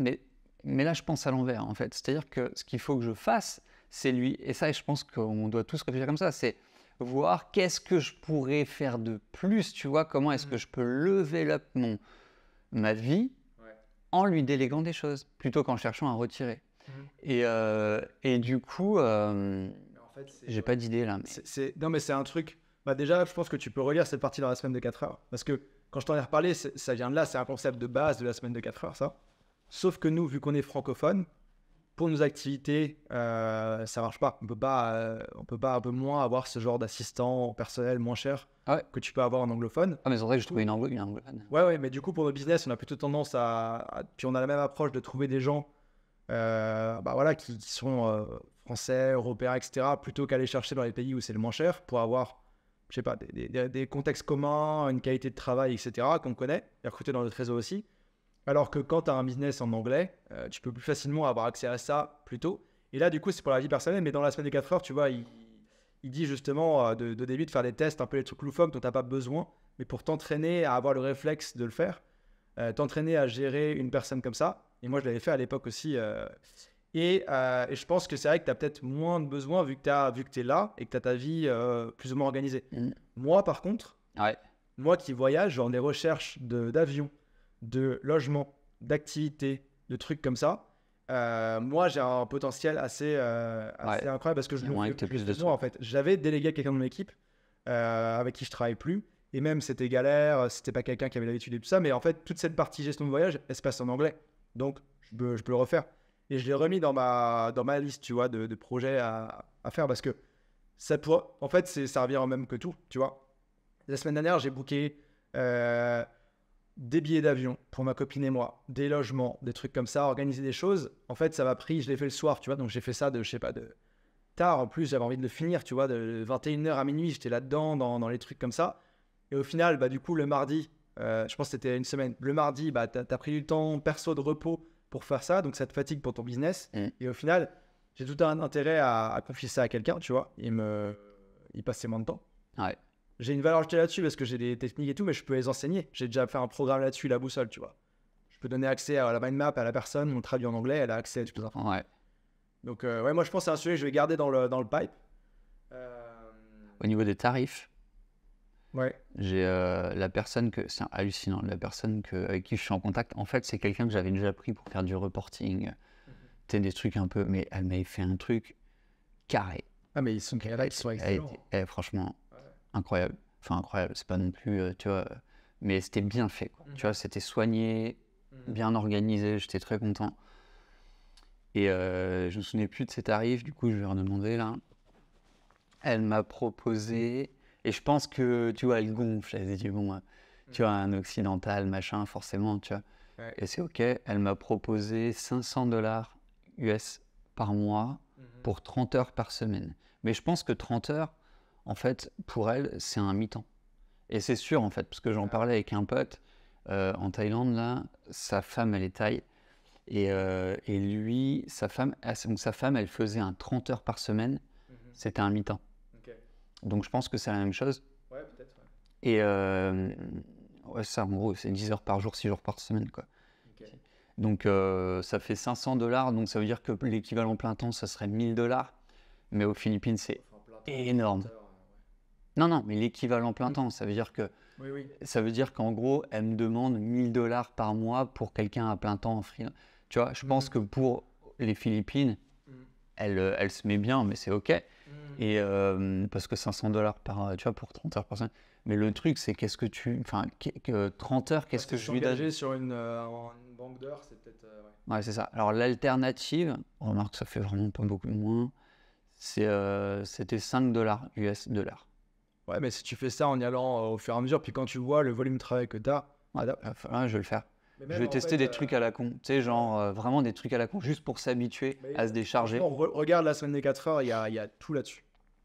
mais là, je pense à l'envers, en fait. C'est-à-dire que ce qu'il faut que je fasse, c'est lui. Et ça, je pense qu'on doit tous réfléchir comme ça. C'est voir qu'est-ce que je pourrais faire de plus, tu vois, comment est-ce que je peux lever up ma vie en lui déléguant des choses, plutôt qu'en cherchant à retirer. Et du coup, en fait, j'ai pas d'idée là. Non, mais c'est un truc... Bah déjà, je pense que tu peux relire cette partie dans la semaine de 4 heures. Parce que quand je t'en ai reparlé, ça vient de là, c'est un concept de base de la semaine de 4 heures, ça. Sauf que nous, vu qu'on est francophone, pour nos activités, ça marche pas. On peut pas un peu moins avoir ce genre d'assistant personnel moins cher que tu peux avoir en anglophone. Ah, mais c'est vrai que je trouvais une anglophone. Ouais, mais du coup, pour nos business, on a plutôt tendance puis on a la même approche de trouver des gens qui sont français, européens, etc., plutôt qu'aller chercher dans les pays où c'est le moins cher pour avoir, je sais pas, des contextes communs, une qualité de travail, etc., qu'on connaît, et recruter dans notre réseau aussi. Alors que quand tu as un business en anglais, tu peux plus facilement avoir accès à ça plus tôt. Et là, du coup, c'est pour la vie personnelle, mais dans la semaine des 4 heures, tu vois, il dit justement de début de faire des tests, un peu les trucs loufoques dont tu n'as pas besoin, mais pour t'entraîner à avoir le réflexe de le faire, t'entraîner à gérer une personne comme ça. Et moi, je l'avais fait à l'époque aussi. Et je pense que c'est vrai que tu as peut-être moins de besoin vu que tu es là et que tu as ta vie plus ou moins organisée. Moi, par contre, Ouais. moi qui voyage, genre des recherches d'avions, de logements, d'activités, de trucs comme ça, moi j'ai un potentiel assez incroyable parce que je Il y a le moyen fais que t'aies plus plus de de moi en fait. J'avais délégué à quelqu'un de mon équipe avec qui je travaille plus et même c'était galère, c'était pas quelqu'un qui avait l'habitude et tout ça, mais en fait toute cette partie gestion de voyage elle se passe en anglais, donc je peux le refaire et je l'ai remis dans ma liste, tu vois, de projets à faire parce que ça pourrait, en fait ça revient en même que tout, tu vois. La semaine dernière, j'ai booké des billets d'avion pour ma copine et moi, des logements, des trucs comme ça, organiser des choses. En fait, ça m'a pris, je l'ai fait le soir, tu vois, donc j'ai fait ça de, je sais pas, de tard. En plus, j'avais envie de le finir, tu vois, de 21h à minuit, j'étais là-dedans, dans les trucs comme ça. Et au final, bah, du coup, le mardi, je pense que c'était une semaine, le mardi, bah, t'as pris du temps perso de repos pour faire ça, donc ça te fatigue pour ton business. Et au final, j'ai tout un intérêt à confier ça à quelqu'un, tu vois, il passait moins de temps. Ouais. J'ai une valeur ajoutée là-dessus parce que j'ai des techniques et tout, mais je peux les enseigner. J'ai déjà fait un programme là-dessus, la boussole, tu vois. Je peux donner accès à la mind map à la personne, on traduit en anglais, elle a accès à toutes les infos. Ouais. Donc, ouais, moi je pense que c'est un sujet que je vais garder dans le pipe. Au niveau des tarifs, Ouais. j'ai la personne c'est hallucinant, avec qui je suis en contact, en fait, c'est quelqu'un que j'avais déjà pris pour faire du reporting, des trucs un peu, mais elle m'avait fait un truc carré. Ah, mais ils sont excellents. Franchement, incroyable. Enfin, incroyable, c'est pas non plus, tu vois, mais c'était bien fait, quoi. Tu vois, c'était soigné, bien organisé, j'étais très content. Et je me souvenais plus de ses tarifs, du coup, je vais leur demander, là. Elle m'a proposé, et je pense que, tu vois, elle gonfle, elle dit, bon, tu vois, un occidental, machin, forcément, tu vois. Ouais. Et c'est OK, elle m'a proposé $500 US par mois pour 30 heures par semaine. Mais je pense que 30 heures, en fait, pour elle, c'est un mi-temps. Et c'est sûr, en fait, parce que j'en parlais avec un pote en Thaïlande, là, sa femme, elle est thaï. Et lui, sa femme, elle faisait un 30 heures par semaine. C'était un mi-temps. Ok. Donc je pense que c'est la même chose. Ouais, peut-être. Ouais. Et ouais, ça, en gros, c'est 10 heures par jour, 6 jours par semaine, quoi. Ok. Donc ça fait $500, donc ça veut dire que l'équivalent plein temps, ça serait $1000. Mais aux Philippines, c'est énorme. Non, mais l'équivalent plein temps, ça veut dire que Oui. ça veut dire qu'en gros, elle me demande $1000 par mois pour quelqu'un à plein temps en freelance. Tu vois, je pense que pour les Philippines, elle se met bien, mais c'est OK. Et parce que $500 tu vois, pour 30 heures par semaine. Mais le truc, c'est qu'est-ce que tu. Enfin, 30 heures, qu'est-ce que je lui donne? Engagé sur une banque d'heures, c'est peut-être. Ouais. Ouais, c'est ça. Alors, l'alternative, on remarque que ça fait vraiment pas beaucoup moins, c'était $5 US $. Ouais, mais si tu fais ça en y allant au fur et à mesure, puis quand tu vois le volume de travail que tu as, Ouais, je vais le faire. mais Je même vais en tester fait, des trucs à la con. Tu sais, genre vraiment des trucs à la con, juste pour s'habituer mais à se décharger. franchement, regarde la semaine des 4 heures, il y a tout là-dessus.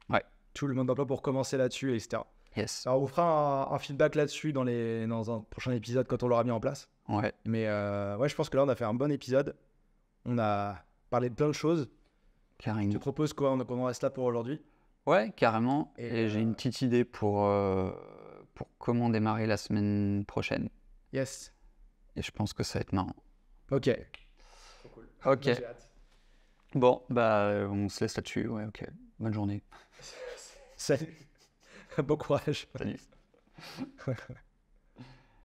Ouais. Tout le monde d'emploi pour commencer là-dessus, etc. Yes. Alors, on vous fera un feedback là-dessus dans un prochain épisode quand on l'aura mis en place. Ouais. Mais ouais, je pense que là, on a fait un bon épisode. On a parlé de plein de choses. Je Carrément. te propose qu'on en reste là pour aujourd'hui. Ouais, carrément. Et, Et j'ai une petite idée pour comment démarrer la semaine prochaine. Yes. Et je pense que ça va être marrant. Ok. Trop cool. Ok. Moi, j'ai hâte. Bon, bah, on se laisse là-dessus. Ouais, ok. Bonne journée. Salut. Bon courage. Salut.